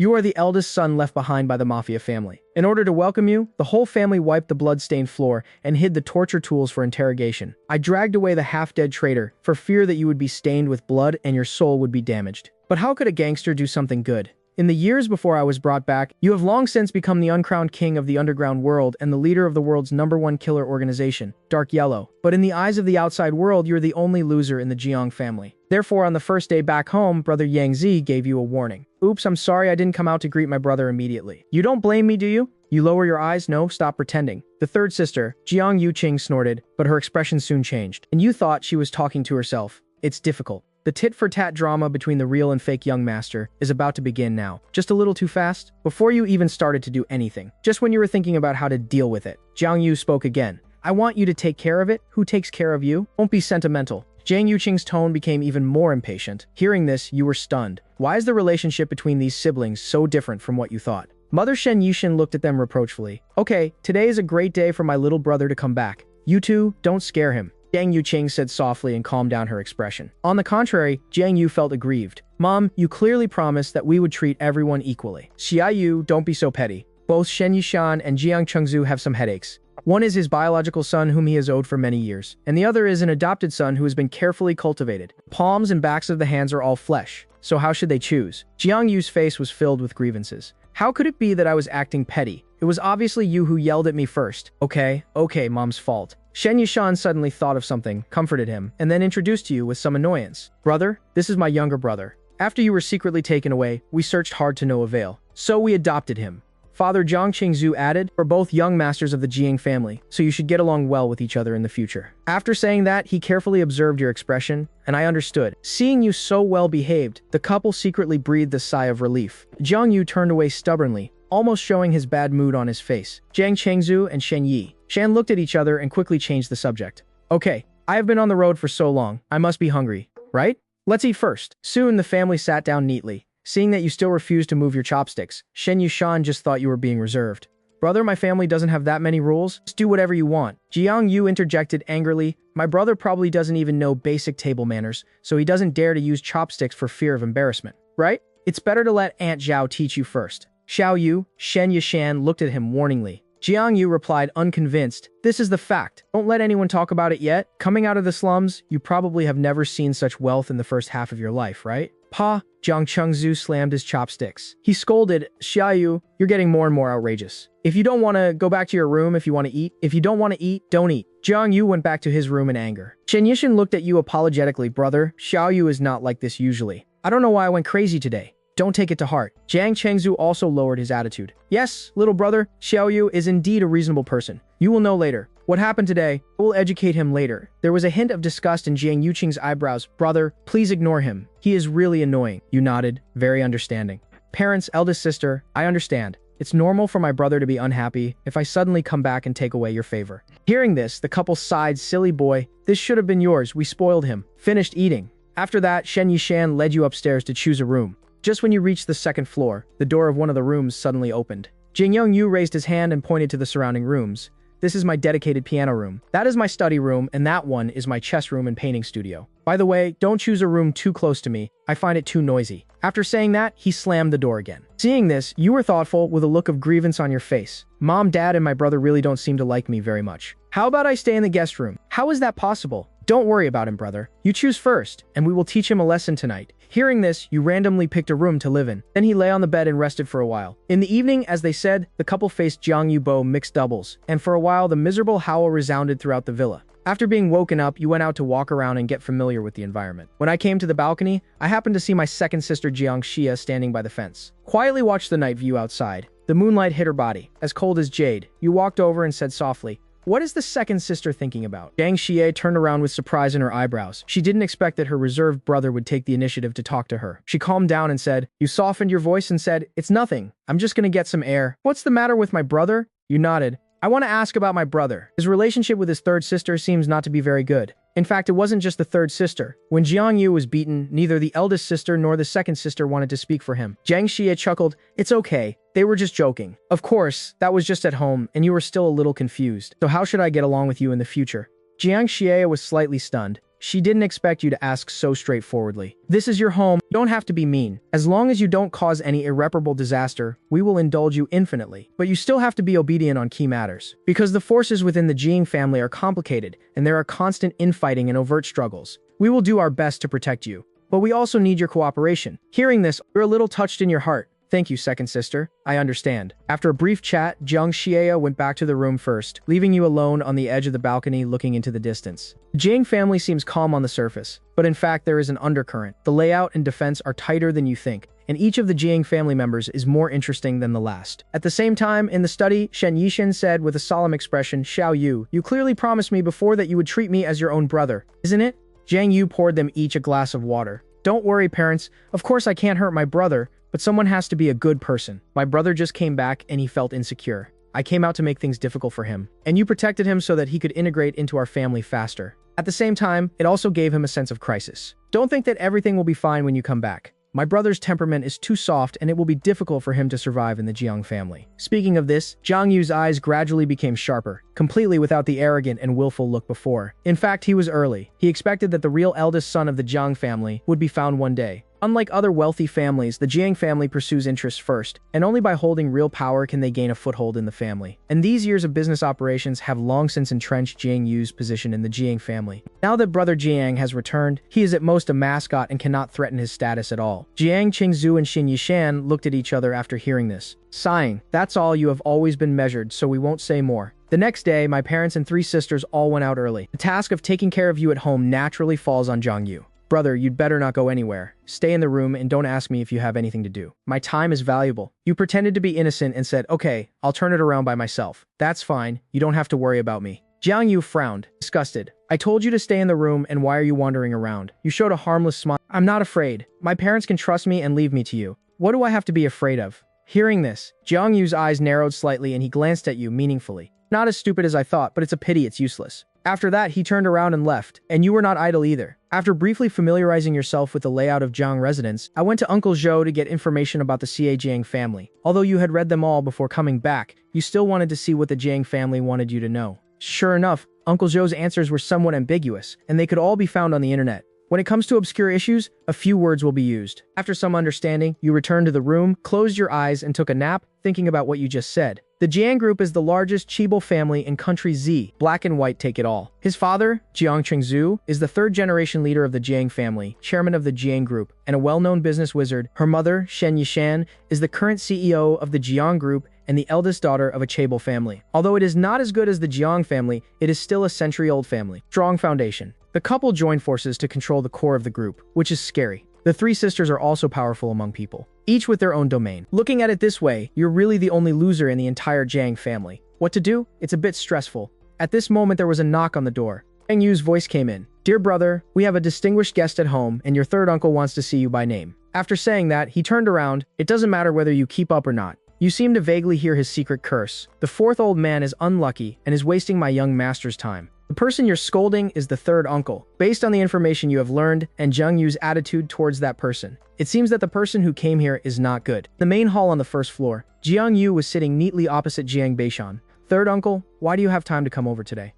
You are the eldest son left behind by the Mafia family. In order to welcome you, the whole family wiped the blood-stained floor and hid the torture tools for interrogation. I dragged away the half-dead traitor for fear that you would be stained with blood and your soul would be damaged. But how could a gangster do something good? In the years before I was brought back, you have long since become the uncrowned king of the underground world and the leader of the world's #1 killer organization, Dark Yellow. But in the eyes of the outside world, you're the only loser in the Jiang family. Therefore, on the first day back home, Brother Yang Zi gave you a warning. Oops, I'm sorry I didn't come out to greet my brother immediately. You don't blame me, do you? You lower your eyes? No, stop pretending. The third sister, Jiang Yuqing, snorted, but her expression soon changed. And you thought she was talking to herself. It's difficult. The tit-for-tat drama between the real and fake young master is about to begin now. Just a little too fast? Before you even started to do anything. Just when you were thinking about how to deal with it. Jiang Yu spoke again. I want you to take care of it. Who takes care of you? Don't be sentimental. Jiang Yuqing's tone became even more impatient. Hearing this, you were stunned. Why is the relationship between these siblings so different from what you thought? Mother Shen Yixin looked at them reproachfully. Okay, today is a great day for my little brother to come back. You two, don't scare him. Jiang Yuqing said softly and calmed down her expression. On the contrary, Jiang Yu felt aggrieved. Mom, you clearly promised that we would treat everyone equally. Xia Yu, don't be so petty. Both Shen Yishan and Jiang Chengzu have some headaches. One is his biological son whom he has owed for many years, and the other is an adopted son who has been carefully cultivated. Palms and backs of the hands are all flesh, so how should they choose? Jiang Yu's face was filled with grievances. How could it be that I was acting petty? It was obviously you who yelled at me first. Okay, Mom's fault. Shen Yishan suddenly thought of something, comforted him, and then introduced to you with some annoyance. Brother, this is my younger brother. After you were secretly taken away, we searched hard to no avail. So we adopted him. Father Jiang Qingzhu added, we're both young masters of the Jiang family, so you should get along well with each other in the future. After saying that, he carefully observed your expression, and I understood. Seeing you so well behaved, the couple secretly breathed a sigh of relief. Jiang Yu turned away stubbornly, almost showing his bad mood on his face. Jiang Chengzu and Shen Yi. Shan looked at each other and quickly changed the subject. Okay, I have been on the road for so long, I must be hungry, right? Let's eat first. Soon the family sat down neatly. Seeing that you still refused to move your chopsticks, Shen Yushan just thought you were being reserved. Brother, my family doesn't have that many rules. Just do whatever you want. Jiang Yu interjected angrily. My brother probably doesn't even know basic table manners, so he doesn't dare to use chopsticks for fear of embarrassment, right? It's better to let Aunt Zhao teach you first. Xiao Yu, Shen Yishan looked at him warningly. Jiang Yu replied unconvinced. This is the fact. Don't let anyone talk about it yet. Coming out of the slums, you probably have never seen such wealth in the first half of your life, right? Pa, Jiang Chengzu slammed his chopsticks. He scolded, Xiaoyu, you're getting more and more outrageous. If you don't want to, go back to your room if you want to eat. If you don't want to eat, don't eat. Jiang Yu went back to his room in anger. Shen Yishan looked at you apologetically, brother. Xiaoyu is not like this usually. I don't know why I went crazy today. Don't take it to heart. Jiang Chengzu also lowered his attitude. Yes, little brother, Xiaoyu is indeed a reasonable person. You will know later. What happened today, I will educate him later. There was a hint of disgust in Jiang Yuqing's eyebrows. Brother, please ignore him. He is really annoying. You nodded, very understanding. Parents, eldest sister, I understand. It's normal for my brother to be unhappy if I suddenly come back and take away your favor. Hearing this, the couple sighed, silly boy. This should have been yours. We spoiled him. Finished eating. After that, Shen Yishan led you upstairs to choose a room. Just when you reached the second floor, the door of one of the rooms suddenly opened. Jing Yu raised his hand and pointed to the surrounding rooms. This is my dedicated piano room. That is my study room, and that one is my chess room and painting studio. By the way, don't choose a room too close to me. I find it too noisy. After saying that, he slammed the door again. Seeing this, you were thoughtful with a look of grievance on your face. Mom, Dad, and my brother really don't seem to like me very much. How about I stay in the guest room? How is that possible? Don't worry about him, brother. You choose first, and we will teach him a lesson tonight. Hearing this, you randomly picked a room to live in. Then he lay on the bed and rested for a while. In the evening, as they said, the couple faced Jiang Yubo mixed doubles, and for a while the miserable howl resounded throughout the villa. After being woken up, you went out to walk around and get familiar with the environment. When I came to the balcony, I happened to see my second sister Jiang Xia standing by the fence. Quietly watched the night view outside. The moonlight hit her body, as cold as jade. You walked over and said softly, what is the second sister thinking about? Jiang Xie turned around with surprise in her eyebrows. She didn't expect that her reserved brother would take the initiative to talk to her. She calmed down and said, you softened your voice and said, it's nothing. I'm just gonna get some air. What's the matter with my brother? You nodded. I want to ask about my brother. His relationship with his third sister seems not to be very good. In fact, it wasn't just the third sister. When Jiang Yu was beaten, neither the eldest sister nor the second sister wanted to speak for him. Jiang Xie chuckled, it's okay. They were just joking. Of course, that was just at home, and you were still a little confused. So how should I get along with you in the future? Jiang Xie was slightly stunned. She didn't expect you to ask so straightforwardly. This is your home. You don't have to be mean. As long as you don't cause any irreparable disaster, we will indulge you infinitely. But you still have to be obedient on key matters. Because the forces within the Jiang family are complicated, and there are constant infighting and overt struggles. We will do our best to protect you. But we also need your cooperation. Hearing this, you're a little touched in your heart. Thank you, second sister. I understand. After a brief chat, Jiang Xie went back to the room first, leaving you alone on the edge of the balcony looking into the distance. The Jiang family seems calm on the surface, but in fact there is an undercurrent. The layout and defense are tighter than you think, and each of the Jiang family members is more interesting than the last. At the same time, in the study, Shen Yixin said with a solemn expression, Xiao Yu, you clearly promised me before that you would treat me as your own brother, isn't it? Jiang Yu poured them each a glass of water. Don't worry, parents. Of course I can't hurt my brother, but someone has to be a good person. My brother just came back and he felt insecure. I came out to make things difficult for him, and you protected him so that he could integrate into our family faster. At the same time, it also gave him a sense of crisis. Don't think that everything will be fine when you come back. My brother's temperament is too soft and it will be difficult for him to survive in the Jiang family. Speaking of this, Jiang Yu's eyes gradually became sharper, completely without the arrogant and willful look before. In fact, he was early. He expected that the real eldest son of the Jiang family would be found one day. Unlike other wealthy families, the Jiang family pursues interests first, and only by holding real power can they gain a foothold in the family. And these years of business operations have long since entrenched Jiang Yu's position in the Jiang family. Now that brother Jiang has returned, he is at most a mascot and cannot threaten his status at all. Jiang Qingzhu and Xin Yishan looked at each other after hearing this. Sighing, that's all, you have always been measured, so we won't say more. The next day, my parents and three sisters all went out early. The task of taking care of you at home naturally falls on Jiang Yu. Brother, you'd better not go anywhere. Stay in the room and don't ask me if you have anything to do. My time is valuable. You pretended to be innocent and said, okay, I'll turn it around by myself. That's fine. You don't have to worry about me. Jiang Yu frowned, disgusted. I told you to stay in the room, and why are you wandering around? You showed a harmless smile. I'm not afraid. My parents can trust me and leave me to you. What do I have to be afraid of? Hearing this, Jiang Yu's eyes narrowed slightly and he glanced at you meaningfully. Not as stupid as I thought, but it's a pity it's useless. After that, he turned around and left, and you were not idle either. After briefly familiarizing yourself with the layout of Jiang residence, I went to Uncle Zhou to get information about the CA Jiang family. Although you had read them all before coming back, you still wanted to see what the Jiang family wanted you to know. Sure enough, Uncle Zhou's answers were somewhat ambiguous, and they could all be found on the internet. When it comes to obscure issues, a few words will be used. After some understanding, you returned to the room, closed your eyes, and took a nap, thinking about what you just said. The Jiang group is the largest Qibel family in country Z. Black and white take it all. His father, Jiang Qingzhu, is the third-generation leader of the Jiang family, chairman of the Jiang group, and a well-known business wizard. Her mother, Shen Yishan, is the current CEO of the Jiang group and the eldest daughter of a Qibel family. Although it is not as good as the Jiang family, it is still a century-old family. Strong foundation. The couple joined forces to control the core of the group, which is scary. The three sisters are also powerful among people, each with their own domain. Looking at it this way, you're really the only loser in the entire Jiang family. What to do? It's a bit stressful. At this moment, there was a knock on the door. Jiang Yu's voice came in. Dear brother, we have a distinguished guest at home, and your third uncle wants to see you by name. After saying that, he turned around. It doesn't matter whether you keep up or not. You seem to vaguely hear his secret curse. The fourth old man is unlucky and is wasting my young master's time. The person you're scolding is the third uncle, based on the information you have learned and Jiang Yu's attitude towards that person. It seems that the person who came here is not good. The main hall on the first floor, Jiang Yu was sitting neatly opposite Jiang Beishan. Third uncle, why do you have time to come over today?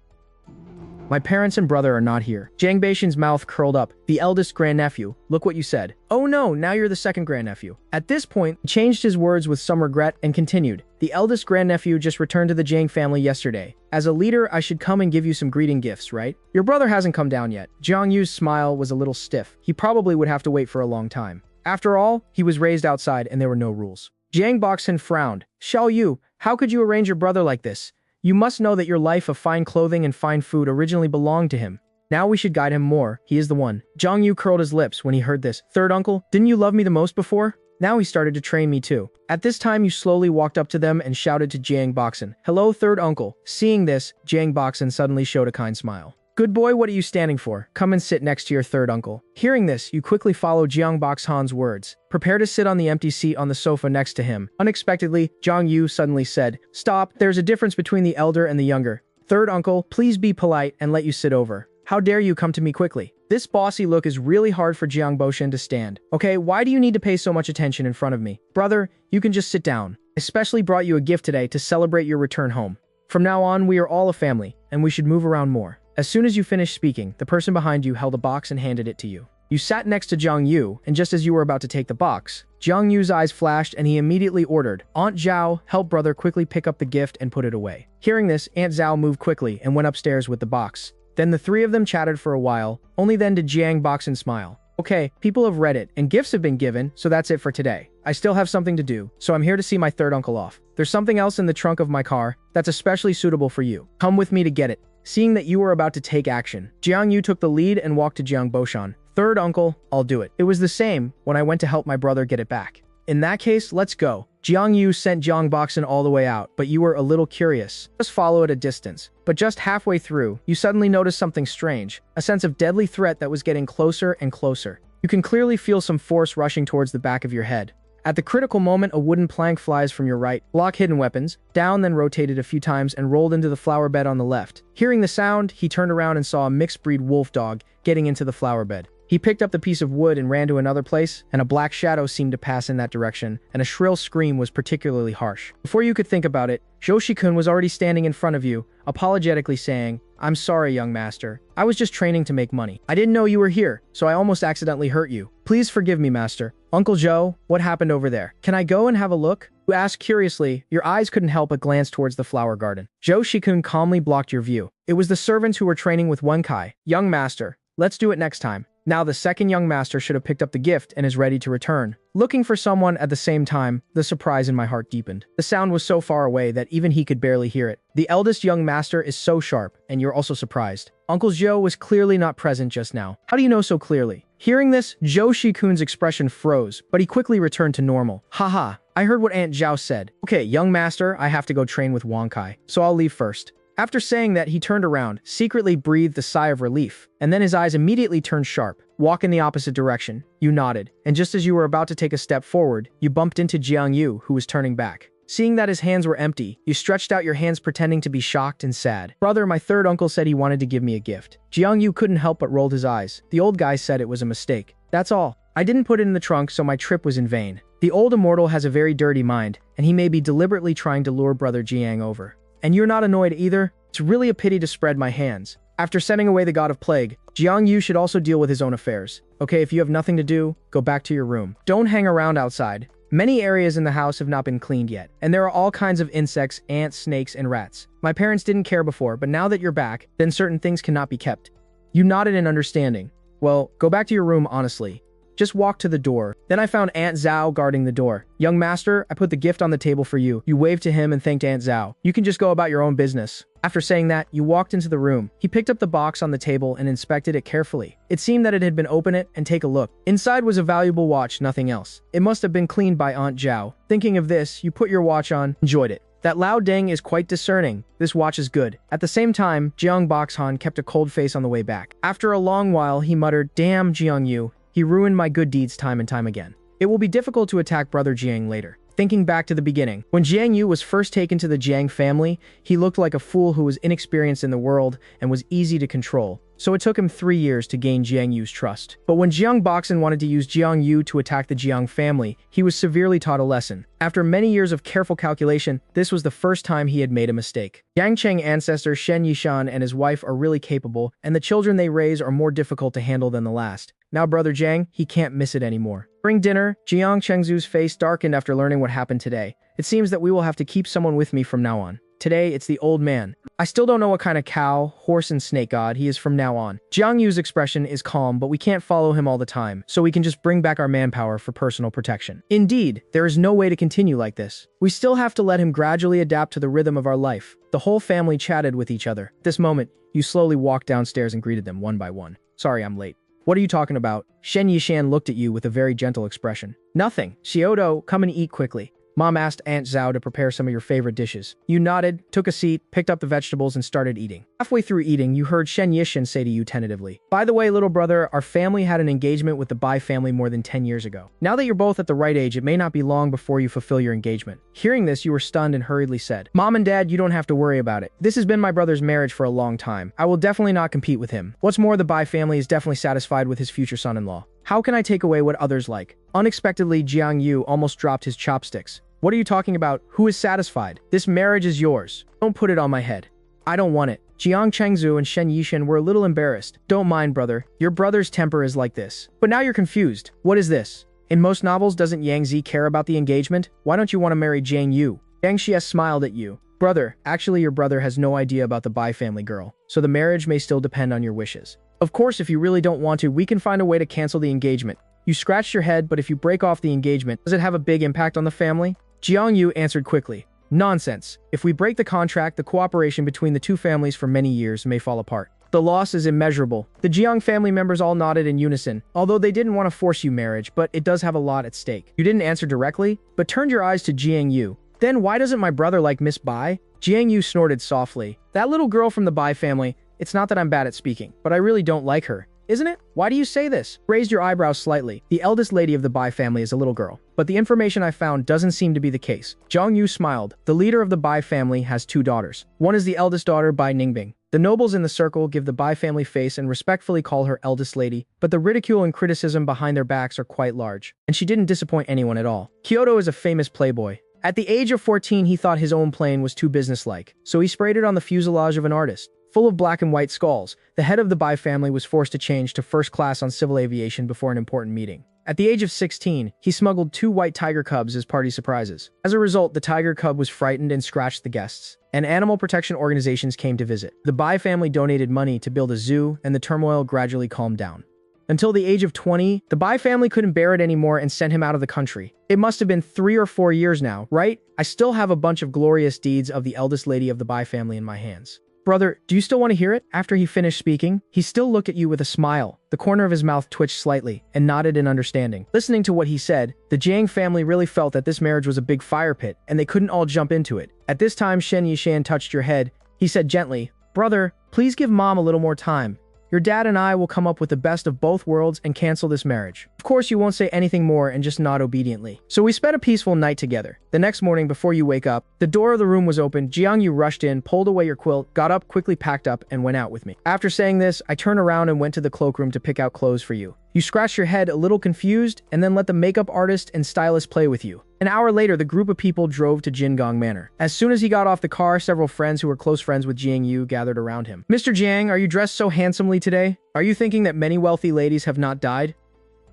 My parents and brother are not here. Jiang Beishan's mouth curled up. The eldest grandnephew, look what you said. Oh no, now you're the second grandnephew. At this point, he changed his words with some regret and continued. The eldest grandnephew just returned to the Jiang family yesterday. As a leader, I should come and give you some greeting gifts, right? Your brother hasn't come down yet. Jiang Yu's smile was a little stiff. He probably would have to wait for a long time. After all, he was raised outside and there were no rules. Jiang Boxin frowned. Xiao Yu, how could you arrange your brother like this? You must know that your life of fine clothing and fine food originally belonged to him. Now we should guide him more. He is the one. Jiang Yu curled his lips when he heard this. Third uncle, didn't you love me the most before? Now he started to train me too. At this time, you slowly walked up to them and shouted to Jiang Boxin. Hello, third uncle. Seeing this, Jiang Boxin suddenly showed a kind smile. Good boy, what are you standing for? Come and sit next to your third uncle. Hearing this, you quickly followed Jiang Boxhan's words. Prepare to sit on the empty seat on the sofa next to him. Unexpectedly, Jiang Yu suddenly said, Stop, there's a difference between the elder and the younger. Third uncle, please be polite and let you sit over. How dare you come to me quickly? This bossy look is really hard for Jiang Boxin to stand. Okay, why do you need to pay so much attention in front of me? Brother, you can just sit down. I especially brought you a gift today to celebrate your return home. From now on, we are all a family, and we should move around more. As soon as you finished speaking, the person behind you held a box and handed it to you. You sat next to Jiang Yu, and just as you were about to take the box, Jiang Yu's eyes flashed and he immediately ordered, "Aunt Zhao, help brother quickly pick up the gift and put it away." Hearing this, Aunt Zhao moved quickly and went upstairs with the box. Then the three of them chatted for a while, only then did Jiang Boxin smile. "Okay, people have read it, and gifts have been given, so that's it for today. I still have something to do, so I'm here to see my third uncle off. There's something else in the trunk of my car that's especially suitable for you. Come with me to get it." Seeing that you were about to take action, Jiang Yu took the lead and walked to Jiang Boshan. "Third uncle, I'll do it. It was the same when I went to help my brother get it back." "In that case, let's go." Jiang Yu sent Jiang Boxin all the way out, but you were a little curious. Just follow at a distance. But just halfway through, you suddenly noticed something strange, a sense of deadly threat that was getting closer and closer. You can clearly feel some force rushing towards the back of your head. At the critical moment, a wooden plank flies from your right, block hidden weapons, down then rotated a few times and rolled into the flower bed on the left. Hearing the sound, he turned around and saw a mixed breed wolf dog getting into the flower bed. He picked up the piece of wood and ran to another place, and a black shadow seemed to pass in that direction, and a shrill scream was particularly harsh. Before you could think about it, Joshi-kun was already standing in front of you, apologetically saying, "I'm sorry, young master. I was just training to make money. I didn't know you were here, so I almost accidentally hurt you. Please forgive me, master." "Uncle Joe, what happened over there? Can I go and have a look?" You asked curiously. Your eyes couldn't help but glance towards the flower garden. Joshi-kun calmly blocked your view. It was the servants who were training with Wenkai. "Young master, let's do it next time." Now the second young master should have picked up the gift and is ready to return. Looking for someone at the same time, the surprise in my heart deepened. The sound was so far away that even he could barely hear it. The eldest young master is so sharp, and you're also surprised. Uncle Zhou was clearly not present just now. How do you know so clearly? Hearing this, Joshi-kun's expression froze, but he quickly returned to normal. "Haha, I heard what Aunt Zhao said. Okay, young master, I have to go train with Wenkai, so I'll leave first." After saying that, he turned around, secretly breathed a sigh of relief, and then his eyes immediately turned sharp. "Walk in the opposite direction." You nodded, and just as you were about to take a step forward, you bumped into Jiang Yu, who was turning back. Seeing that his hands were empty, you stretched out your hands pretending to be shocked and sad. "Brother, my third uncle said he wanted to give me a gift." Jiang Yu couldn't help but rolled his eyes. The old guy said it was a mistake. "That's all. I didn't put it in the trunk, so my trip was in vain." The old immortal has a very dirty mind, and he may be deliberately trying to lure brother Jiang over. And you're not annoyed either? It's really a pity to spread my hands. After sending away the god of plague, Jiang Yu should also deal with his own affairs. Okay, if you have nothing to do, go back to your room. Don't hang around outside. Many areas in the house have not been cleaned yet, and there are all kinds of insects, ants, snakes, and rats. My parents didn't care before, but now that you're back, then certain things cannot be kept. You nodded in understanding. Well, go back to your room honestly. Just walk to the door. Then I found Aunt Zhao guarding the door. "Young master, I put the gift on the table for you." You waved to him and thanked Aunt Zhao. "You can just go about your own business." After saying that, you walked into the room. He picked up the box on the table and inspected it carefully. It seemed that it had been open it and take a look. Inside was a valuable watch, nothing else. It must have been cleaned by Aunt Zhao. Thinking of this, you put your watch on, enjoyed it. That Lao Deng is quite discerning. This watch is good. At the same time, Jiang Boxhan kept a cold face on the way back. After a long while, he muttered, "Damn Jiang Yu. He ruined my good deeds time and time again. It will be difficult to attack brother Jiang later." Thinking back to the beginning, when Jiang Yu was first taken to the Jiang family, he looked like a fool who was inexperienced in the world and was easy to control. So it took him 3 years to gain Jiang Yu's trust. But when Jiang Boxin wanted to use Jiang Yu to attack the Jiang family, he was severely taught a lesson. After many years of careful calculation, this was the first time he had made a mistake. Yang Cheng ancestor Shen Yishan and his wife are really capable, and the children they raise are more difficult to handle than the last. Now brother Jiang, he can't miss it anymore. During dinner, Jiang Chengzu's face darkened after learning what happened today. "It seems that we will have to keep someone with me from now on. Today, it's the old man. I still don't know what kind of cow, horse, and snake god he is from now on." Jiang Yu's expression is calm, but we can't follow him all the time, so we can just bring back our manpower for personal protection. Indeed, there is no way to continue like this. We still have to let him gradually adapt to the rhythm of our life. The whole family chatted with each other. At this moment, you slowly walked downstairs and greeted them one by one. "Sorry, I'm late." "What are you talking about?" Shen Yishan looked at you with a very gentle expression. "Nothing. Xiaodo, come and eat quickly." Mom asked Aunt Zhao to prepare some of your favorite dishes. You nodded, took a seat, picked up the vegetables, and started eating. Halfway through eating, you heard Shen Yishan say to you tentatively, "By the way, little brother, our family had an engagement with the Bai family more than 10 years ago. Now that you're both at the right age, it may not be long before you fulfill your engagement." Hearing this, you were stunned and hurriedly said, "Mom and Dad, you don't have to worry about it. This has been my brother's marriage for a long time. I will definitely not compete with him. What's more, the Bai family is definitely satisfied with his future son-in-law. How can I take away what others like?" Unexpectedly, Jiang Yu almost dropped his chopsticks. "What are you talking about? Who is satisfied? This marriage is yours. Don't put it on my head." "I don't want it." Jiang Chengzu and Shen Yishan were a little embarrassed. Don't mind, brother. Your brother's temper is like this. But now you're confused. What is this? In most novels, doesn't Yang Zi care about the engagement? Why don't you want to marry Jiang Yu? Yang Xie smiled at you. Brother, actually your brother has no idea about the Bai family girl, so the marriage may still depend on your wishes. Of course, if you really don't want to, we can find a way to cancel the engagement. You scratched your head, but if you break off the engagement, does it have a big impact on the family? Jiang Yu answered quickly. Nonsense. If we break the contract, the cooperation between the two families for many years may fall apart. The loss is immeasurable. The Jiang family members all nodded in unison, although they didn't want to force you marriage, but it does have a lot at stake. You didn't answer directly, but turned your eyes to Jiang Yu. Then why doesn't my brother like Miss Bai? Jiang Yu snorted softly. That little girl from the Bai family, it's not that I'm bad at speaking, but I really don't like her. Isn't it? Why do you say this? Raised your eyebrows slightly. The eldest lady of the Bai family is a little girl, but the information I found doesn't seem to be the case. Jiang Yu smiled. The leader of the Bai family has 2 daughters. One is the eldest daughter, Bai Ningbing. The nobles in the circle give the Bai family face and respectfully call her eldest lady, but the ridicule and criticism behind their backs are quite large, and she didn't disappoint anyone at all. Kyoto is a famous playboy. At the age of 14, he thought his own plane was too businesslike, so he sprayed it on the fuselage of an artist. Full of black and white skulls, the head of the Bai family was forced to change to first class on civil aviation before an important meeting. At the age of 16, he smuggled 2 white tiger cubs as party surprises. As a result, the tiger cub was frightened and scratched the guests, and animal protection organizations came to visit. The Bai family donated money to build a zoo, and the turmoil gradually calmed down. Until the age of 20, the Bai family couldn't bear it anymore and sent him out of the country. It must have been 3 or 4 years now, right? I still have a bunch of glorious deeds of the eldest lady of the Bai family in my hands. Brother, do you still want to hear it? After he finished speaking, he still looked at you with a smile. The corner of his mouth twitched slightly and nodded in understanding. Listening to what he said, the Jiang family really felt that this marriage was a big fire pit and they couldn't all jump into it. At this time, Shen Yishan touched your head. He said gently, Brother, please give Mom a little more time. Your dad and I will come up with the best of both worlds and cancel this marriage. Of course, you won't say anything more and just nod obediently. So we spent a peaceful night together. The next morning, before you wake up, the door of the room was open. Jiang Yu rushed in, pulled away your quilt, got up, quickly packed up, and went out with me. After saying this, I turned around and went to the cloakroom to pick out clothes for you. You scratched your head, a little confused, and then let the makeup artist and stylist play with you. An hour later, the group of people drove to Jingong Manor. As soon as he got off the car, several friends who were close friends with Jiang Yu gathered around him. Mr. Jiang, are you dressed so handsomely today? Are you thinking that many wealthy ladies have not died?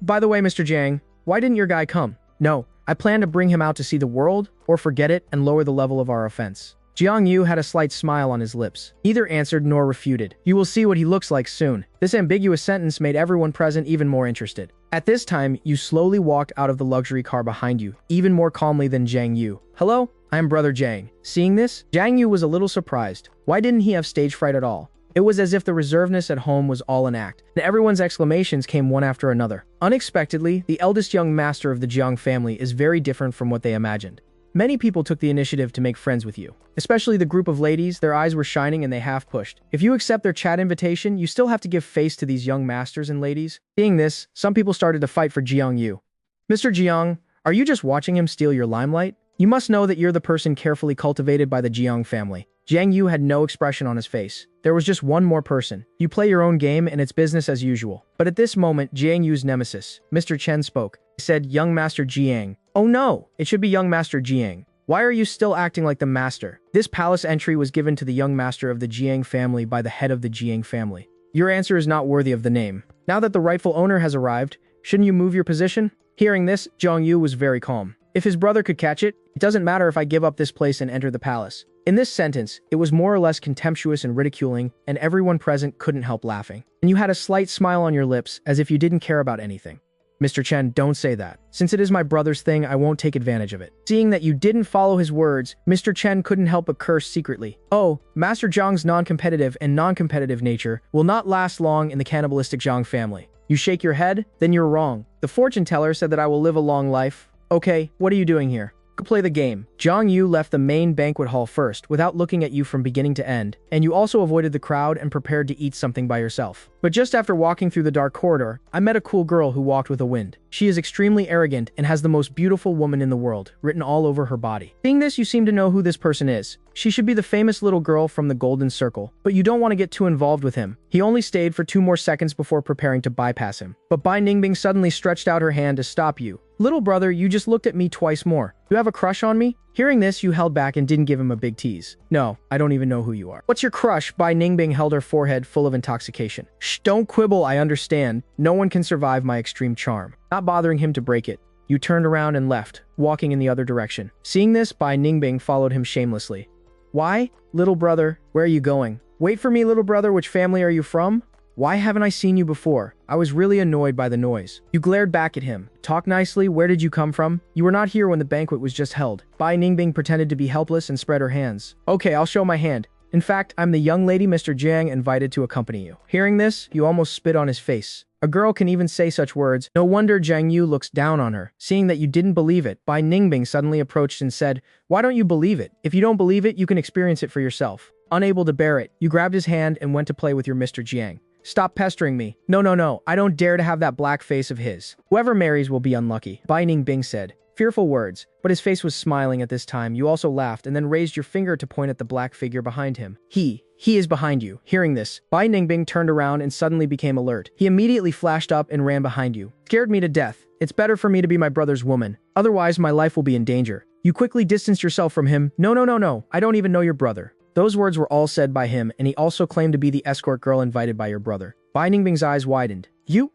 By the way, Mr. Jiang, why didn't your guy come? No, I plan to bring him out to see the world, or forget it and lower the level of our offense. Jiang Yu had a slight smile on his lips. Neither answered nor refuted. You will see what he looks like soon. This ambiguous sentence made everyone present even more interested. At this time, you slowly walked out of the luxury car behind you, even more calmly than Jiang Yu. Hello, I am Brother Jiang. Seeing this, Jiang Yu was a little surprised. Why didn't he have stage fright at all? It was as if the reservedness at home was all an act, and everyone's exclamations came one after another. Unexpectedly, the eldest young master of the Jiang family is very different from what they imagined. Many people took the initiative to make friends with you. Especially the group of ladies, their eyes were shining and they half pushed. If you accept their chat invitation, you still have to give face to these young masters and ladies. Seeing this, some people started to fight for Jiang Yu. Mr. Jiang, are you just watching him steal your limelight? You must know that you're the person carefully cultivated by the Jiang family. Jiang Yu had no expression on his face. There was just one more person. You play your own game and it's business as usual. But at this moment, Jiang Yu's nemesis, Mr. Chen, spoke. He said, Young Master Jiang. Oh no, it should be Young Master Jiang. Why are you still acting like the master? This palace entry was given to the young master of the Jiang family by the head of the Jiang family. Your answer is not worthy of the name. Now that the rightful owner has arrived, shouldn't you move your position? Hearing this, Jiang Yu was very calm. If his brother could catch it, it doesn't matter if I give up this place and enter the palace. In this sentence, it was more or less contemptuous and ridiculing, and everyone present couldn't help laughing. And you had a slight smile on your lips, as if you didn't care about anything. Mr. Chen, don't say that. Since it is my brother's thing, I won't take advantage of it. Seeing that you didn't follow his words, Mr. Chen couldn't help but curse secretly. Oh, Master Zhang's non-competitive and non-competitive nature will not last long in the cannibalistic Zhang family. You shake your head? Then you're wrong. The fortune teller said that I will live a long life. Okay, what are you doing here? Go play the game. Jiang Yu left the main banquet hall first, without looking at you from beginning to end, and you also avoided the crowd and prepared to eat something by yourself. But just after walking through the dark corridor, I met a cool girl who walked with a wind. She is extremely arrogant and has the most beautiful woman in the world, written all over her body. Seeing this, you seem to know who this person is. She should be the famous little girl from the Golden Circle, but you don't want to get too involved with him. He only stayed for 2 more seconds before preparing to bypass him. But Bai Ningbing suddenly stretched out her hand to stop you. Little brother, you just looked at me twice more. You have a crush on me? Hearing this, Yu held back and didn't give him a big tease. No, I don't even know who you are. What's your crush? Bai Ningbing held her forehead full of intoxication. Shh, don't quibble, I understand. No one can survive my extreme charm. Not bothering him to break it, Yu turned around and left, walking in the other direction. Seeing this, Bai Ningbing followed him shamelessly. Why? Little brother, where are you going? Wait for me, little brother, which family are you from? Why haven't I seen you before? I was really annoyed by the noise. You glared back at him. Talk nicely, where did you come from? You were not here when the banquet was just held. Bai Ningbing pretended to be helpless and spread her hands. Okay, I'll show my hand. In fact, I'm the young lady Mr. Jiang invited to accompany you. Hearing this, you almost spit on his face. A girl can even say such words. No wonder Jiang Yu looks down on her. Seeing that you didn't believe it, Bai Ningbing suddenly approached and said, why don't you believe it? If you don't believe it, you can experience it for yourself. Unable to bear it, you grabbed his hand and went to play with your Mr. Jiang. Stop pestering me. No, I don't dare to have that black face of his. Whoever marries will be unlucky, Bai Ningbing said. Fearful words, but his face was smiling at this time. You also laughed and then raised your finger to point at the black figure behind him. He is behind you. Hearing this, Bai Ningbing turned around and suddenly became alert. He immediately flashed up and ran behind you. Scared me to death. It's better for me to be my brother's woman. Otherwise, my life will be in danger. You quickly distanced yourself from him. No. I don't even know your brother. Those words were all said by him, and he also claimed to be the escort girl invited by your brother. Bai Ningbing's eyes widened. You!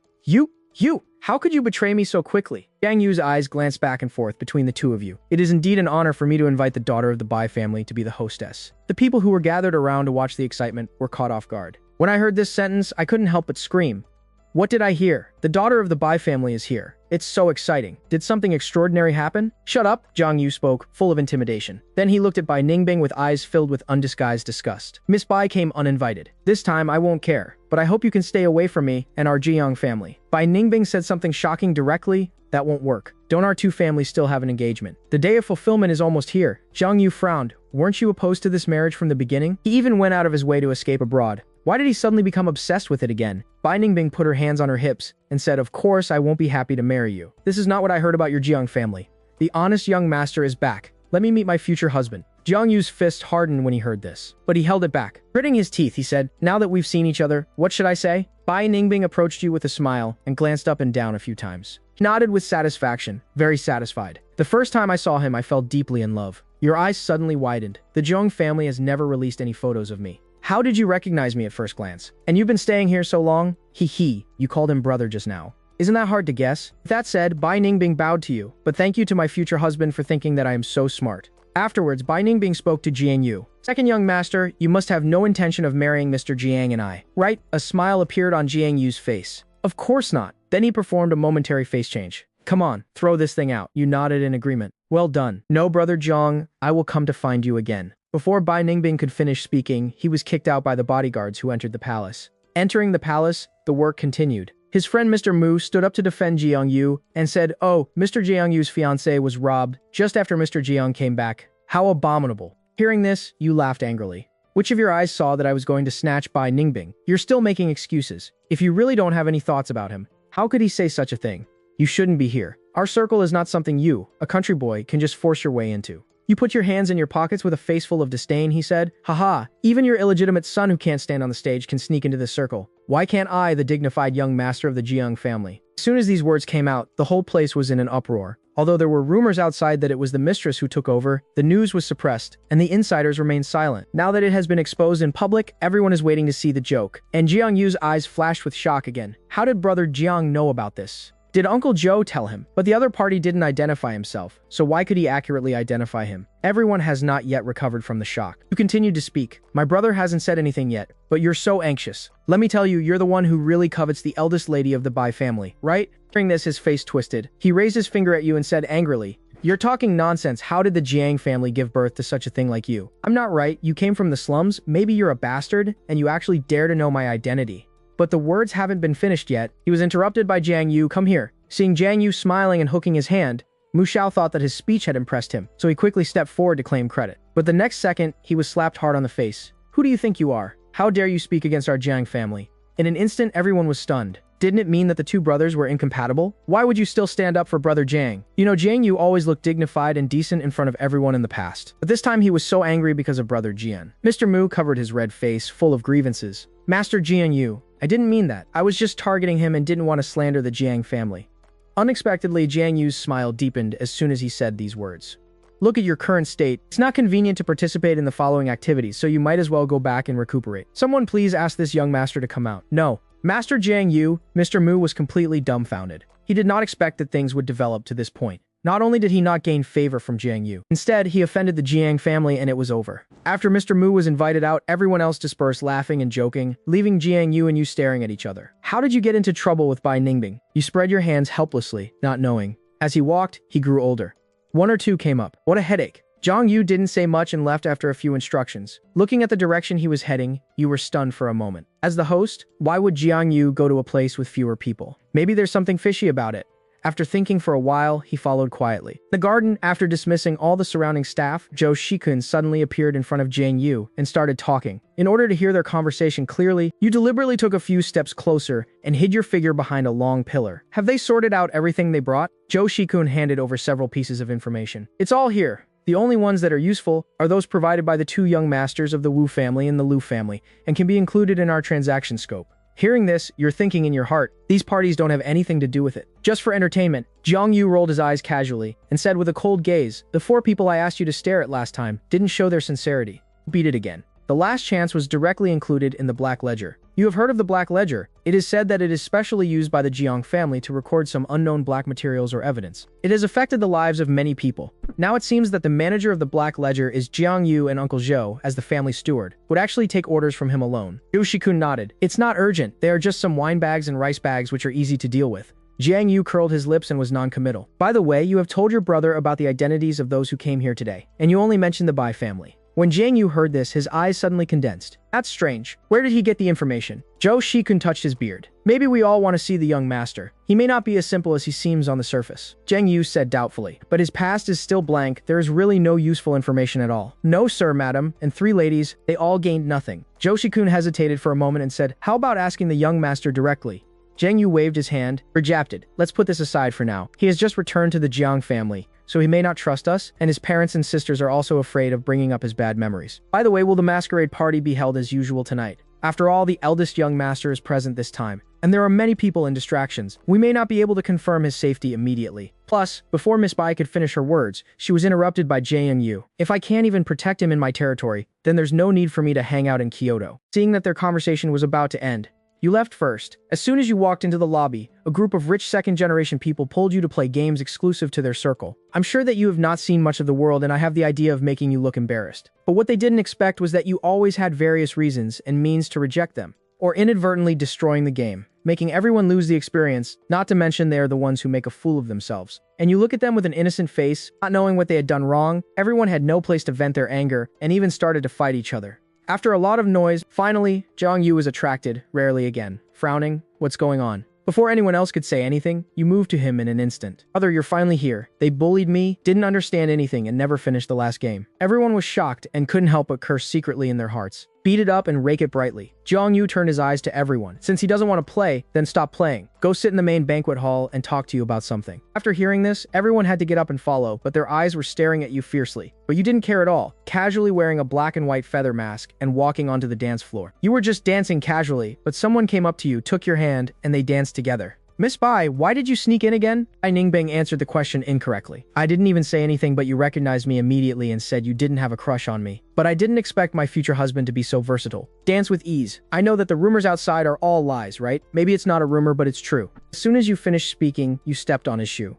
How could you betray me so quickly? Jiang Yu's eyes glanced back and forth between the two of you. It is indeed an honor for me to invite the daughter of the Bai family to be the hostess. The people who were gathered around to watch the excitement were caught off guard. When I heard this sentence, I couldn't help but scream. What did I hear? The daughter of the Bai family is here. It's so exciting. Did something extraordinary happen? Shut up, Jiang Yu spoke, full of intimidation. Then he looked at Bai Ningbing with eyes filled with undisguised disgust. Miss Bai came uninvited. This time I won't care, but I hope you can stay away from me and our Jiang family. Bai Ningbing said something shocking directly. That won't work. Don't our two families still have an engagement? The day of fulfillment is almost here. Jiang Yu frowned. Weren't you opposed to this marriage from the beginning? He even went out of his way to escape abroad. Why did he suddenly become obsessed with it again? Bai Ningbing put her hands on her hips and said, of course I won't be happy to marry you. This is not what I heard about your Jiang family. The honest young master is back. Let me meet my future husband. Jiang Yu's fist hardened when he heard this, but he held it back. Gritting his teeth, he said, now that we've seen each other, what should I say? Bai Ningbing approached you with a smile and glanced up and down a few times. He nodded with satisfaction, very satisfied. The first time I saw him, I fell deeply in love. Your eyes suddenly widened. The Jiang family has never released any photos of me. How did you recognize me at first glance? And you've been staying here so long? You called him brother just now. Isn't that hard to guess? With that said, Bai Ningbing bowed to you, but thank you to my future husband for thinking that I am so smart. Afterwards, Bai Ningbing spoke to Jiang Yu. Second young master, you must have no intention of marrying Mr. Jiang and I, right? A smile appeared on Jiang Yu's face. Of course not. Then he performed a momentary face change. Come on, throw this thing out. You nodded in agreement. Well done. No, brother Jiang, I will come to find you again. Before Bai Ningbing could finish speaking, he was kicked out by the bodyguards who entered the palace. Entering the palace, the work continued. His friend Mr. Mu stood up to defend Jiang Yu and said, oh, Mr. Jiang Yu's fiancée was robbed just after Mr. Jiang came back. How abominable. Hearing this, Yu laughed angrily. Which of your eyes saw that I was going to snatch Bai Ningbing? You're still making excuses. If you really don't have any thoughts about him, how could he say such a thing? You shouldn't be here. Our circle is not something you, a country boy, can just force your way into. You put your hands in your pockets with a face full of disdain, he said. Haha, even your illegitimate son who can't stand on the stage can sneak into this circle. Why can't I, the dignified young master of the Jiang family? As soon as these words came out, the whole place was in an uproar. Although there were rumors outside that it was the mistress who took over, the news was suppressed, and the insiders remained silent. Now that it has been exposed in public, everyone is waiting to see the joke. And Jiang Yu's eyes flashed with shock again. How did brother Jiang know about this? Did Uncle Joe tell him? But the other party didn't identify himself, so why could he accurately identify him? Everyone has not yet recovered from the shock. You continued to speak. My brother hasn't said anything yet, but you're so anxious. Let me tell you, you're the one who really covets the eldest lady of the Bai family, right? Hearing this, his face twisted. He raised his finger at you and said angrily, you're talking nonsense. How did the Jiang family give birth to such a thing like you? I'm not right. You came from the slums. Maybe you're a bastard, and you actually dare to know my identity. But the words haven't been finished yet. He was interrupted by Jiang Yu. Come here. Seeing Jiang Yu smiling and hooking his hand, Mu Xiao thought that his speech had impressed him, so he quickly stepped forward to claim credit. But the next second, he was slapped hard on the face. Who do you think you are? How dare you speak against our Jiang family? In an instant, everyone was stunned. Didn't it mean that the two brothers were incompatible? Why would you still stand up for brother Jiang? You know, Jiang Yu always looked dignified and decent in front of everyone in the past. But this time he was so angry because of brother Jian. Mr. Mu covered his red face, full of grievances. Master Jiang Yu, I didn't mean that. I was just targeting him and didn't want to slander the Jiang family. Unexpectedly, Jiang Yu's smile deepened as soon as he said these words. Look at your current state. It's not convenient to participate in the following activities, so you might as well go back and recuperate. Someone please ask this young master to come out. No. Master Jiang Yu, Mr. Mu was completely dumbfounded. He did not expect that things would develop to this point. Not only did he not gain favor from Jiang Yu, instead, he offended the Jiang family and it was over. After Mr. Mu was invited out, everyone else dispersed laughing and joking, leaving Jiang Yu and you staring at each other. How did you get into trouble with Bai Ningbing? You spread your hands helplessly, not knowing. As he walked, he grew older. One or two came up. What a headache. Jiang Yu didn't say much and left after a few instructions. Looking at the direction he was heading, you were stunned for a moment. As the host, why would Jiang Yu go to a place with fewer people? Maybe there's something fishy about it. After thinking for a while, he followed quietly. In the garden, after dismissing all the surrounding staff, Zhou Shikun suddenly appeared in front of Jiang Yu and started talking. In order to hear their conversation clearly, you deliberately took a few steps closer and hid your figure behind a long pillar. Have they sorted out everything they brought? Zhou Shikun handed over several pieces of information. It's all here. The only ones that are useful are those provided by the two young masters of the Wu family and the Lu family, and can be included in our transaction scope. Hearing this, you're thinking in your heart, these parties don't have anything to do with it. Just for entertainment, Jiang Yu rolled his eyes casually and said with a cold gaze, the 4 people I asked you to stare at last time didn't show their sincerity. Beat it again. The last chance was directly included in the Black Ledger. You have heard of the Black Ledger. It is said that it is specially used by the Jiang family to record some unknown black materials or evidence. It has affected the lives of many people. Now it seems that the manager of the Black Ledger is Jiang Yu and Uncle Zhou, as the family steward, would actually take orders from him alone. Yoshikun nodded. It's not urgent. They are just some wine bags and rice bags which are easy to deal with. Jiang Yu curled his lips and was non-committal. By the way, you have told your brother about the identities of those who came here today, and you only mentioned the Bai family. When Jiang Yu heard this, his eyes suddenly condensed. That's strange. Where did he get the information? Zhou Shikun touched his beard. Maybe we all want to see the young master. He may not be as simple as he seems on the surface. Jiang Yu said doubtfully. But his past is still blank. There is really no useful information at all. No, sir, madam, and 3 ladies, they all gained nothing. Zhou Shikun hesitated for a moment and said, how about asking the young master directly? Jiang Yu waved his hand, rejected. Let's put this aside for now. He has just returned to the Jiang family, so he may not trust us, and his parents and sisters are also afraid of bringing up his bad memories. By the way, will the masquerade party be held as usual tonight? After all, the eldest young master is present this time, and there are many people and distractions. We may not be able to confirm his safety immediately. Plus, before Miss Bai could finish her words, she was interrupted by Jiang Yu. If I can't even protect him in my territory, then there's no need for me to hang out in Kyoto. Seeing that their conversation was about to end, you left first. As soon as you walked into the lobby, a group of rich second-generation people pulled you to play games exclusive to their circle. I'm sure that you have not seen much of the world and I have the idea of making you look embarrassed. But what they didn't expect was that you always had various reasons and means to reject them, or inadvertently destroying the game, making everyone lose the experience, not to mention they are the ones who make a fool of themselves. And you look at them with an innocent face, not knowing what they had done wrong. Everyone had no place to vent their anger and even started to fight each other. After a lot of noise, finally, Jiang Yu was attracted, rarely again. Frowning, what's going on? Before anyone else could say anything, you moved to him in an instant. Brother, you're finally here. They bullied me, didn't understand anything, and never finished the last game. Everyone was shocked and couldn't help but curse secretly in their hearts. Beat it up and rake it brightly. Jiang Yu turned his eyes to everyone. Since he doesn't want to play, then stop playing. Go sit in the main banquet hall and talk to you about something. After hearing this, everyone had to get up and follow, but their eyes were staring at you fiercely. But you didn't care at all, casually wearing a black and white feather mask and walking onto the dance floor. You were just dancing casually, but someone came up to you, took your hand, and they danced together. Miss Bai, why did you sneak in again? Bai Ningbing answered the question incorrectly. I didn't even say anything, but you recognized me immediately and said you didn't have a crush on me. But I didn't expect my future husband to be so versatile. Dance with ease. I know that the rumors outside are all lies, right? Maybe it's not a rumor, but it's true. As soon as you finished speaking, you stepped on his shoe.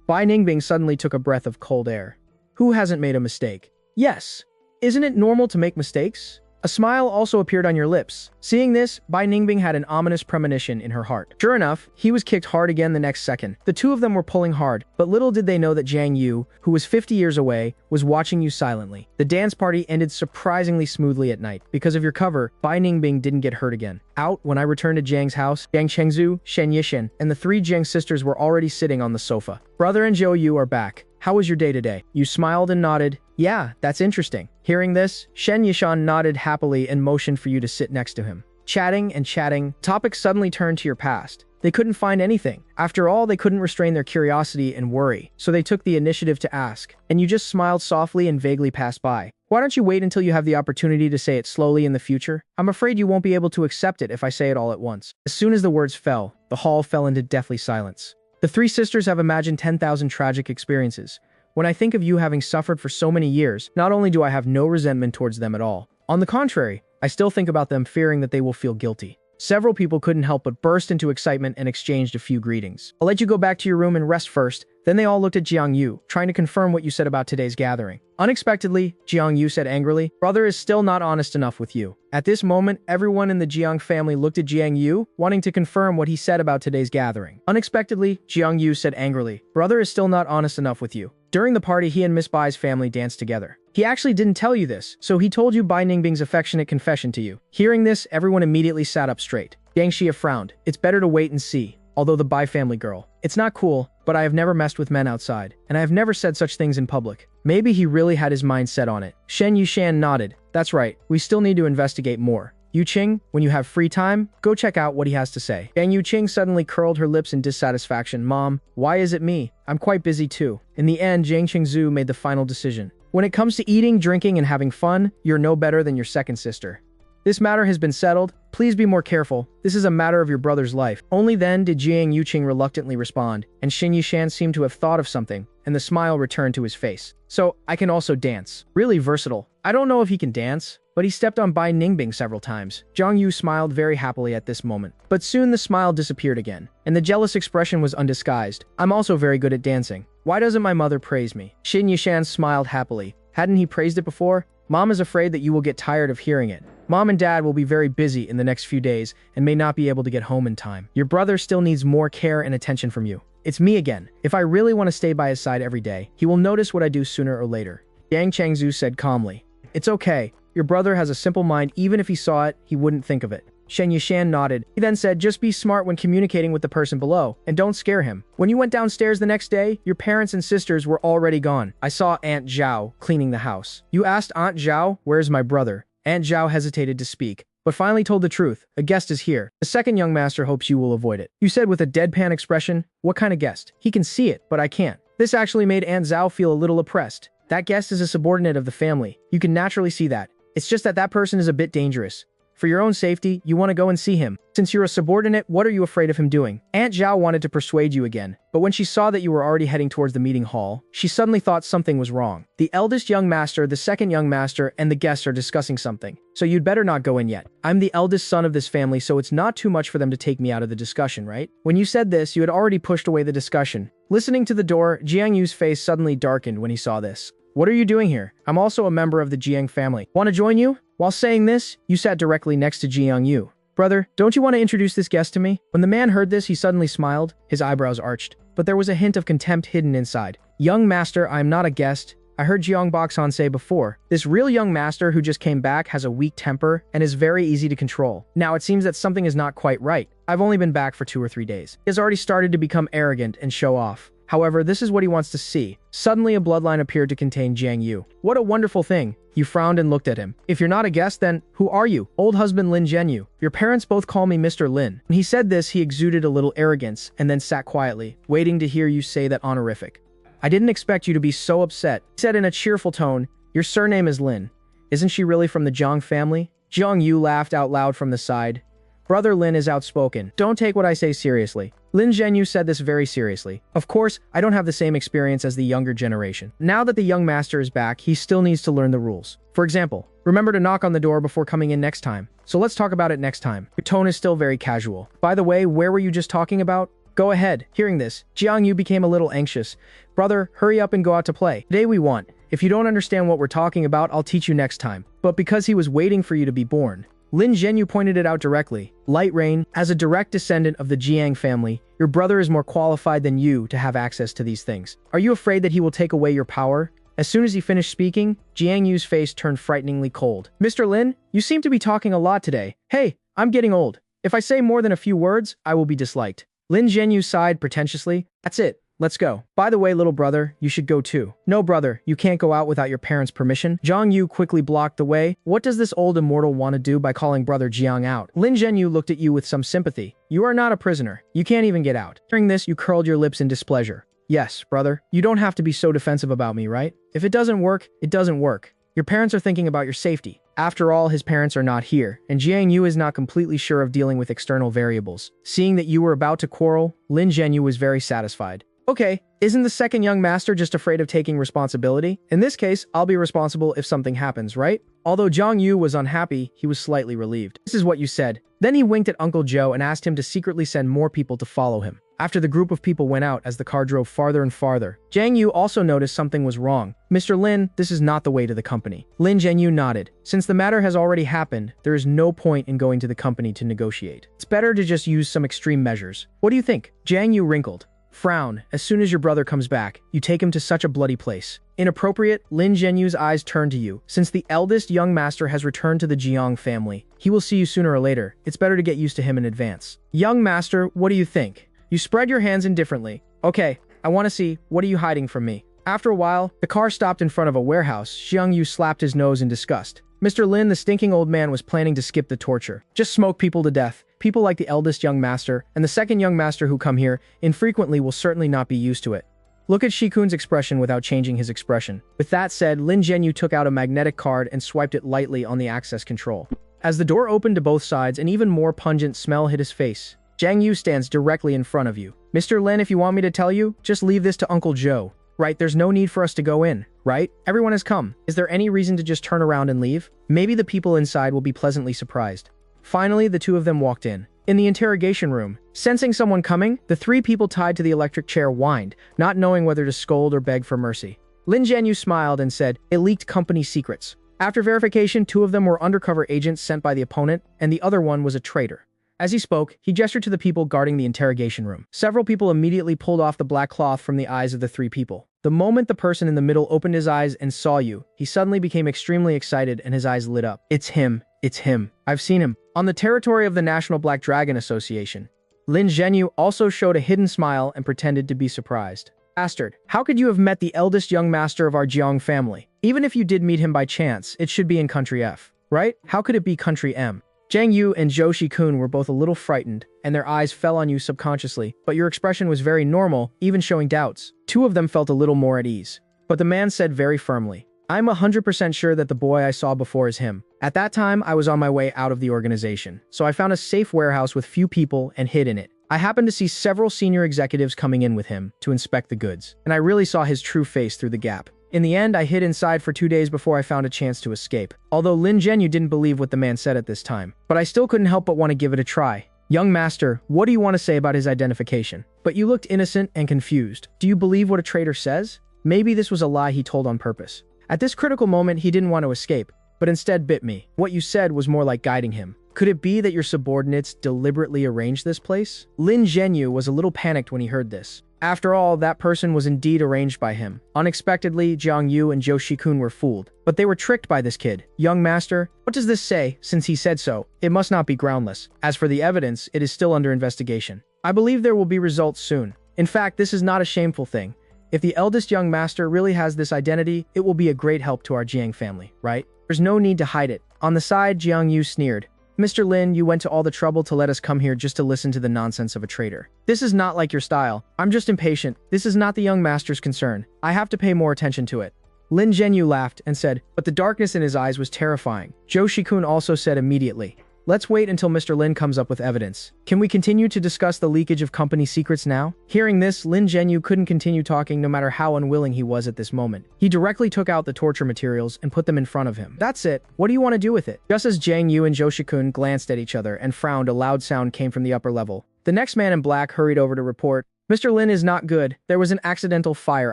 Bai Ningbing suddenly took a breath of cold air. Who hasn't made a mistake? Yes. Isn't it normal to make mistakes? A smile also appeared on your lips. Seeing this, Bai Ningbing had an ominous premonition in her heart. Sure enough, he was kicked hard again the next second. The two of them were pulling hard, but little did they know that Jiang Yu, who was 50 years away, was watching you silently. The dance party ended surprisingly smoothly at night. Because of your cover, Bai Ningbing didn't get hurt again. Out, when I returned to Jiang's house, Jiang Chengzu, Shen Yishen, and the 3 Jiang sisters were already sitting on the sofa. Brother and Zhou Yu are back. How was your day today? You smiled and nodded. Yeah, that's interesting. Hearing this, Shen Yishan nodded happily and motioned for you to sit next to him. Chatting and chatting, topics suddenly turned to your past. They couldn't find anything. After all, they couldn't restrain their curiosity and worry, so they took the initiative to ask, and you just smiled softly and vaguely passed by. Why don't you wait until you have the opportunity to say it slowly in the future? I'm afraid you won't be able to accept it if I say it all at once. As soon as the words fell, the hall fell into deathly silence. The 3 sisters have imagined 10,000 tragic experiences, When I think of you having suffered for so many years, not only do I have no resentment towards them at all. On the contrary, I still think about them fearing that they will feel guilty. Several people couldn't help but burst into excitement and exchanged a few greetings. I'll let you go back to your room and rest first. Then they all looked at Jiang Yu, trying to confirm what you said about today's gathering. Unexpectedly, Jiang Yu said angrily, "Brother is still not honest enough with you." At this moment, everyone in the Jiang family looked at Jiang Yu, wanting to confirm what he said about today's gathering. Unexpectedly, Jiang Yu said angrily, "Brother is still not honest enough with you." During the party, he and Miss Bai's family danced together. He actually didn't tell you this, so he told you Bai Ningbing's affectionate confession to you. Hearing this, everyone immediately sat up straight. Yang Xia frowned. "It's better to wait and see." Although the Bai family girl. "It's not cool, but I have never messed with men outside, and I have never said such things in public." Maybe he really had his mind set on it. Shen Yushan nodded. "That's right, we still need to investigate more. Yu Qing, when you have free time, go check out what he has to say." Yang Yu Qing suddenly curled her lips in dissatisfaction. "Mom, why is it me? I'm quite busy too." In the end, Jiang Qingzhu made the final decision. "When it comes to eating, drinking, and having fun, you're no better than your second sister. This matter has been settled. Please be more careful. This is a matter of your brother's life." Only then did Jiang Yuqing reluctantly respond, and Xin Yishan seemed to have thought of something, and the smile returned to his face. "So, I can also dance. Really versatile. I don't know if he can dance, but he stepped on Bai Ningbing several times." Jiang Yu smiled very happily at this moment. But soon the smile disappeared again, and the jealous expression was undisguised. "I'm also very good at dancing. Why doesn't my mother praise me?" Xin Yishan smiled happily. Hadn't he praised it before? "Mom is afraid that you will get tired of hearing it. Mom and Dad will be very busy in the next few days and may not be able to get home in time. Your brother still needs more care and attention from you. It's me again. If I really want to stay by his side every day, he will notice what I do sooner or later." Yang Chengzhu said calmly. "It's okay. Your brother has a simple mind. Even if he saw it, he wouldn't think of it." Shen Yishan nodded. He then said, "Just be smart when communicating with the person below, and don't scare him. When you went downstairs the next day, your parents and sisters were already gone. I saw Aunt Zhao cleaning the house. You asked Aunt Zhao, 'Where's my brother?' Aunt Zhao hesitated to speak, but finally told the truth. 'A guest is here. The second young master hopes you will avoid it.' You said with a deadpan expression, 'What kind of guest? He can see it, but I can't.' This actually made Aunt Zhao feel a little oppressed. That guest is a subordinate of the family. You can naturally see that. It's just that that person is a bit dangerous. For your own safety, you want to go and see him. Since you're a subordinate, what are you afraid of him doing?" Aunt Zhao wanted to persuade you again, but when she saw that you were already heading towards the meeting hall, she suddenly thought something was wrong. "The eldest young master, the second young master, and the guests are discussing something, so you'd better not go in yet. I'm the eldest son of this family, so it's not too much for them to take me out of the discussion, right?" When you said this, you had already pushed away the discussion. Listening to the door, Jiang Yu's face suddenly darkened when he saw this. "What are you doing here? I'm also a member of the Jiang family. Want to join you?" While saying this, you sat directly next to Jiang Yu. "Brother, don't you want to introduce this guest to me?" When the man heard this, he suddenly smiled, his eyebrows arched, but there was a hint of contempt hidden inside. "Young master, I am not a guest. I heard Jiang Baksan say before, this real young master who just came back has a weak temper and is very easy to control. Now it seems that something is not quite right. I've only been back for 2 or 3 days. He has already started to become arrogant and show off. However, this is what he wants to see." Suddenly, a bloodline appeared to contain Jiang Yu. "What a wonderful thing." You frowned and looked at him. "If you're not a guest, then who are you?" "Old husband Lin Zhenyu. Your parents both call me Mr. Lin." When he said this, he exuded a little arrogance and then sat quietly, waiting to hear you say that honorific. "I didn't expect you to be so upset," he said in a cheerful tone. "Your surname is Lin. Isn't she really from the Zhang family?" Jiang Yu laughed out loud from the side. "Brother Lin is outspoken. Don't take what I say seriously." Lin Zhenyu said this very seriously. "Of course, I don't have the same experience as the younger generation. Now that the young master is back, he still needs to learn the rules. For example, remember to knock on the door before coming in next time. So let's talk about it next time." Your tone is still very casual. "By the way, where were you just talking about?" "Go ahead." Hearing this, Jiang Yu became a little anxious. "Brother, hurry up and go out to play. Today we want. If you don't understand what we're talking about, I'll teach you next time." But because he was waiting for you to be born, Lin Zhenyu pointed it out directly. "Light Rain, as a direct descendant of the Jiang family, your brother is more qualified than you to have access to these things. Are you afraid that he will take away your power?" As soon as he finished speaking, Jiang Yu's face turned frighteningly cold. "Mr. Lin, you seem to be talking a lot today. Hey, I'm getting old. If I say more than a few words, I will be disliked." Lin Zhenyu sighed pretentiously. "That's it. Let's go. By the way, little brother, you should go too." "No, brother, you can't go out without your parents' permission." Jiang Yu quickly blocked the way. "What does this old immortal want to do by calling brother Jiang out?" Lin Zhenyu looked at you with some sympathy. "You are not a prisoner. You can't even get out." Hearing this, you curled your lips in displeasure. "Yes, brother, you don't have to be so defensive about me, right? If it doesn't work, it doesn't work. Your parents are thinking about your safety." After all, his parents are not here, and Jiang Yu is not completely sure of dealing with external variables. Seeing that you were about to quarrel, Lin Zhenyu was very satisfied. Okay, isn't the second young master just afraid of taking responsibility? In this case, I'll be responsible if something happens, right? Although Jiang Yu was unhappy, he was slightly relieved. This is what you said. Then he winked at Uncle Joe and asked him to secretly send more people to follow him. After the group of people went out as the car drove farther and farther, Jiang Yu also noticed something was wrong. Mr. Lin, this is not the way to the company. Lin Jiang nodded. Since the matter has already happened, there is no point in going to the company to negotiate. It's better to just use some extreme measures. What do you think? Jiang Yu wrinkled. Frown. As soon as your brother comes back, you take him to such a bloody place. Inappropriate, Lin Jianyu's eyes turn to you. Since the eldest young master has returned to the Jiang family, he will see you sooner or later. It's better to get used to him in advance. Young master, what do you think? You spread your hands indifferently. Okay, I want to see, what are you hiding from me? After a while, the car stopped in front of a warehouse. Jiang Yu slapped his nose in disgust. Mr. Lin, the stinking old man, was planning to skip the torture. Just smoke people to death. People like the eldest young master and the second young master who come here infrequently will certainly not be used to it. Look at Shikun's expression without changing his expression. With that said, Lin Jianyu took out a magnetic card and swiped it lightly on the access control. As the door opened to both sides, an even more pungent smell hit his face. Jiang Yu stands directly in front of you. Mr. Lin, if you want me to tell you, just leave this to Uncle Joe. Right, there's no need for us to go in, right? Everyone has come. Is there any reason to just turn around and leave? Maybe the people inside will be pleasantly surprised. Finally, the two of them walked in. In the interrogation room, sensing someone coming, the three people tied to the electric chair whined, not knowing whether to scold or beg for mercy. Lin Jianyu smiled and said, "It leaked company secrets." After verification, two of them were undercover agents sent by the opponent, and the other one was a traitor. As he spoke, he gestured to the people guarding the interrogation room. Several people immediately pulled off the black cloth from the eyes of the three people. The moment the person in the middle opened his eyes and saw you, he suddenly became extremely excited and his eyes lit up. It's him. It's him. I've seen him. On the territory of the National Black Dragon Association. Lin Zhenyu also showed a hidden smile and pretended to be surprised. Bastard, how could you have met the eldest young master of our Jiang family? Even if you did meet him by chance, it should be in Country F, right? How could it be Country M? Jiang Yu and Zhou Shikun were both a little frightened, and their eyes fell on you subconsciously, but your expression was very normal, even showing doubts. Two of them felt a little more at ease. But the man said very firmly, "I'm 100% sure that the boy I saw before is him. At that time, I was on my way out of the organization, so I found a safe warehouse with few people and hid in it. I happened to see several senior executives coming in with him to inspect the goods, and I really saw his true face through the gap. In the end, I hid inside for 2 days before I found a chance to escape." Although Lin Zhenyu didn't believe what the man said at this time, but I still couldn't help but want to give it a try. "Young master, what do you want to say about his identification?" But you looked innocent and confused. Do you believe what a traitor says? Maybe this was a lie he told on purpose. At this critical moment, he didn't want to escape, but instead bit me. What you said was more like guiding him. Could it be that your subordinates deliberately arranged this place? Lin Zhenyu was a little panicked when he heard this. After all, that person was indeed arranged by him. Unexpectedly, Jiang Yu and Zhou Shikun were fooled. But they were tricked by this kid. Young master, what does this say? Since he said so, it must not be groundless. As for the evidence, it is still under investigation. I believe there will be results soon. In fact, this is not a shameful thing. If the eldest young master really has this identity, it will be a great help to our Jiang family, right? There's no need to hide it. On the side, Jiang Yu sneered. "Mr. Lin, you went to all the trouble to let us come here just to listen to the nonsense of a traitor. This is not like your style. I'm just impatient. This is not the young master's concern. I have to pay more attention to it." Lin Zhenyu laughed and said, but the darkness in his eyes was terrifying. Zhou Shikun also said immediately, "Let's wait until Mr. Lin comes up with evidence. Can we continue to discuss the leakage of company secrets now?" Hearing this, Lin Zhenyu couldn't continue talking no matter how unwilling he was at this moment. He directly took out the torture materials and put them in front of him. "That's it. What do you want to do with it?" Just as Jiang Yu and Zhou Shikun glanced at each other and frowned, a loud sound came from the upper level. The next man in black hurried over to report, "Mr. Lin is not good. There was an accidental fire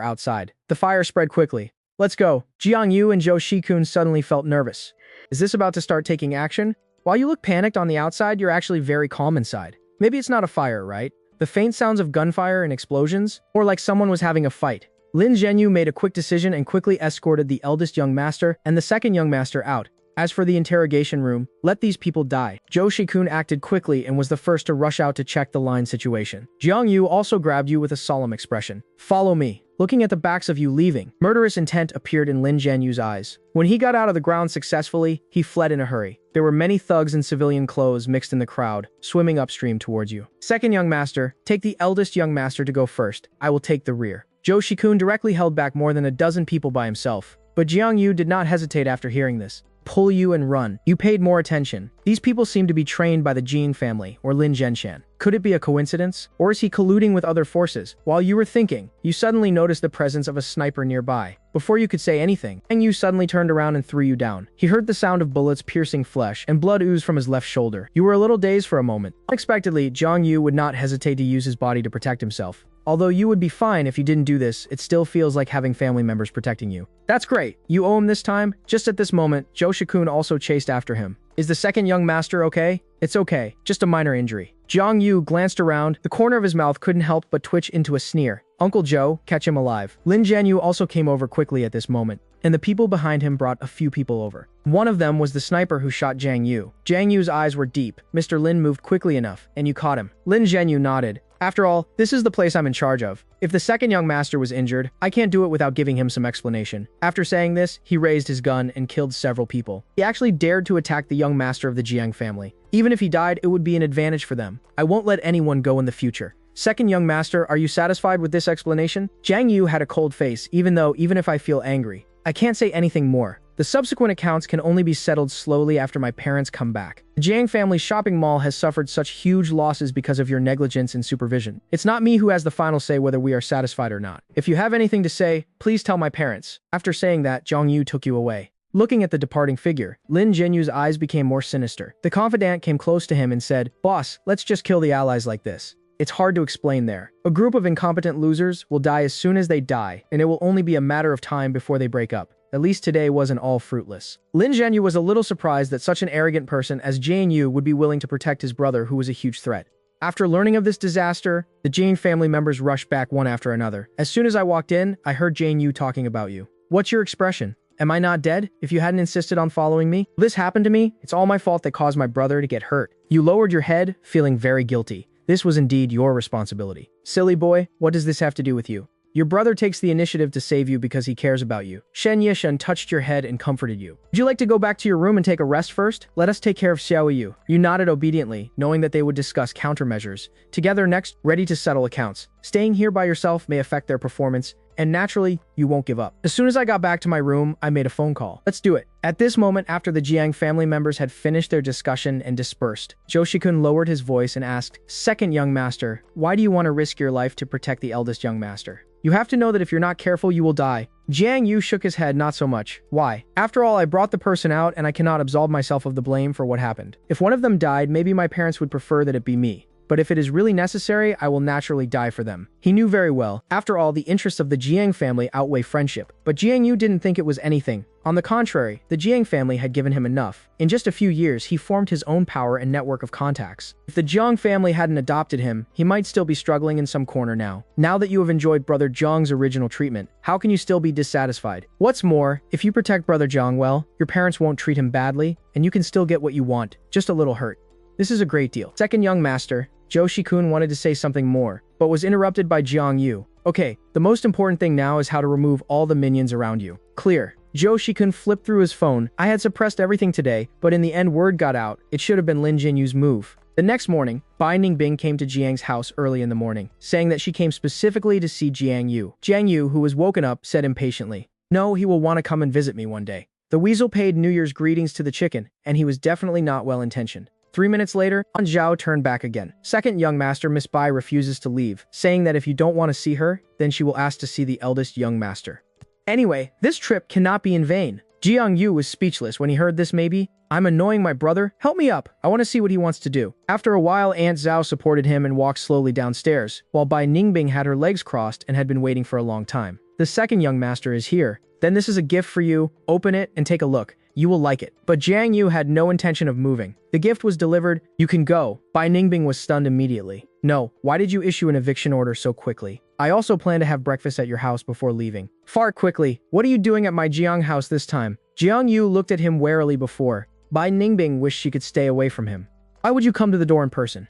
outside. The fire spread quickly. Let's go." Jiang Yu and Zhou Shikun suddenly felt nervous. Is this about to start taking action? While you look panicked on the outside, you're actually very calm inside. Maybe it's not a fire, right? The faint sounds of gunfire and explosions? Or like someone was having a fight. Lin Zhenyu made a quick decision and quickly escorted the eldest young master and the second young master out. As for the interrogation room, let these people die. Zhou Shikun acted quickly and was the first to rush out to check the line situation. Jiang Yu also grabbed you with a solemn expression. "Follow me." Looking at the backs of you leaving, murderous intent appeared in Lin Zhenyu's eyes. When he got out of the ground successfully, he fled in a hurry. There were many thugs in civilian clothes mixed in the crowd, swimming upstream towards you. "Second young master, take the eldest young master to go first. I will take the rear." Zhou Shikun directly held back more than a dozen people by himself. But Jiang Yu did not hesitate after hearing this. pull you and run. You paid more attention. These people seem to be trained by the Jing family, or Lin Zhenshan. Could it be a coincidence? Or is he colluding with other forces? While you were thinking, you suddenly noticed the presence of a sniper nearby. Before you could say anything, Zhang Yu suddenly turned around and threw you down. He heard the sound of bullets piercing flesh, and blood oozed from his left shoulder. You were a little dazed for a moment. Unexpectedly, Zhang Yu would not hesitate to use his body to protect himself. Although you would be fine if you didn't do this, it still feels like having family members protecting you. That's great. You owe him this time. Just at this moment, Zhou Shikun also chased after him. Is the second young master okay? It's okay. Just a minor injury. Zhang Yu glanced around. The corner of his mouth couldn't help but twitch into a sneer. Uncle Zhou, catch him alive. Lin Zhanyu also came over quickly at this moment, and the people behind him brought a few people over. One of them was the sniper who shot Zhang Yu. Zhang Yu's eyes were deep. Mr. Lin moved quickly enough, and you caught him. Lin Zhanyu nodded. After all, this is the place I'm in charge of. If the second young master was injured, I can't do it without giving him some explanation. After saying this, he raised his gun and killed several people. He actually dared to attack the young master of the Jiang family. Even if he died, it would be an advantage for them. I won't let anyone go in the future. Second young master, are you satisfied with this explanation? Zhang Yu had a cold face, even if I feel angry. I can't say anything more. The subsequent accounts can only be settled slowly after my parents come back. The Jiang family shopping mall has suffered such huge losses because of your negligence and supervision. It's not me who has the final say whether we are satisfied or not. If you have anything to say, please tell my parents. After saying that, Zhang Yu took you away. Looking at the departing figure, Lin Zhenyu's eyes became more sinister. The confidant came close to him and said, "Boss, let's just kill the allies like this." It's hard to explain there. A group of incompetent losers will die as soon as they die, and it will only be a matter of time before they break up. At least today wasn't all fruitless. Lin Zhanyu was a little surprised that such an arrogant person as Jiang Yu would be willing to protect his brother who was a huge threat. After learning of this disaster, the Jiang family members rushed back one after another. As soon as I walked in, I heard Jiang Yu talking about you. What's your expression? Am I not dead? If you hadn't insisted on following me? This happened to me. It's all my fault that caused my brother to get hurt. You lowered your head, feeling very guilty. This was indeed your responsibility. Silly boy, what does this have to do with you? Your brother takes the initiative to save you because he cares about you. Shen Yishen touched your head and comforted you. Would you like to go back to your room and take a rest first? Let us take care of Xiao Yu. You nodded obediently, knowing that they would discuss countermeasures. Together next, ready to settle accounts. Staying here by yourself may affect their performance, and naturally, you won't give up. As soon as I got back to my room, I made a phone call. Let's do it. At this moment, after the Jiang family members had finished their discussion and dispersed, Zhou Shikun lowered his voice and asked, "Second young master, why do you want to risk your life to protect the eldest young master? You have to know that if you're not careful, you will die." Jiang Yu shook his head, not so much. Why? After all, I brought the person out and I cannot absolve myself of the blame for what happened. If one of them died, maybe my parents would prefer that it be me. But if it is really necessary, I will naturally die for them. He knew very well. After all, the interests of the Jiang family outweigh friendship. But Jiang Yu didn't think it was anything. On the contrary, the Jiang family had given him enough. In just a few years, he formed his own power and network of contacts. If the Jiang family hadn't adopted him, he might still be struggling in some corner now. Now that you have enjoyed Brother Zhang's original treatment, how can you still be dissatisfied? What's more, if you protect Brother Zhang well, your parents won't treat him badly, and you can still get what you want, just a little hurt. This is a great deal. Second young master, Zhou Shikun wanted to say something more, but was interrupted by Jiang Yu. Okay, the most important thing now is how to remove all the minions around you. Clear. Zhou Shikun flipped through his phone. I had suppressed everything today, but in the end word got out. It should have been Lin Jinyu's move. The next morning, Bai Ningbing came to Jiang's house early in the morning, saying that she came specifically to see Jiang Yu. Jiang Yu, who was woken up, said impatiently, "No, he will want to come and visit me one day." The weasel paid New Year's greetings to the chicken, and he was definitely not well-intentioned. 3 minutes later, Han Zhao turned back again. Second young master Miss Bai refuses to leave, saying that if you don't want to see her, then she will ask to see the eldest young master. Anyway, this trip cannot be in vain. Jiang Yu was speechless when he heard this maybe. I'm annoying my brother? Help me up. I want to see what he wants to do. After a while, Aunt Zhao supported him and walked slowly downstairs, while Bai Ningbing had her legs crossed and had been waiting for a long time. The second young master is here. Then this is a gift for you. Open it and take a look. You will like it. But Jiang Yu had no intention of moving. The gift was delivered. You can go. Bai Ningbing was stunned immediately. No, why did you issue an eviction order so quickly? I also plan to have breakfast at your house before leaving. Fart quickly. What are you doing at my Jiang house this time? Jiang Yu looked at him warily before. Bai Ningbing wished she could stay away from him. Why would you come to the door in person?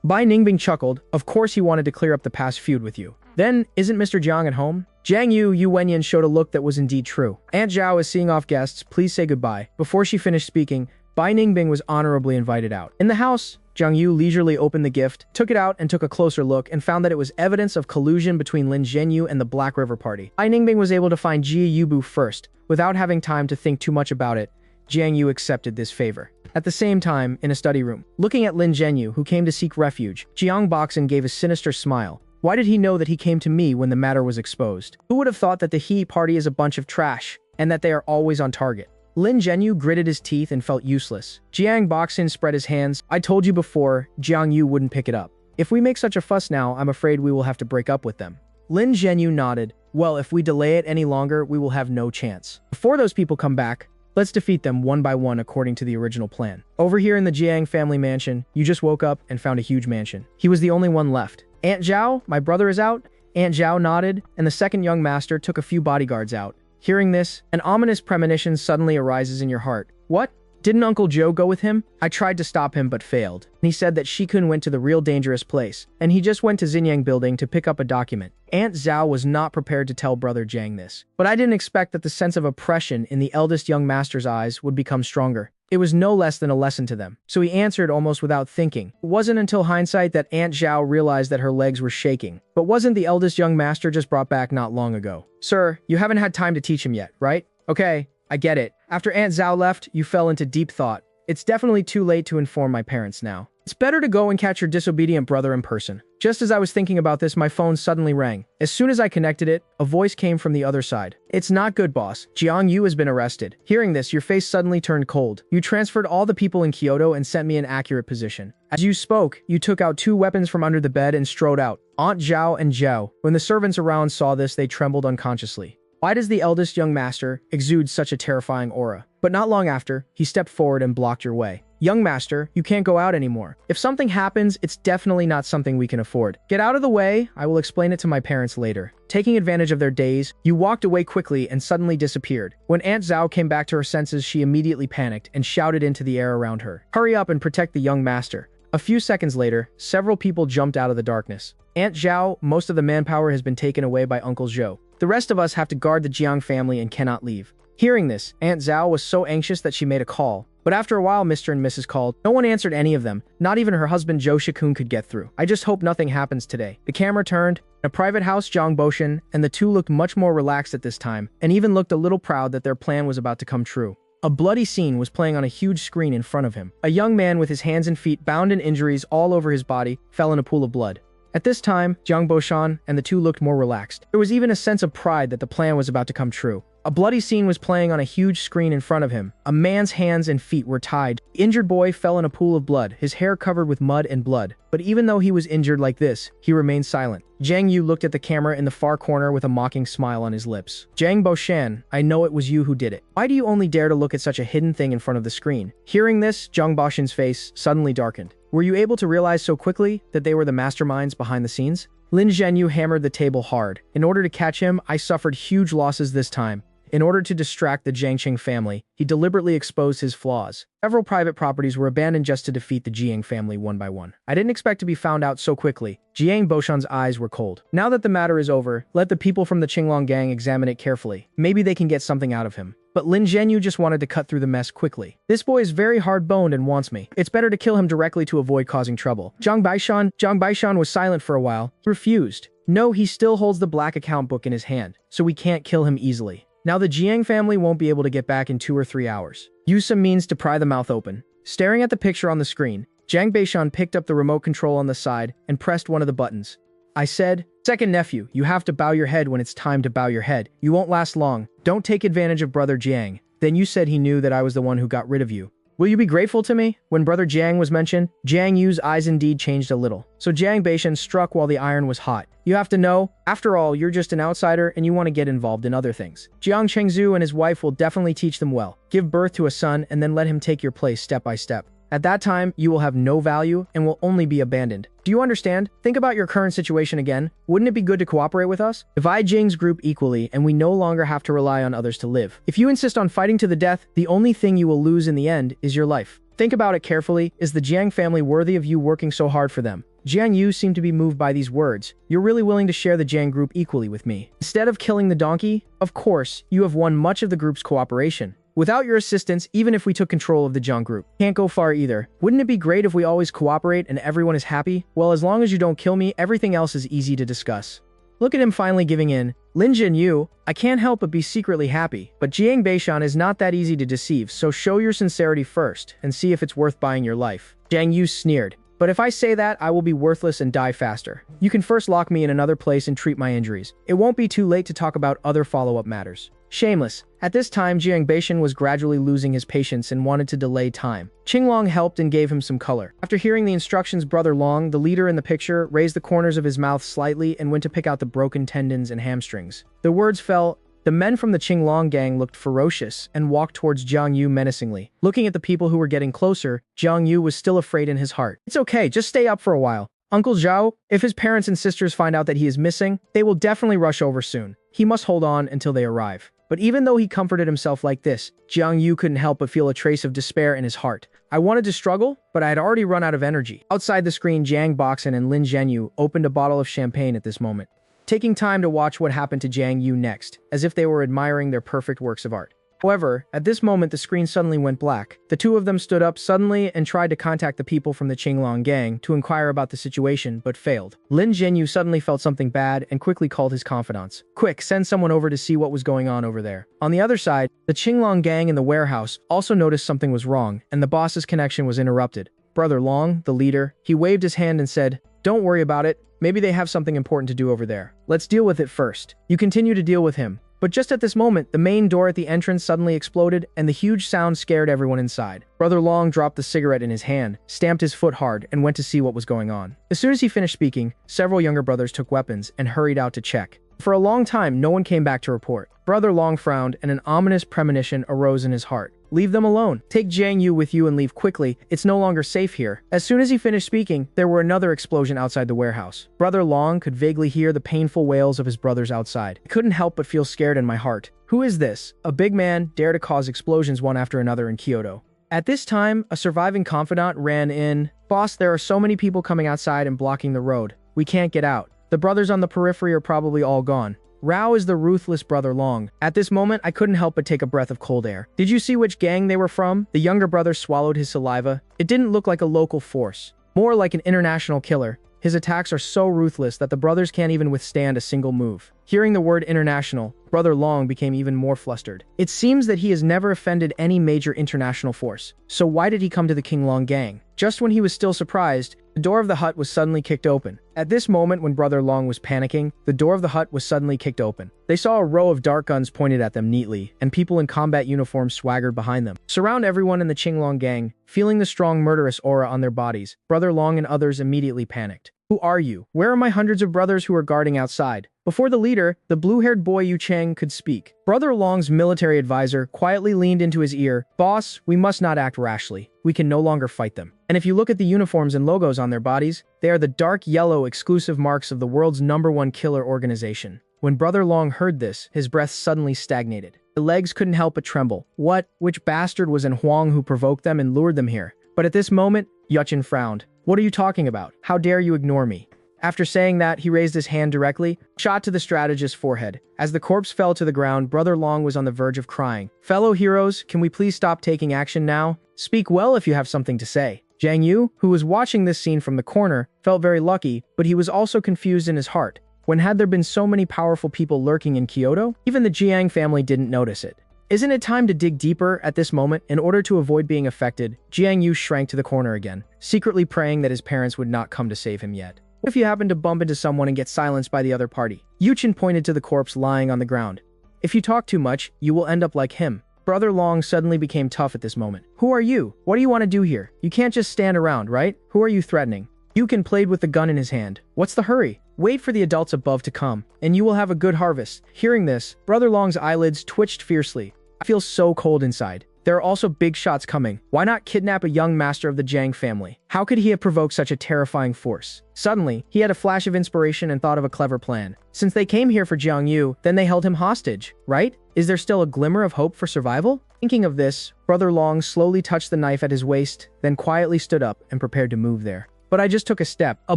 Bai Ningbing chuckled. Of course he wanted to clear up the past feud with you. Then, isn't Mr. Jiang at home? Jiang Yu Wenyan showed a look that was indeed true. Aunt Zhao is seeing off guests. Please say goodbye. Before she finished speaking, Bai Ningbing was honorably invited out. In the house, Jiang Yu leisurely opened the gift, took it out and took a closer look and found that it was evidence of collusion between Lin Zhenyu and the Black River Party. Bai Ningbing was able to find Ji Yubu first, without having time to think too much about it. Jiang Yu accepted this favor. At the same time, in a study room, looking at Lin Zhenyu, who came to seek refuge, Jiang Boxin gave a sinister smile. Why did he know that he came to me when the matter was exposed? Who would have thought that the He party is a bunch of trash, and that they are always on target? Lin Zhenyu gritted his teeth and felt useless. Jiang Boxin spread his hands. I told you before, Jiang Yu wouldn't pick it up. If we make such a fuss now, I'm afraid we will have to break up with them. Lin Zhenyu nodded. Well, if we delay it any longer, we will have no chance. Before those people come back, let's defeat them one by one according to the original plan. Over here in the Jiang family mansion, you just woke up and found a huge mansion. He was the only one left. Aunt Zhao, my brother is out. Aunt Zhao nodded, and the second young master took a few bodyguards out. Hearing this, an ominous premonition suddenly arises in your heart. What? Didn't Uncle Joe go with him? I tried to stop him but failed. He said that Shikun went to the real dangerous place, and he just went to Xinyang building to pick up a document. Aunt Zhao was not prepared to tell brother Jiang this. But I didn't expect that the sense of oppression in the eldest young master's eyes would become stronger. It was no less than a lesson to them. So he answered almost without thinking. It wasn't until hindsight that Aunt Zhao realized that her legs were shaking. But wasn't the eldest young master just brought back not long ago? Sir, you haven't had time to teach him yet, right? Okay, I get it. After Aunt Zhao left, you fell into deep thought. It's definitely too late to inform my parents now. It's better to go and catch your disobedient brother in person. Just as I was thinking about this, my phone suddenly rang. As soon as I connected it, a voice came from the other side. It's not good, boss. Jiang Yu has been arrested. Hearing this, your face suddenly turned cold. You transferred all the people in Kyoto and sent me an accurate position. As you spoke, you took out 2 weapons from under the bed and strode out. Aunt Zhao and Zhao. When the servants around saw this, they trembled unconsciously. Why does the eldest young master exude such a terrifying aura? But not long after, he stepped forward and blocked your way. Young master, you can't go out anymore. If something happens, it's definitely not something we can afford. Get out of the way, I will explain it to my parents later. Taking advantage of their daze, you walked away quickly and suddenly disappeared. When Aunt Zhao came back to her senses, she immediately panicked and shouted into the air around her. Hurry up and protect the young master. A few seconds later, several people jumped out of the darkness. Aunt Zhao, most of the manpower has been taken away by Uncle Zhou. The rest of us have to guard the Jiang family and cannot leave. Hearing this, Aunt Zhao was so anxious that she made a call. But after a while, Mr. and Mrs. called. No one answered any of them. Not even her husband Zhou Shikun could get through. I just hope nothing happens today. The camera turned. In a private house, Zhang Boshan and the two looked much more relaxed at this time, and even looked a little proud that their plan was about to come true. A bloody scene was playing on a huge screen in front of him. A young man with his hands and feet bound in injuries all over his body fell in a pool of blood. At this time, Zhang Boshan and the two looked more relaxed. There was even a sense of pride that the plan was about to come true. A bloody scene was playing on a huge screen in front of him. A man's hands and feet were tied. The injured boy fell in a pool of blood, his hair covered with mud and blood. But even though he was injured like this, he remained silent. Jiang Yu looked at the camera in the far corner with a mocking smile on his lips. Zhang Boshan, I know it was you who did it. Why do you only dare to look at such a hidden thing in front of the screen? Hearing this, Zhang Boshan's face suddenly darkened. Were you able to realize so quickly that they were the masterminds behind the scenes? Lin Zhenyu hammered the table hard. In order to catch him, I suffered huge losses this time. In order to distract the Jiangqing family, he deliberately exposed his flaws. Several private properties were abandoned just to defeat the Jiang family one by one. I didn't expect to be found out so quickly. Jiang Boshan's eyes were cold. Now that the matter is over, let the people from the Qinglong gang examine it carefully. Maybe they can get something out of him. But Lin Zhenyu just wanted to cut through the mess quickly. This boy is very hard-boned and wants me. It's better to kill him directly to avoid causing trouble. Zhang Baishan was silent for a while. He refused. No, he still holds the black account book in his hand, so we can't kill him easily. Now the Jiang family won't be able to get back in 2 or 3 hours. Use some means to pry the mouth open. Staring at the picture on the screen, Zhang Baishan picked up the remote control on the side and pressed one of the buttons. I said, second nephew, you have to bow your head when it's time to bow your head. You won't last long. Don't take advantage of brother Jiang. Then you said he knew that I was the one who got rid of you. Will you be grateful to me? When brother Jiang was mentioned, Jiang Yu's eyes indeed changed a little. So Jiang Baishan struck while the iron was hot. You have to know, after all, you're just an outsider and you want to get involved in other things. Jiang Chengzu and his wife will definitely teach them well. Give birth to a son and then let him take your place step by step. At that time, you will have no value and will only be abandoned. Do you understand? Think about your current situation again. Wouldn't it be good to cooperate with us? Divide Jing's group equally and we no longer have to rely on others to live. If you insist on fighting to the death, the only thing you will lose in the end is your life. Think about it carefully. Is the Jiang family worthy of you working so hard for them? Jiang Yu seemed to be moved by these words. You're really willing to share the Jiang group equally with me. Instead of killing the donkey, of course, you have won much of the group's cooperation. Without your assistance, even if we took control of the Jiang group, can't go far either. Wouldn't it be great if we always cooperate and everyone is happy? Well, as long as you don't kill me, everything else is easy to discuss. Look at him finally giving in. Lin Jinyu, I can't help but be secretly happy, but Jiang Beishan is not that easy to deceive, so show your sincerity first and see if it's worth buying your life. Jiang Yu sneered. But if I say that, I will be worthless and die faster. You can first lock me in another place and treat my injuries. It won't be too late to talk about other follow-up matters. Shameless. At this time, Jiang Beishan was gradually losing his patience and wanted to delay time. Qinglong helped and gave him some color. After hearing the instructions, Brother Long, the leader in the picture, raised the corners of his mouth slightly and went to pick out the broken tendons and hamstrings. The words fell. The men from the Qinglong gang looked ferocious and walked towards Jiang Yu menacingly. Looking at the people who were getting closer, Jiang Yu was still afraid in his heart. It's okay, just stay up for a while. Uncle Zhao, if his parents and sisters find out that he is missing, they will definitely rush over soon. He must hold on until they arrive. But even though he comforted himself like this, Jiang Yu couldn't help but feel a trace of despair in his heart. I wanted to struggle, but I had already run out of energy. Outside the screen, Jiang Boxin and Lin Zhenyu opened a bottle of champagne at this moment, taking time to watch what happened to Jiang Yu next, as if they were admiring their perfect works of art. However, at this moment the screen suddenly went black. The two of them stood up suddenly and tried to contact the people from the Qinglong gang to inquire about the situation, but failed. Lin Zhenyu suddenly felt something bad and quickly called his confidants. Quick, send someone over to see what was going on over there. On the other side, the Qinglong gang in the warehouse also noticed something was wrong, and the boss's connection was interrupted. Brother Long, the leader, he waved his hand and said, "Don't worry about it. Maybe they have something important to do over there. Let's deal with it first." You continue to deal with him. But just at this moment, the main door at the entrance suddenly exploded, and the huge sound scared everyone inside. Brother Long dropped the cigarette in his hand, stamped his foot hard, and went to see what was going on. As soon as he finished speaking, several younger brothers took weapons and hurried out to check. For a long time, no one came back to report. Brother Long frowned, and an ominous premonition arose in his heart. Leave them alone. Take Jiang Yu with you and leave quickly. It's no longer safe here. As soon as he finished speaking, there were another explosion outside the warehouse. Brother Long could vaguely hear the painful wails of his brothers outside. I couldn't help but feel scared in my heart. Who is this? A big man dare to cause explosions one after another in Kyoto. At this time, a surviving confidant ran in. Boss, there are so many people coming outside and blocking the road. We can't get out. The brothers on the periphery are probably all gone. Rao is the ruthless Brother Long. At this moment, I couldn't help but take a breath of cold air. Did you see which gang they were from? The younger brother swallowed his saliva. It didn't look like a local force, more like an international killer. His attacks are so ruthless that the brothers can't even withstand a single move. Hearing the word international, Brother Long became even more flustered. It seems that he has never offended any major international force. So why did he come to the Qinglong gang? Just when he was still surprised, the door of the hut was suddenly kicked open. At this moment, when Brother Long was panicking, the door of the hut was suddenly kicked open. They saw a row of dart guns pointed at them neatly, and people in combat uniforms swaggered behind them. Surround everyone in the Qinglong gang. Feeling the strong murderous aura on their bodies, Brother Long and others immediately panicked. Who are you? Where are my hundreds of brothers who are guarding outside? Before the leader, the blue-haired boy Yu Cheng, could speak. Brother Long's military advisor quietly leaned into his ear. Boss, we must not act rashly. We can no longer fight them. And if you look at the uniforms and logos on their bodies, they are the dark yellow exclusive marks of the world's #1 killer organization. When Brother Long heard this, his breath suddenly stagnated. The legs couldn't help but tremble. What? Which bastard was in Huang who provoked them and lured them here? But at this moment, Yuchen frowned. What are you talking about? How dare you ignore me? After saying that, he raised his hand directly, shot to the strategist's forehead. As the corpse fell to the ground, Brother Long was on the verge of crying. Fellow heroes, can we please stop taking action now? Speak well if you have something to say. Jiang Yu, who was watching this scene from the corner, felt very lucky, but he was also confused in his heart. When had there been so many powerful people lurking in Kyoto? Even the Jiang family didn't notice it. Isn't it time to dig deeper at this moment? In order to avoid being affected, Jiang Yu shrank to the corner again, secretly praying that his parents would not come to save him yet. What if you happen to bump into someone and get silenced by the other party? Yuchen pointed to the corpse lying on the ground. If you talk too much, you will end up like him. Brother Long suddenly became tough at this moment. Who are you? What do you want to do here? You can't just stand around, right? Who are you threatening? Yuchen played with the gun in his hand. What's the hurry? Wait for the adults above to come, and you will have a good harvest. Hearing this, Brother Long's eyelids twitched fiercely. I feel so cold inside. There are also big shots coming. Why not kidnap a young master of the Jiang family? How could he have provoked such a terrifying force? Suddenly, he had a flash of inspiration and thought of a clever plan. Since they came here for Jiang Yu, then they held him hostage, right? Is there still a glimmer of hope for survival? Thinking of this, Brother Long slowly touched the knife at his waist, then quietly stood up and prepared to move there. But I just took a step. A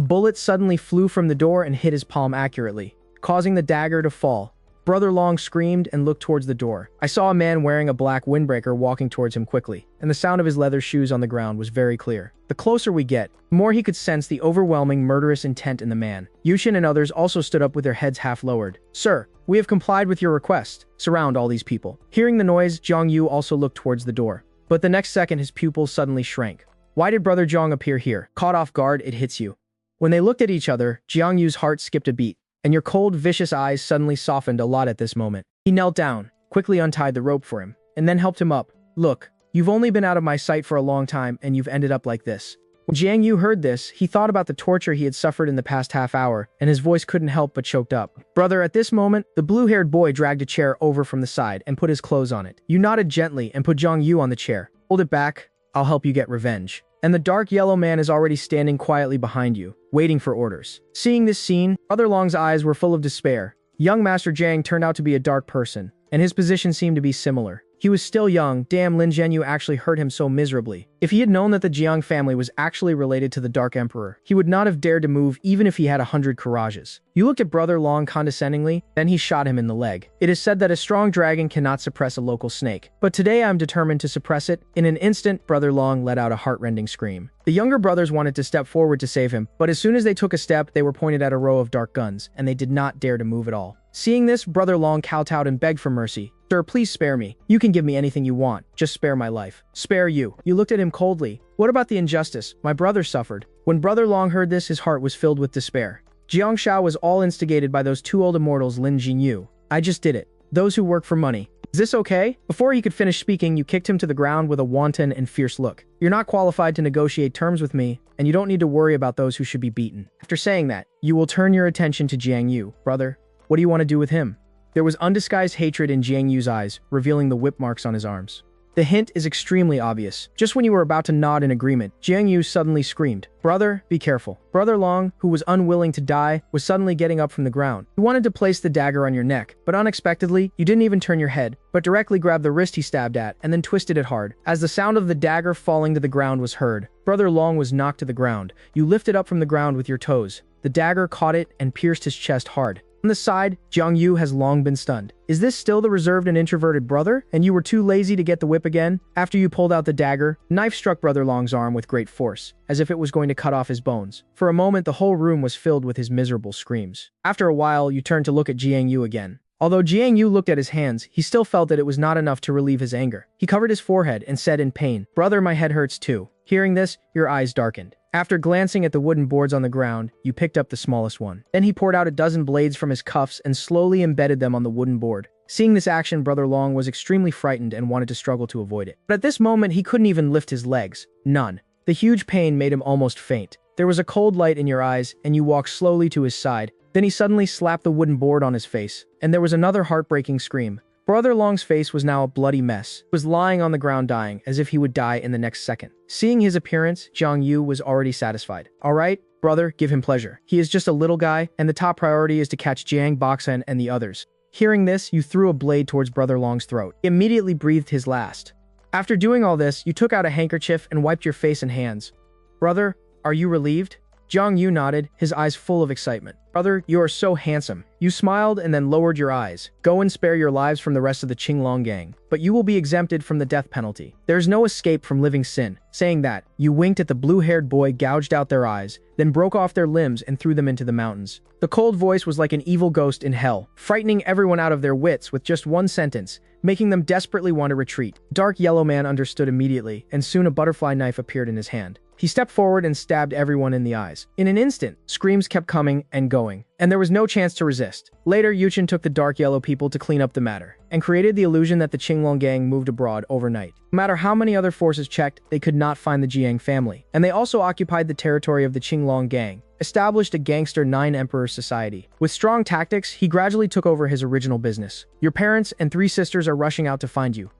bullet suddenly flew from the door and hit his palm accurately, causing the dagger to fall. Brother Long screamed and looked towards the door. I saw a man wearing a black windbreaker walking towards him quickly, and the sound of his leather shoes on the ground was very clear. The closer we get, the more he could sense the overwhelming murderous intent in the man. Yushin and others also stood up with their heads half lowered. "Sir, we have complied with your request. Surround all these people." Hearing the noise, Jiang Yu also looked towards the door. But the next second his pupils suddenly shrank. Why did Brother Jiang appear here? Caught off guard, it hits you. When they looked at each other, Jiang Yu's heart skipped a beat, and your cold, vicious eyes suddenly softened a lot at this moment. He knelt down, quickly untied the rope for him, and then helped him up. "Look, you've only been out of my sight for a long time, and you've ended up like this." When Jiang Yu heard this, he thought about the torture he had suffered in the past half hour, and his voice couldn't help but choked up. "Brother," at this moment, the blue-haired boy dragged a chair over from the side and put his clothes on it. You nodded gently and put Jiang Yu on the chair. "Hold it back. I'll help you get revenge." And the dark yellow man is already standing quietly behind you, waiting for orders. Seeing this scene, Brother Long's eyes were full of despair. Young Master Jiang turned out to be a dark person, and his position seemed to be similar. He was still young. Damn, Lin Zhenyu actually hurt him so miserably. If he had known that the Jiang family was actually related to the Dark Emperor, he would not have dared to move even if he had 100 courages. You looked at Brother Long condescendingly, then he shot him in the leg. It is said that a strong dragon cannot suppress a local snake, but today I'm determined to suppress it. In an instant, Brother Long let out a heart-rending scream. The younger brothers wanted to step forward to save him, but as soon as they took a step, they were pointed at a row of dark guns, and they did not dare to move at all. Seeing this, Brother Long kowtowed and begged for mercy. "Sir, please spare me. You can give me anything you want. Just spare my life." "Spare you?" You looked at him coldly. "What about the injustice? My brother suffered." When Brother Long heard this, his heart was filled with despair. Jiang Shao was all instigated by those two old immortals, Lin Jinyu. "I just did it. Those who work for money. Is this okay?" Before he could finish speaking, you kicked him to the ground with a wanton and fierce look. "You're not qualified to negotiate terms with me, and you don't need to worry about those who should be beaten." After saying that, you will turn your attention to Jiang Yu. "Brother, what do you want to do with him?" There was undisguised hatred in Jiang Yu's eyes, revealing the whip marks on his arms. The hint is extremely obvious. Just when you were about to nod in agreement, Jiang Yu suddenly screamed, "Brother, be careful." Brother Long, who was unwilling to die, was suddenly getting up from the ground. He wanted to place the dagger on your neck, but unexpectedly, you didn't even turn your head, but directly grabbed the wrist he stabbed at, and then twisted it hard. As the sound of the dagger falling to the ground was heard, Brother Long was knocked to the ground. You lifted up from the ground with your toes. The dagger caught it and pierced his chest hard. On the side, Jiang Yu has long been stunned. Is this still the reserved and introverted brother, and you were too lazy to get the whip again? After you pulled out the dagger, knife struck Brother Long's arm with great force, as if it was going to cut off his bones. For a moment, the whole room was filled with his miserable screams. After a while, you turned to look at Jiang Yu again. Although Jiang Yu looked at his hands, he still felt that it was not enough to relieve his anger. He covered his forehead and said in pain, "Brother, my head hurts too." Hearing this, your eyes darkened. After glancing at the wooden boards on the ground, you picked up the smallest one. Then he poured out a dozen blades from his cuffs and slowly embedded them on the wooden board. Seeing this action, Brother Long was extremely frightened and wanted to struggle to avoid it. But at this moment, he couldn't even lift his legs. None. The huge pain made him almost faint. There was a cold light in your eyes, and you walked slowly to his side. Then he suddenly slapped the wooden board on his face, and there was another heartbreaking scream. Brother Long's face was now a bloody mess. He was lying on the ground dying, as if he would die in the next second. Seeing his appearance, Jiang Yu was already satisfied. "All right, brother, give him pleasure. He is just a little guy, and the top priority is to catch Jiang Boxen and the others." Hearing this, you threw a blade towards Brother Long's throat. He immediately breathed his last. After doing all this, you took out a handkerchief and wiped your face and hands. "Brother, are you relieved?" Jiang Yu nodded, his eyes full of excitement. "Brother, you are so handsome." You smiled and then lowered your eyes. "Go and spare your lives from the rest of the Qinglong gang, but you will be exempted from the death penalty. There is no escape from living sin." Saying that, you winked at the blue-haired boy, gouged out their eyes, then broke off their limbs and threw them into the mountains. The cold voice was like an evil ghost in hell, frightening everyone out of their wits with just one sentence, making them desperately want to retreat. Dark Yellow Man understood immediately, and soon a butterfly knife appeared in his hand. He stepped forward and stabbed everyone in the eyes. In an instant, screams kept coming and going, and there was no chance to resist. Later, Yuchen took the Dark Yellow people to clean up the matter, and created the illusion that the Qinglong gang moved abroad overnight. No matter how many other forces checked, they could not find the Jiang family. And they also occupied the territory of the Qinglong gang, established a gangster Nine Emperors society. With strong tactics, he gradually took over his original business. Your parents and 3 sisters are rushing out to find you.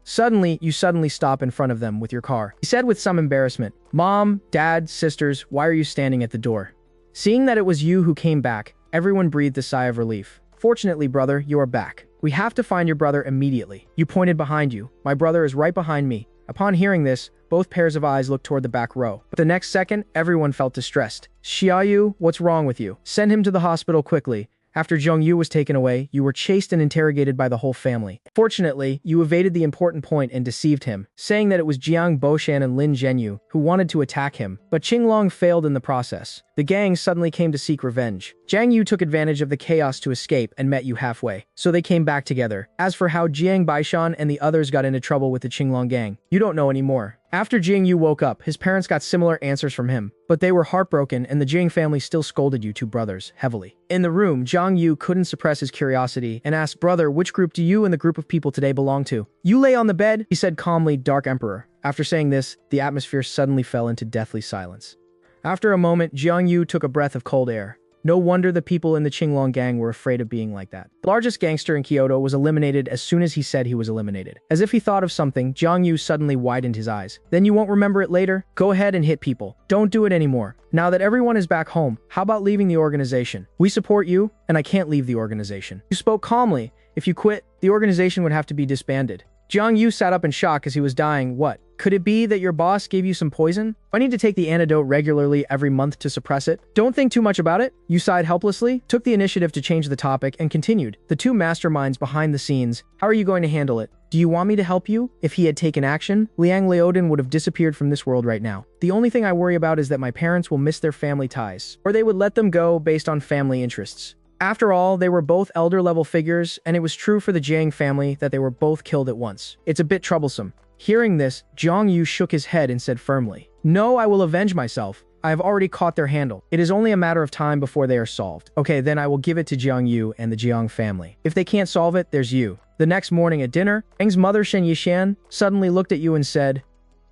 You suddenly stop in front of them with your car. He said with some embarrassment, "Mom, Dad, sisters, why are you standing at the door?" Seeing that it was you who came back, everyone breathed a sigh of relief. "Fortunately, brother, you are back. We have to find your brother immediately." You pointed behind you. "My brother is right behind me." Upon hearing this, both pairs of eyes looked toward the back row. But the next second, everyone felt distressed. "Xiaoyu, what's wrong with you? Send him to the hospital quickly. After Jung Yu was taken away, you were chased and interrogated by the whole family. Fortunately, you evaded the important point and deceived him, saying that it was Jiang Boshan and Lin Zhenyu who wanted to attack him, but Qinglong failed in the process. The gang suddenly came to seek revenge. Jiang Yu took advantage of the chaos to escape and met you halfway, so they came back together. As for how Jiang Baishan and the others got into trouble with the Qinglong gang, you don't know anymore. After Jiang Yu woke up, his parents got similar answers from him, but they were heartbroken and the Jiang family still scolded you two brothers heavily. In the room, Jiang Yu couldn't suppress his curiosity and asked, "Brother, which group do you and the group of people today belong to?" "You lay on the bed," he said calmly, Dark Emperor. After saying this, the atmosphere suddenly fell into deathly silence. After a moment, Jiang Yu took a breath of cold air. No wonder the people in the Qinglong gang were afraid of being like that. The largest gangster in Kyoto was eliminated as soon as he said he was eliminated. As if he thought of something, Jiang Yu suddenly widened his eyes. "Then you won't remember it later? Go ahead and hit people. Don't do it anymore. Now that everyone is back home, how about leaving the organization? We support you, and I can't leave the organization." You spoke calmly. If you quit, the organization would have to be disbanded. Jiang Yu sat up in shock as he was dying. "What? Could it be that your boss gave you some poison? I need to take the antidote regularly every month to suppress it." "Don't think too much about it." You sighed helplessly, took the initiative to change the topic, and continued. "The two masterminds behind the scenes, how are you going to handle it? Do you want me to help you?" If he had taken action, Liang Liaodin would have disappeared from this world right now. "The only thing I worry about is that my parents will miss their family ties, or they would let them go based on family interests. After all, they were both elder-level figures, and it was true for the Jiang family that they were both killed at once. It's a bit troublesome." Hearing this, Jiang Yu shook his head and said firmly, "No, I will avenge myself. I have already caught their handle. It is only a matter of time before they are solved." "Okay, then I will give it to Jiang Yu and the Jiang family. If they can't solve it, there's you." The next morning at dinner, Eng's mother Shen Yishan suddenly looked at you and said,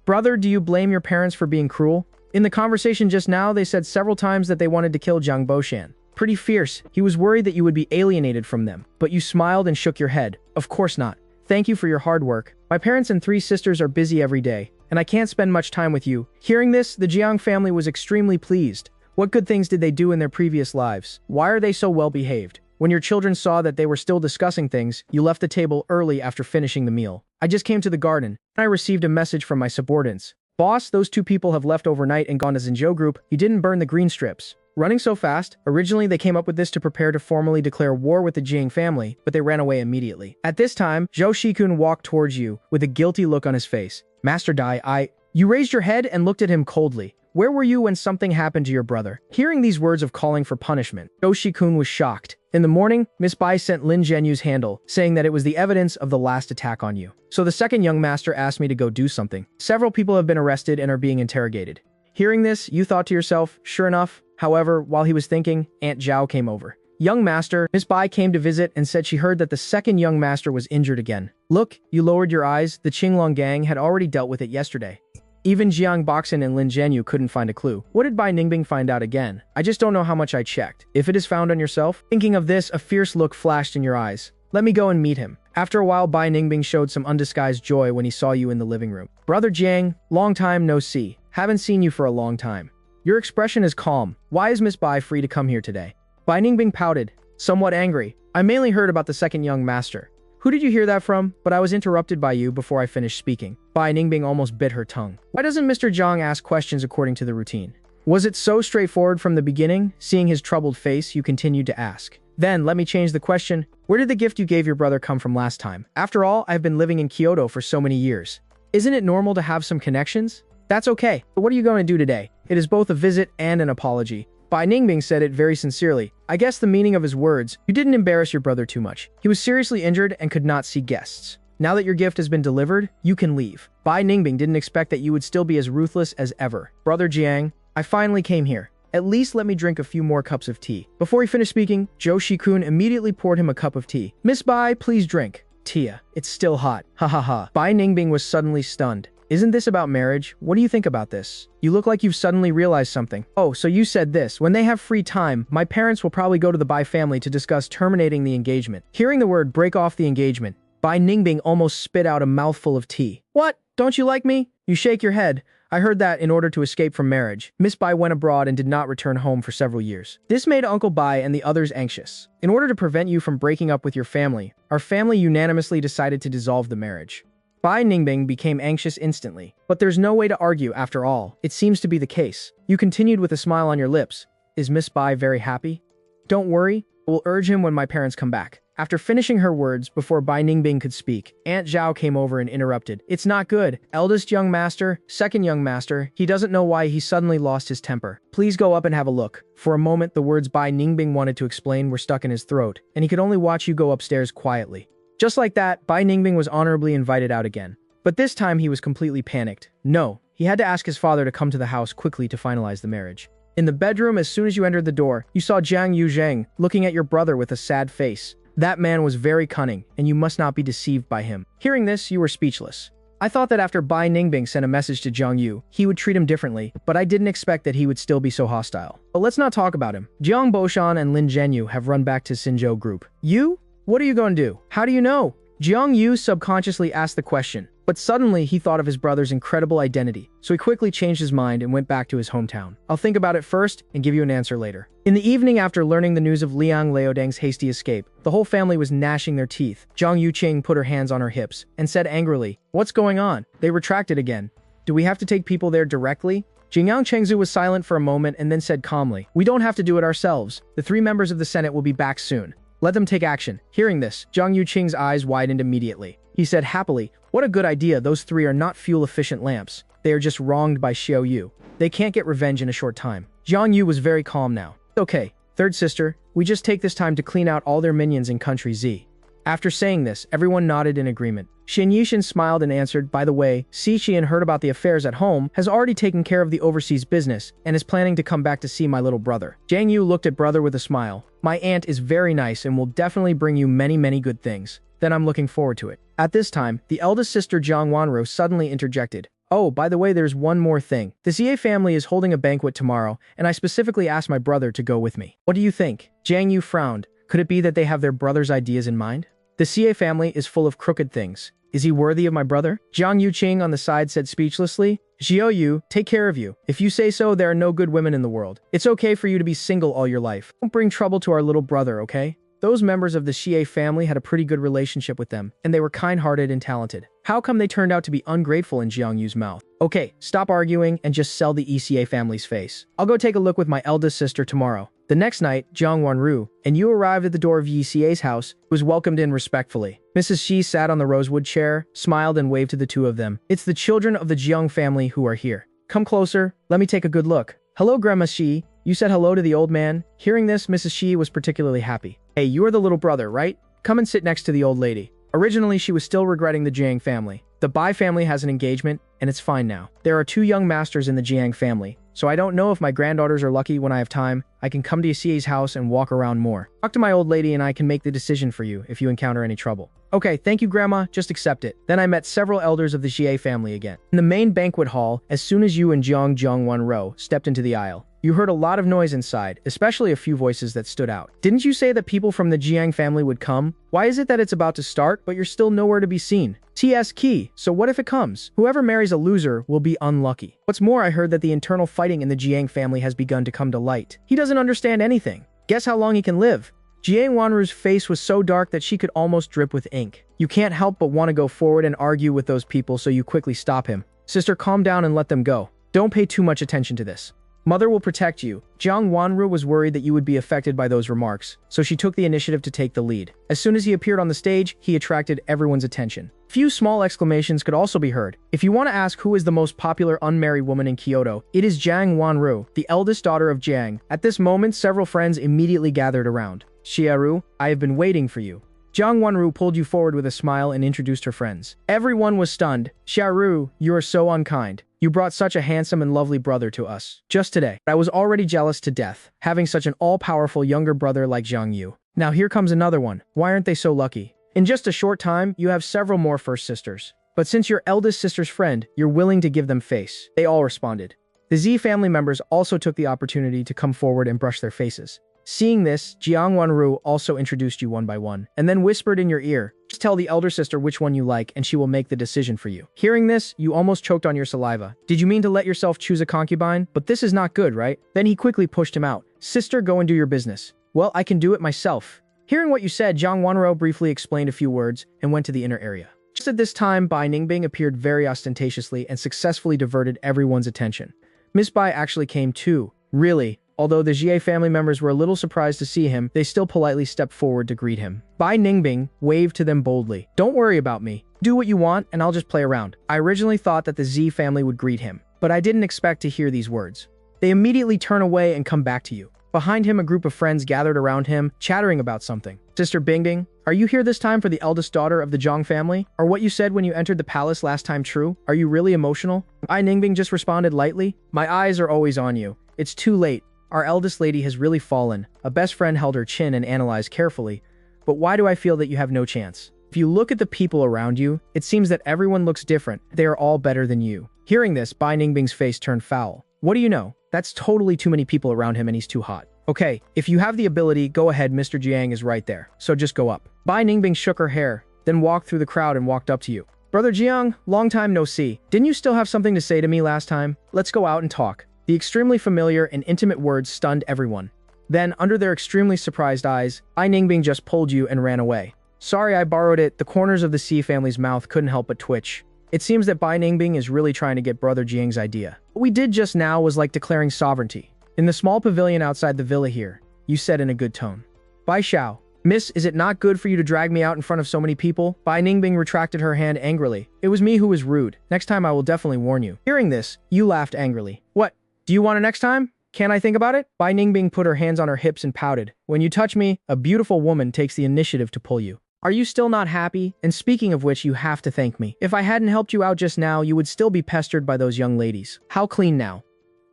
"Brother, do you blame your parents for being cruel? In the conversation just now, they said several times that they wanted to kill Jiang Boshan. Pretty fierce. He was worried that you would be alienated from them, but you smiled and shook your head. Of course not. Thank you for your hard work. My parents and 3 sisters are busy every day, and I can't spend much time with you." Hearing this, the Jiang family was extremely pleased. What good things did they do in their previous lives? Why are they so well behaved? When your children saw that they were still discussing things, you left the table early after finishing the meal. "I just came to the garden, and I received a message from my subordinates. Boss, those 2 people have left overnight and gone to Zhengzhou group. You didn't burn the green strips." Running so fast, originally they came up with this to prepare to formally declare war with the Jiang family, but they ran away immediately. At this time, Zhou Shikun walked towards you with a guilty look on his face. "Master Dai, You raised your head and looked at him coldly. "Where were you when something happened to your brother?" Hearing these words of calling for punishment, Zhou Shikun was shocked. In the morning, Miss Bai sent Lin Zhenyu's handle, saying that it was the evidence of the last attack on you. So the second young master asked me to go do something. Several people have been arrested and are being interrogated. Hearing this, you thought to yourself, sure enough. However, while he was thinking, Aunt Zhao came over. "Young master," Miss Bai came to visit and said she heard that the second young master was injured again. "Look," you lowered your eyes, the Qinglong gang had already dealt with it yesterday. Even Jiang Boxin and Lin Zhenyu couldn't find a clue. What did Bai Ningbing find out again? I just don't know how much I checked. If it is found on yourself? Thinking of this, a fierce look flashed in your eyes. Let me go and meet him. After a while, Bai Ningbing showed some undisguised joy when he saw you in the living room. "Brother Jiang, long time no see. Haven't seen you for a long time. Your expression is calm. Why is Miss Bai free to come here today?" Bai Ningbing pouted, somewhat angry. "I mainly heard about the second young master." "Who did you hear that from?" But I was interrupted by you before I finished speaking. Bai Ningbing almost bit her tongue. Why doesn't Mr. Zhang ask questions according to the routine? Was it so straightforward from the beginning? Seeing his troubled face, you continued to ask. Then, let me change the question. Where did the gift you gave your brother come from last time? After all, I've been living in Kyoto for so many years. Isn't it normal to have some connections? That's okay, but what are you going to do today? It is both a visit and an apology. Bai Ningbing said it very sincerely. I guess the meaning of his words, you didn't embarrass your brother too much. He was seriously injured and could not see guests. Now that your gift has been delivered, you can leave. Bai Ningbing didn't expect that you would still be as ruthless as ever. Brother Jiang, I finally came here. At least let me drink a few more cups of tea. Before he finished speaking, Zhou Shikun immediately poured him a cup of tea. Miss Bai, please drink. Tia, it's still hot. Ha ha ha. Bai Ningbing was suddenly stunned. Isn't this about marriage? What do you think about this? You look like you've suddenly realized something. Oh, so you said this. When they have free time, my parents will probably go to the Bai family to discuss terminating the engagement. Hearing the word break off the engagement, Bai Ningbing almost spit out a mouthful of tea. What? Don't you like me? You shake your head. I heard that in order to escape from marriage, Miss Bai went abroad and did not return home for several years. This made Uncle Bai and the others anxious. In order to prevent you from breaking up with your family, our family unanimously decided to dissolve the marriage. Bai Ningbing became anxious instantly. But there's no way to argue after all. It seems to be the case. You continued with a smile on your lips. Is Miss Bai very happy? Don't worry. I will urge him when my parents come back. After finishing her words, before Bai Ningbing could speak, Aunt Zhao came over and interrupted. It's not good. Eldest young master, second young master, he doesn't know why he suddenly lost his temper. Please go up and have a look. For a moment, the words Bai Ningbing wanted to explain were stuck in his throat, and he could only watch you go upstairs quietly. Just like that, Bai Ningbing was honorably invited out again. But this time he was completely panicked. No, he had to ask his father to come to the house quickly to finalize the marriage. In the bedroom, as soon as you entered the door, you saw Jiang Yuzheng looking at your brother with a sad face. That man was very cunning, and you must not be deceived by him. Hearing this, you were speechless. I thought that after Bai Ningbing sent a message to Jiang Yu, he would treat him differently, but I didn't expect that he would still be so hostile. But let's not talk about him. Jiang Boshan and Lin Zhenyu have run back to Xinzhou Group. You? What are you going to do? How do you know? Jiang Yu subconsciously asked the question, but suddenly he thought of his brother's incredible identity, so he quickly changed his mind and went back to his hometown. I'll think about it first and give you an answer later. In the evening after learning the news of Liang Laodang's hasty escape, the whole family was gnashing their teeth. Zhang Yuqing put her hands on her hips and said angrily, "What's going on?" They retracted again. "Do we have to take people there directly?" Jingyang Chengzu was silent for a moment and then said calmly, "We don't have to do it ourselves. The 3 members of the Senate will be back soon. Let them take action." Hearing this, Zhang Yuqing's eyes widened immediately. He said happily, "What a good idea. Those 3 are not fuel-efficient lamps. They are just wronged by Xiao Yu. They can't get revenge in a short time." Jiang Yu was very calm now. "Okay, third sister, we just take this time to clean out all their minions in Country Z." After saying this, everyone nodded in agreement. Xin Yishan smiled and answered, "By the way, Si Qian heard about the affairs at home, has already taken care of the overseas business, and is planning to come back to see my little brother." Jiang Yu looked at brother with a smile. "My aunt is very nice and will definitely bring you many good things. Then I'm looking forward to it." At this time, the eldest sister Jiang Wanro suddenly interjected. "Oh, by the way, there's one more thing. The Xie family is holding a banquet tomorrow, and I specifically asked my brother to go with me. What do you think?" Jiang Yu frowned. Could it be that they have their brother's ideas in mind? The Xie family is full of crooked things. Is he worthy of my brother? Jiang Yuqing on the side said speechlessly, "Xiao Yu, take care of you. If you say so, there are no good women in the world. It's okay for you to be single all your life. Don't bring trouble to our little brother, okay?" Those members of the Xie family had a pretty good relationship with them, and they were kind-hearted and talented. How come they turned out to be ungrateful in Jiang Yu's mouth? Okay, stop arguing and just sell the ECA family's face. I'll go take a look with my eldest sister tomorrow. The next night, Jiang Wanru and Yu arrived at the door of ECA's house, who was welcomed in respectfully. Mrs. Shi sat on the rosewood chair, smiled and waved to the 2 of them. "It's the children of the Jiang family who are here. Come closer, let me take a good look." "Hello, Grandma Shi." You said hello to the old man. Hearing this, Mrs. Shi was particularly happy. "Hey, you are the little brother, right? Come and sit next to the old lady." Originally, she was still regretting the Jiang family. The Bai family has an engagement, and it's fine now. There are 2 young masters in the Jiang family, so I don't know if my granddaughters are lucky. When I have time, I can come to Yasie's house and walk around more. Talk to my old lady and I can make the decision for you if you encounter any trouble. "Okay, thank you, Grandma. Just accept it." Then I met several elders of the Xie family again. In the main banquet hall, as soon as you and Jiang Wanro stepped into the aisle, you heard a lot of noise inside, especially a few voices that stood out. "Didn't you say that people from the Jiang family would come? Why is it that it's about to start, but you're still nowhere to be seen?" "TS key, so what if it comes? Whoever marries a loser will be unlucky." What's more, I heard that the internal fighting in the Jiang family has begun to come to light. He doesn't understand anything. Guess how long he can live? Jiang Wanru's face was so dark that she could almost drip with ink. You can't help but want to go forward and argue with those people, so you quickly stop him. "Sister, calm down and let them go. Don't pay too much attention to this. Mother will protect you." Jiang Wanru was worried that you would be affected by those remarks, so she took the initiative to take the lead. As soon as he appeared on the stage, he attracted everyone's attention. Few small exclamations could also be heard. If you want to ask who is the most popular unmarried woman in Kyoto, it is Jiang Wanru, the eldest daughter of Jiang. At this moment, several friends immediately gathered around. "Xiaoru, I have been waiting for you." Jiang Wanru pulled you forward with a smile and introduced her friends. Everyone was stunned. "Xiaoru, you are so unkind. You brought such a handsome and lovely brother to us just today. I was already jealous to death, having such an all-powerful younger brother like Jiang Yu. Now here comes another one. Why aren't they so lucky? In just a short time, you have several more first sisters. But since you're eldest sister's friend, you're willing to give them face." They all responded. The Z family members also took the opportunity to come forward and brush their faces. Seeing this, Jiang Wanru also introduced you one by one, and then whispered in your ear, "Just tell the elder sister which one you like, and she will make the decision for you." Hearing this, you almost choked on your saliva. Did you mean to let yourself choose a concubine? But this is not good, right? Then he quickly pushed him out. "Sister, go and do your business." "Well, I can do it myself." Hearing what you said, Jiang Wanru briefly explained a few words and went to the inner area. Just at this time, Bai Ningbing appeared very ostentatiously and successfully diverted everyone's attention. Miss Bai actually came too. "Really? Although the Jie family members were a little surprised to see him, they still politely stepped forward to greet him. Bai Ningbing waved to them boldly. Don't worry about me. Do what you want and I'll just play around. I originally thought that the Z family would greet him, but I didn't expect to hear these words. They immediately turn away and come back to you. Behind him, a group of friends gathered around him, chattering about something. Sister Bingbing, are you here this time for the eldest daughter of the Zhang family? Are what you said when you entered the palace last time true? Are you really emotional? Bai Ningbing just responded lightly. My eyes are always on you. It's too late. Our eldest lady has really fallen. A best friend held her chin and analyzed carefully. But why do I feel that you have no chance? If you look at the people around you, it seems that everyone looks different. They are all better than you. Hearing this, Bai Ningbing's face turned foul. What do you know? That's totally too many people around him and he's too hot. Okay, if you have the ability, go ahead, Mr. Jiang is right there. So just go up. Bai Ningbing shook her hair, then walked through the crowd and walked up to you. Brother Jiang, long time no see. Didn't you still have something to say to me last time? Let's go out and talk. The extremely familiar and intimate words stunned everyone. Then, under their extremely surprised eyes, Bai Ningbing just pulled you and ran away. Sorry I borrowed it, the corners of the C family's mouth couldn't help but twitch. It seems that Bai Ningbing is really trying to get Brother Jiang's idea. What we did just now was like declaring sovereignty. In the small pavilion outside the villa here, you said in a good tone. Bai Xiao, Miss, is it not good for you to drag me out in front of so many people? Bai Ningbing retracted her hand angrily. It was me who was rude. Next time I will definitely warn you. Hearing this, you laughed angrily. What? Do you want it next time? Can I think about it? Bai Ningbing put her hands on her hips and pouted. When you touch me, a beautiful woman takes the initiative to pull you. Are you still not happy? And speaking of which, you have to thank me. If I hadn't helped you out just now, you would still be pestered by those young ladies. How clean now?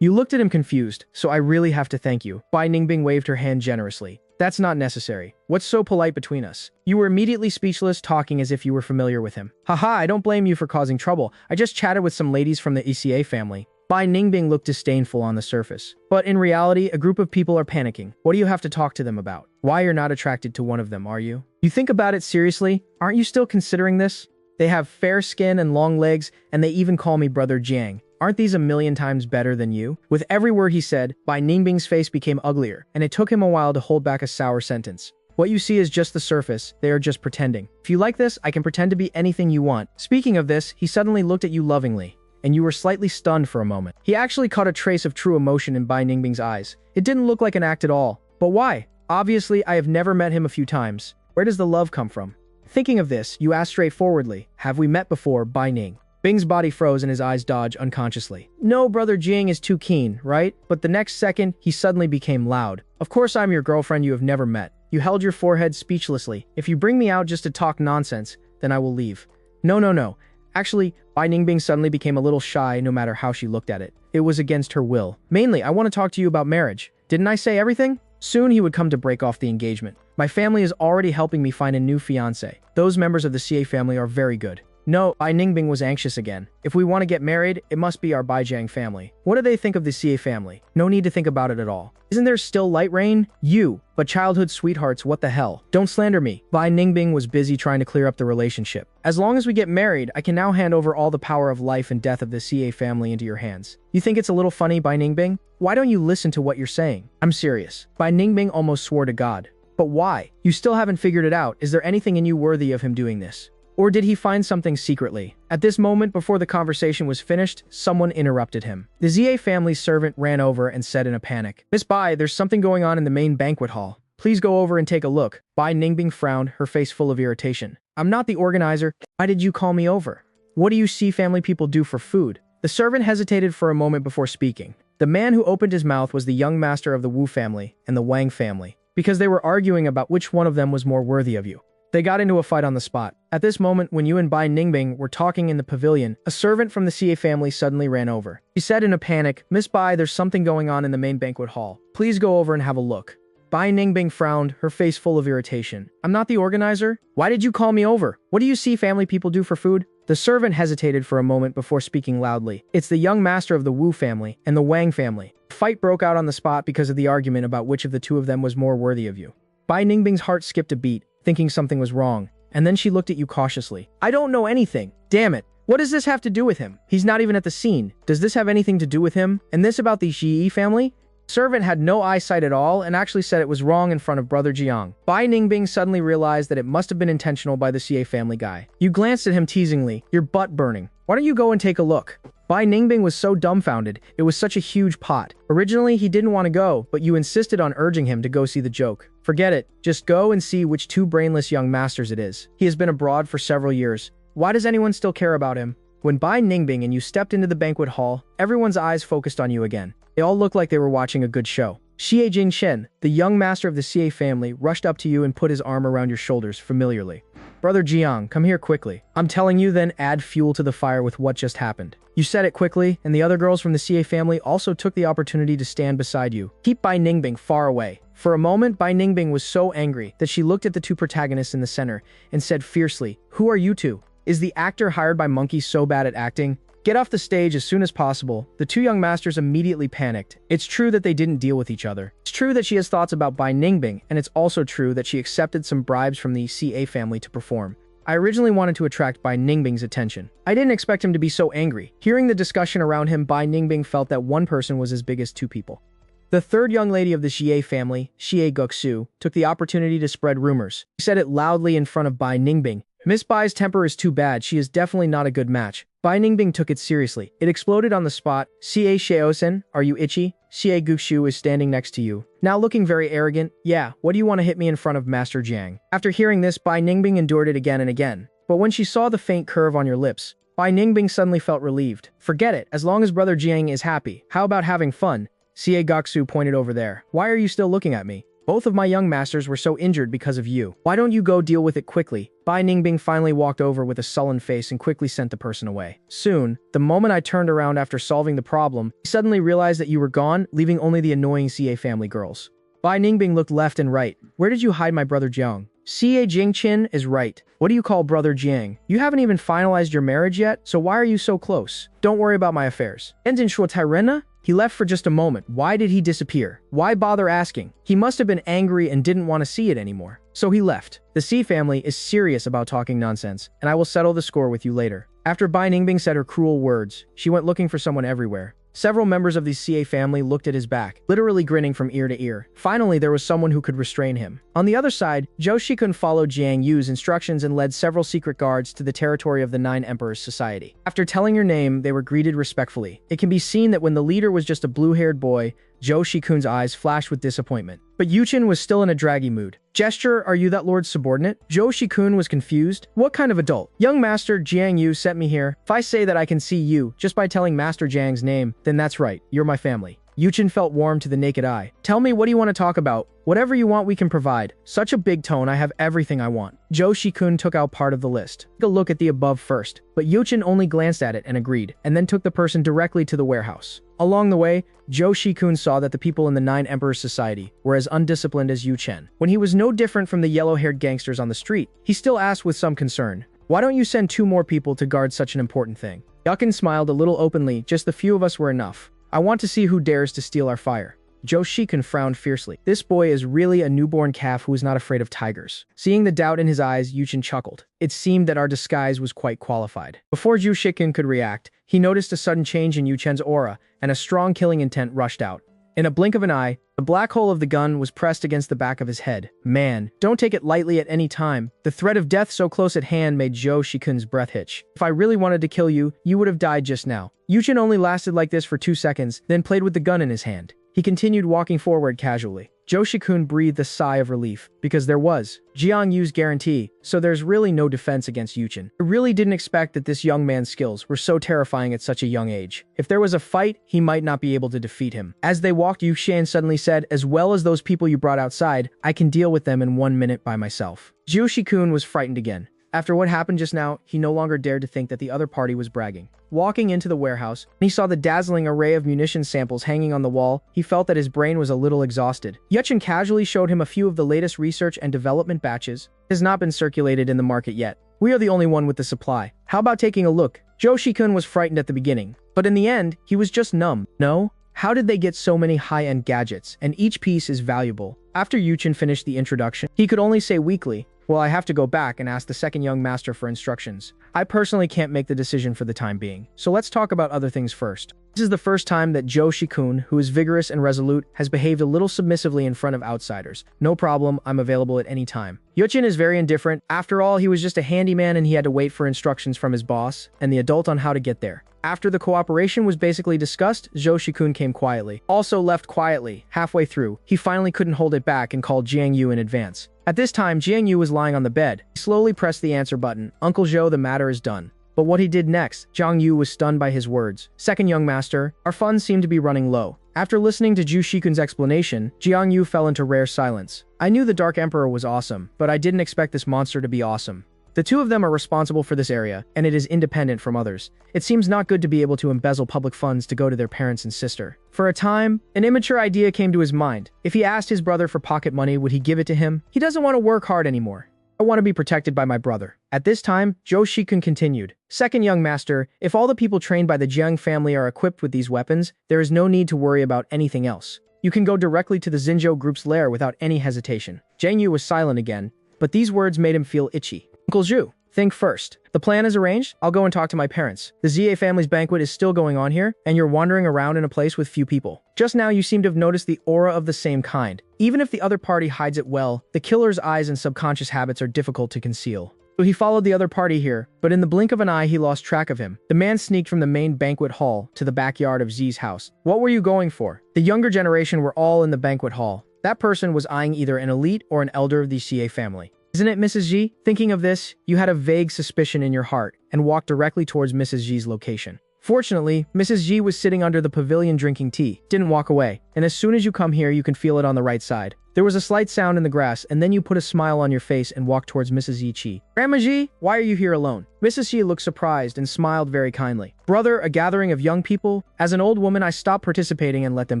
You looked at him confused, so I really have to thank you. Bai Ningbing waved her hand generously. That's not necessary. What's so polite between us? You were immediately speechless, talking as if you were familiar with him. Haha, I don't blame you for causing trouble. I just chatted with some ladies from the ECA family. Bai Ningbing looked disdainful on the surface. But in reality, a group of people are panicking. What do you have to talk to them about? Why you're not attracted to one of them, are you? You think about it seriously? Aren't you still considering this? They have fair skin and long legs, and they even call me Brother Jiang. Aren't these a million times better than you? With every word he said, Bai Ningbing's face became uglier, and it took him a while to hold back a sour sentence. What you see is just the surface. They are just pretending. If you like this, I can pretend to be anything you want. Speaking of this, he suddenly looked at you lovingly, and you were slightly stunned for a moment. He actually caught a trace of true emotion in Bai Ningbing's eyes. It didn't look like an act at all. But why? Obviously, I have never met him a few times. Where does the love come from? Thinking of this, you asked straightforwardly, have we met before, Bai Ning? Bing's body froze and his eyes dodged unconsciously. No, Brother Jiang is too keen, right? But the next second, he suddenly became loud. Of course I'm your girlfriend you have never met. You held your forehead speechlessly. If you bring me out just to talk nonsense, then I will leave. No. Actually, Bai Ningbing suddenly became a little shy no matter how she looked at it. It was against her will. Mainly, I want to talk to you about marriage. Didn't I say everything? Soon he would come to break off the engagement. My family is already helping me find a new fiancé. Those members of the CA family are very good. No, Bai Ningbing was anxious again. If we want to get married, it must be our Bai Jiang family. What do they think of the CA family? No need to think about it at all. Isn't there still light rain? You, but childhood sweethearts, what the hell? Don't slander me. Bai Ningbing was busy trying to clear up the relationship. As long as we get married, I can now hand over all the power of life and death of the CA family into your hands. You think it's a little funny, Bai Ningbing? Why don't you listen to what you're saying? I'm serious. Bai Ningbing almost swore to God. But why? You still haven't figured it out. Is there anything in you worthy of him doing this? Or did he find something secretly? At this moment, before the conversation was finished, someone interrupted him. The ZA family's servant ran over and said in a panic, Miss Bai, there's something going on in the main banquet hall. Please go over and take a look. Bai Ningbing frowned, her face full of irritation. I'm not the organizer. Why did you call me over? What do you see family people do for food? The servant hesitated for a moment before speaking. The man who opened his mouth was the young master of the Wu family and the Wang family, because they were arguing about which one of them was more worthy of you. They got into a fight on the spot. At this moment, when you and Bai Ningbing were talking in the pavilion, a servant from the CA family suddenly ran over. She said in a panic, Miss Bai, there's something going on in the main banquet hall. Please go over and have a look. Bai Ningbing frowned, her face full of irritation. I'm not the organizer? Why did you call me over? What do you see family people do for food? The servant hesitated for a moment before speaking loudly. It's the young master of the Wu family and the Wang family. A fight broke out on the spot because of the argument about which of the two of them was more worthy of you. Bai Ningbing's heart skipped a beat, thinking something was wrong, and then she looked at you cautiously. I don't know anything. Damn it. What does this have to do with him? He's not even at the scene. Does this have anything to do with him? And this about the Xi family? Servant had no eyesight at all and actually said it was wrong in front of brother Jiang. Bai Ningbing suddenly realized that it must have been intentional by the CA family guy. You glanced at him teasingly, your butt burning. Why don't you go and take a look? Bai Ningbing was so dumbfounded, it was such a huge pot. Originally, he didn't want to go, but you insisted on urging him to go see the joke. Forget it, just go and see which two brainless young masters it is. He has been abroad for several years. Why does anyone still care about him? When Bai Ningbing and you stepped into the banquet hall, everyone's eyes focused on you again. They all looked like they were watching a good show. Xie Jingchen, the young master of the CA family, rushed up to you and put his arm around your shoulders familiarly. Brother Jiang, come here quickly. I'm telling you, then add fuel to the fire with what just happened. You said it quickly, and the other girls from the CA family also took the opportunity to stand beside you. Keep Bai Ningbing far away. For a moment, Bai Ningbing was so angry that she looked at the two protagonists in the center and said fiercely, "Who are you two? Is the actor hired by monkeys so bad at acting? Get off the stage as soon as possible." The two young masters immediately panicked. It's true that they didn't deal with each other. It's true that she has thoughts about Bai Ningbing, and it's also true that she accepted some bribes from the CA family to perform. I originally wanted to attract Bai Ningbing's attention. I didn't expect him to be so angry. Hearing the discussion around him, Bai Ningbing felt that one person was as big as two people. The third young lady of the Xie family, Xie Goksu, took the opportunity to spread rumors. She said it loudly in front of Bai Ningbing. Miss Bai's temper is too bad. She is definitely not a good match. Bai Ningbing took it seriously. It exploded on the spot. Xie Xiaosen, are you itchy? Xie Goksu is standing next to you, now looking very arrogant. Yeah, what do you want to hit me in front of Master Jiang? After hearing this, Bai Ningbing endured it again and again. But when she saw the faint curve on your lips, Bai Ningbing suddenly felt relieved. Forget it, as long as brother Jiang is happy. How about having fun? Xie Goksu pointed over there. Why are you still looking at me? Both of my young masters were so injured because of you. Why don't you go deal with it quickly? Bai Ningbing finally walked over with a sullen face and quickly sent the person away. Soon, the moment I turned around after solving the problem, I suddenly realized that you were gone, leaving only the annoying CA family girls. Bai Ningbing looked left and right. Where did you hide my brother Jiang? CA Jingqin is right. What do you call brother Jiang? You haven't even finalized your marriage yet, so why are you so close? Don't worry about my affairs. Enjin Shuo Tairena? He left for just a moment. Why did he disappear? Why bother asking? He must have been angry and didn't want to see it anymore. So he left. The C family is serious about talking nonsense, and I will settle the score with you later. After Bai Ningbing said her cruel words, she went looking for someone everywhere. Several members of the CA family looked at his back, literally grinning from ear to ear. Finally, there was someone who could restrain him. On the other side, Zhou Shikun followed Jiang Yu's instructions and led several secret guards to the territory of the Nine Emperors Society. After telling your name, they were greeted respectfully. It can be seen that when the leader was just a blue-haired boy, Zhou Shikun's eyes flashed with disappointment. But Yuchen was still in a draggy mood. Gesture, are you that lord's subordinate? Zhou Shikun was confused. What kind of adult? Young Master Jiang Yu sent me here. If I say that I can see you just by telling Master Jiang's name, then that's right, you're my family. Yuchen felt warm to the naked eye. Tell me, what do you want to talk about? Whatever you want, we can provide. Such a big tone, I have everything I want. Zhou Shikun took out part of the list. Take a look at the above first. But Yuchen only glanced at it and agreed, and then took the person directly to the warehouse. Along the way, Zhou Shikun saw that the people in the Nine Emperors Society were as undisciplined as Yu Chen. When he was no different from the yellow-haired gangsters on the street, he still asked with some concern, why don't you send 2 more people to guard such an important thing? Yuchen smiled a little openly, just the few of us were enough. I want to see who dares to steal our fire. Zhou Shikun frowned fiercely. This boy is really a newborn calf who is not afraid of tigers. Seeing the doubt in his eyes, Yuchen chuckled. It seemed that our disguise was quite qualified. Before Zhou Shikun could react, he noticed a sudden change in Yu Chen's aura, and a strong killing intent rushed out. In a blink of an eye, the black hole of the gun was pressed against the back of his head. Man, don't take it lightly at any time. The threat of death so close at hand made Zhou Shikun's breath hitch. If I really wanted to kill you, you would have died just now. Yu Chen only lasted like this for 2 seconds, then played with the gun in his hand. He continued walking forward casually. Zhou Shikun breathed a sigh of relief, because there was Jiang Yu's guarantee, so there's really no defense against Yu Chen. I really didn't expect that this young man's skills were so terrifying at such a young age. If there was a fight, he might not be able to defeat him. As they walked, Yu Shan suddenly said, as well as those people you brought outside, I can deal with them in 1 minute by myself. Zhou Shikun was frightened again. After what happened just now, he no longer dared to think that the other party was bragging. Walking into the warehouse, when he saw the dazzling array of munition samples hanging on the wall, he felt that his brain was a little exhausted. Yuchen casually showed him a few of the latest research and development batches. It has not been circulated in the market yet. We are the only one with the supply. How about taking a look? Zhou Shikun was frightened at the beginning, but in the end, he was just numb. No? How did they get so many high-end gadgets, and each piece is valuable? After Yuchin finished the introduction, he could only say weakly, "Well, I have to go back and ask the second young master for instructions. I personally can't make the decision for the time being. So let's talk about other things first." This is the first time that Joe Shikun, who is vigorous and resolute, has behaved a little submissively in front of outsiders. "No problem, I'm available at any time." Yuchin is very indifferent. After all, he was just a handyman and he had to wait for instructions from his boss and the adult on how to get there. After the cooperation was basically discussed, Zhou Shikun came quietly. Also left quietly. Halfway through, he finally couldn't hold it back and called Jiang Yu in advance. At this time, Jiang Yu was lying on the bed. He slowly pressed the answer button. "Uncle Zhou, the matter is done." But what he did next, Jiang Yu was stunned by his words. "Second young master, our funds seem to be running low." After listening to Zhou Shikun's explanation, Jiang Yu fell into rare silence. "I knew the Dark Emperor was awesome, but I didn't expect this monster to be awesome. The two of them are responsible for this area, and it is independent from others. It seems not good to be able to embezzle public funds to go to their parents and sister." For a time, an immature idea came to his mind. If he asked his brother for pocket money, would he give it to him? He doesn't want to work hard anymore. "I want to be protected by my brother." At this time, Zhou Shikun continued. "Second young master, if all the people trained by the Jiang family are equipped with these weapons, there is no need to worry about anything else. You can go directly to the Xinzhou group's lair without any hesitation." Jiang Yu was silent again, but these words made him feel itchy. "Uncle Zhu, think first. The plan is arranged. I'll go and talk to my parents. The Zia family's banquet is still going on here, and you're wandering around in a place with few people. Just now you seem to have noticed the aura of the same kind. Even if the other party hides it well, the killer's eyes and subconscious habits are difficult to conceal." So he followed the other party here, but in the blink of an eye he lost track of him. The man sneaked from the main banquet hall to the backyard of Zi's house. "What were you going for?" The younger generation were all in the banquet hall. That person was eyeing either an elite or an elder of the Xie family. "Isn't it Mrs. Ji?" Thinking of this, you had a vague suspicion in your heart and walked directly towards Mrs. Ji's location. Fortunately, Mrs. Ji was sitting under the pavilion drinking tea. Didn't walk away, and as soon as you come here, you can feel it on the right side. There was a slight sound in the grass, and then you put a smile on your face and walked towards Mrs. Yi. "Grandma Ji, why are you here alone?" Mrs. Ji looked surprised and smiled very kindly. "Brother, a gathering of young people? As an old woman, I stopped participating and let them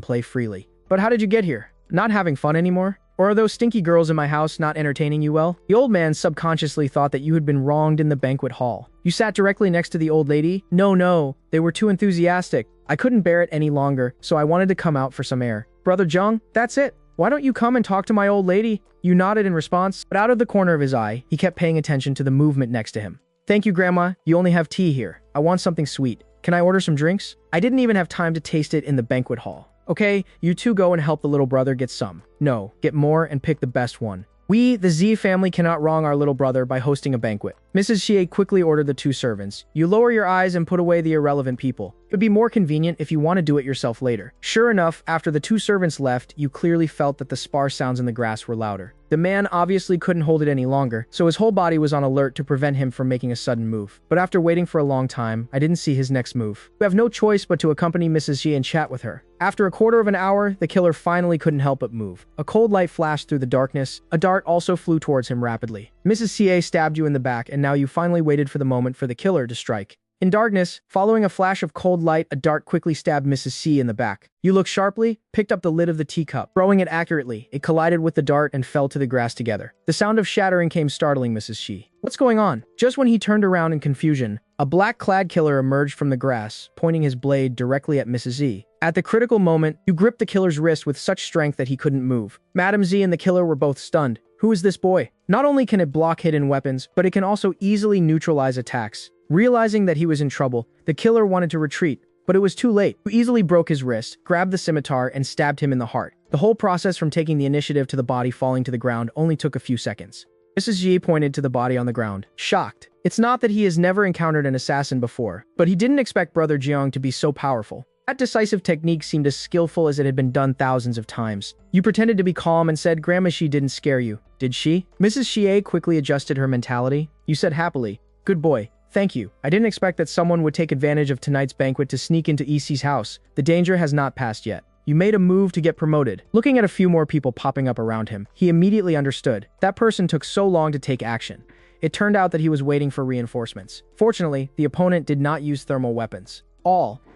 play freely. But how did you get here? Not having fun anymore? Or are those stinky girls in my house not entertaining you well?" The old man subconsciously thought that you had been wronged in the banquet hall. "You sat directly next to the old lady?" No, they were too enthusiastic. I couldn't bear it any longer, so I wanted to come out for some air." "Brother Zhang, that's it. Why don't you come and talk to my old lady?" You nodded in response, but out of the corner of his eye, he kept paying attention to the movement next to him. "Thank you, Grandma. You only have tea here. I want something sweet. Can I order some drinks?" I didn't even have time to taste it in the banquet hall. "Okay, you two go and help the little brother get some." "No, get more and pick the best one. We, the Z family, cannot wrong our little brother by hosting a banquet." Mrs. Xie quickly ordered the two servants. "You lower your eyes and put away the irrelevant people. It would be more convenient if you want to do it yourself later." Sure enough, after the two servants left, you clearly felt that the sparse sounds in the grass were louder. The man obviously couldn't hold it any longer, so his whole body was on alert to prevent him from making a sudden move. But after waiting for a long time, I didn't see his next move. You have no choice but to accompany Mrs. Xie and chat with her. After a quarter of an hour, the killer finally couldn't help but move. A cold light flashed through the darkness. A dart also flew towards him rapidly. Mrs. Xie stabbed you in the back, and now you finally waited for the moment for the killer to strike. In darkness, following a flash of cold light, a dart quickly stabbed Mrs. C in the back. You looked sharply, picked up the lid of the teacup. Throwing it accurately, it collided with the dart and fell to the grass together. The sound of shattering came startling Mrs. Xi. "What's going on?" Just when he turned around in confusion, a black-clad killer emerged from the grass, pointing his blade directly at Mrs. Z. At the critical moment, you gripped the killer's wrist with such strength that he couldn't move. Madam Z and the killer were both stunned. Who is this boy? Not only can it block hidden weapons, but it can also easily neutralize attacks. Realizing that he was in trouble, the killer wanted to retreat, but it was too late. You easily broke his wrist, grabbed the scimitar, and stabbed him in the heart. The whole process from taking the initiative to the body falling to the ground only took a few seconds. Mrs. Ji pointed to the body on the ground, shocked. It's not that he has never encountered an assassin before, but he didn't expect Brother Jiang to be so powerful. That decisive technique seemed as skillful as it had been done thousands of times. You pretended to be calm and said Grandma Xi didn't scare you, did she? Mrs. Xie quickly adjusted her mentality. You said happily, "Good boy. Thank you. I didn't expect that someone would take advantage of tonight's banquet to sneak into EC's house. The danger has not passed yet." You made a move to get promoted. Looking at a few more people popping up around him, he immediately understood. That person took so long to take action. It turned out that he was waiting for reinforcements. Fortunately, the opponent did not use thermal weapons.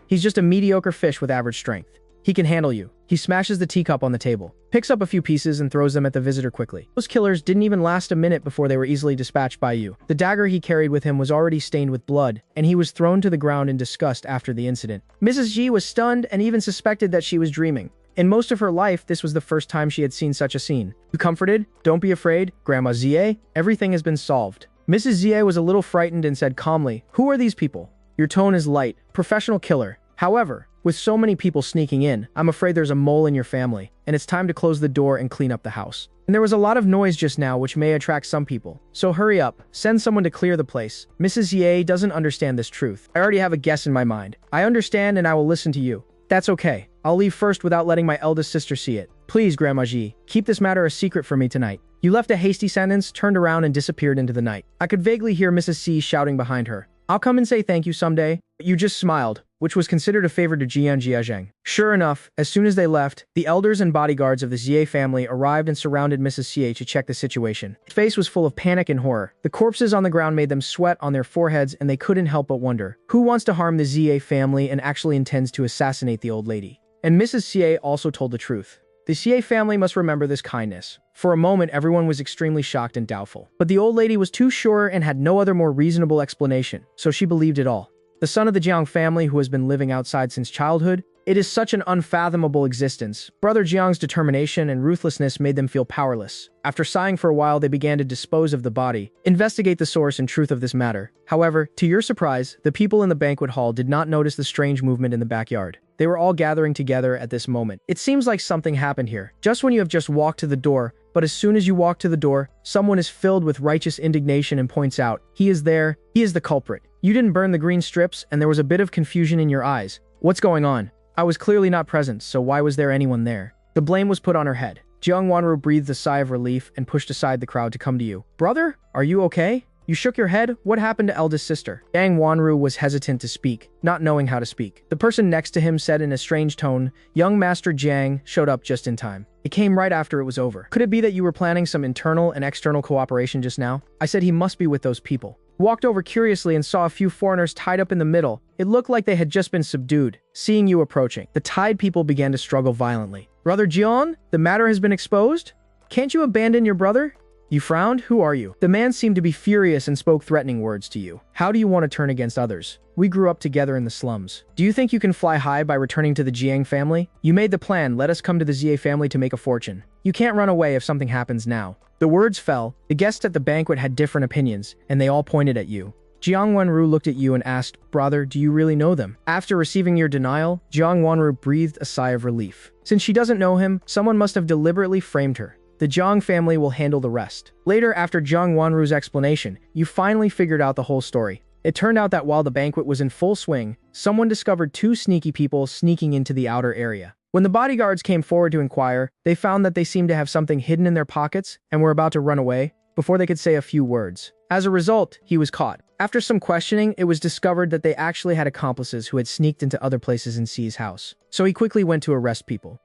He's just a mediocre fish with average strength. He can handle you. He smashes the teacup on the table, picks up a few pieces and throws them at the visitor quickly. Those killers didn't even last a minute before they were easily dispatched by you. The dagger he carried with him was already stained with blood, and he was thrown to the ground in disgust after the incident. Mrs. G was stunned and even suspected that she was dreaming. In most of her life, this was the first time she had seen such a scene. You comforted? Don't be afraid, Grandma Zie. Everything has been solved. Mrs. Zie was a little frightened and said calmly, "Who are these people?" Your tone is light. Professional killer. However, with so many people sneaking in, I'm afraid there's a mole in your family, and it's time to close the door and clean up the house. And there was a lot of noise just now which may attract some people. So hurry up, send someone to clear the place. Mrs. Ye doesn't understand this truth. I already have a guess in my mind. I understand and I will listen to you. That's okay. I'll leave first without letting my eldest sister see it. Please, Grandma Ji, keep this matter a secret for me tonight. You left a hasty sentence, turned around and disappeared into the night. I could vaguely hear Mrs. C shouting behind her. I'll come and say thank you someday. But you just smiled, which was considered a favor to Jian Jiazheng. Sure enough, as soon as they left, the elders and bodyguards of the Xie family arrived and surrounded Mrs. Xie to check the situation. His face was full of panic and horror. The corpses on the ground made them sweat on their foreheads and they couldn't help but wonder, who wants to harm the Xie family and actually intends to assassinate the old lady? And Mrs. Xie also told the truth. The Xie family must remember this kindness. For a moment, everyone was extremely shocked and doubtful. But the old lady was too sure and had no other more reasonable explanation, so she believed it all. The son of the Jiang family who has been living outside since childhood, it is such an unfathomable existence. Brother Jiang's determination and ruthlessness made them feel powerless. After sighing for a while, they began to dispose of the body, investigate the source and truth of this matter. However, to your surprise, the people in the banquet hall did not notice the strange movement in the backyard. They were all gathering together at this moment. It seems like something happened here, just when you have just walked to the door, but as soon as you walk to the door, someone is filled with righteous indignation and points out, he is there, he is the culprit. You didn't burn the green strips and there was a bit of confusion in your eyes. What's going on? I was clearly not present, so why was there anyone there? The blame was put on her head. Jiang Wanru breathed a sigh of relief and pushed aside the crowd to come to you. Brother, are you okay? You shook your head? What happened to eldest sister? Jiang Wanru was hesitant to speak, not knowing how to speak. The person next to him said in a strange tone, young Master Jiang showed up just in time. It came right after it was over. Could it be that you were planning some internal and external cooperation just now? I said he must be with those people. Walked over curiously and saw a few foreigners tied up in the middle. It looked like they had just been subdued. Seeing you approaching, the tied people began to struggle violently. Brother Jian, the matter has been exposed? Can't you abandon your brother? You frowned? Who are you? The man seemed to be furious and spoke threatening words to you. How do you want to turn against others? We grew up together in the slums. Do you think you can fly high by returning to the Jiang family? You made the plan, let us come to the Xie family to make a fortune. You can't run away if something happens now. The words fell. The guests at the banquet had different opinions, and they all pointed at you. Jiang Wanru looked at you and asked, Brother, do you really know them? After receiving your denial, Jiang Wanru breathed a sigh of relief. Since she doesn't know him, someone must have deliberately framed her. The Jiang family will handle the rest. Later, after Jiang Wanru's explanation, you finally figured out the whole story. It turned out that while the banquet was in full swing, someone discovered two sneaky people sneaking into the outer area. When the bodyguards came forward to inquire, they found that they seemed to have something hidden in their pockets and were about to run away before they could say a few words. As a result, he was caught. After some questioning, it was discovered that they actually had accomplices who had sneaked into other places in C's house. So he quickly went to arrest people.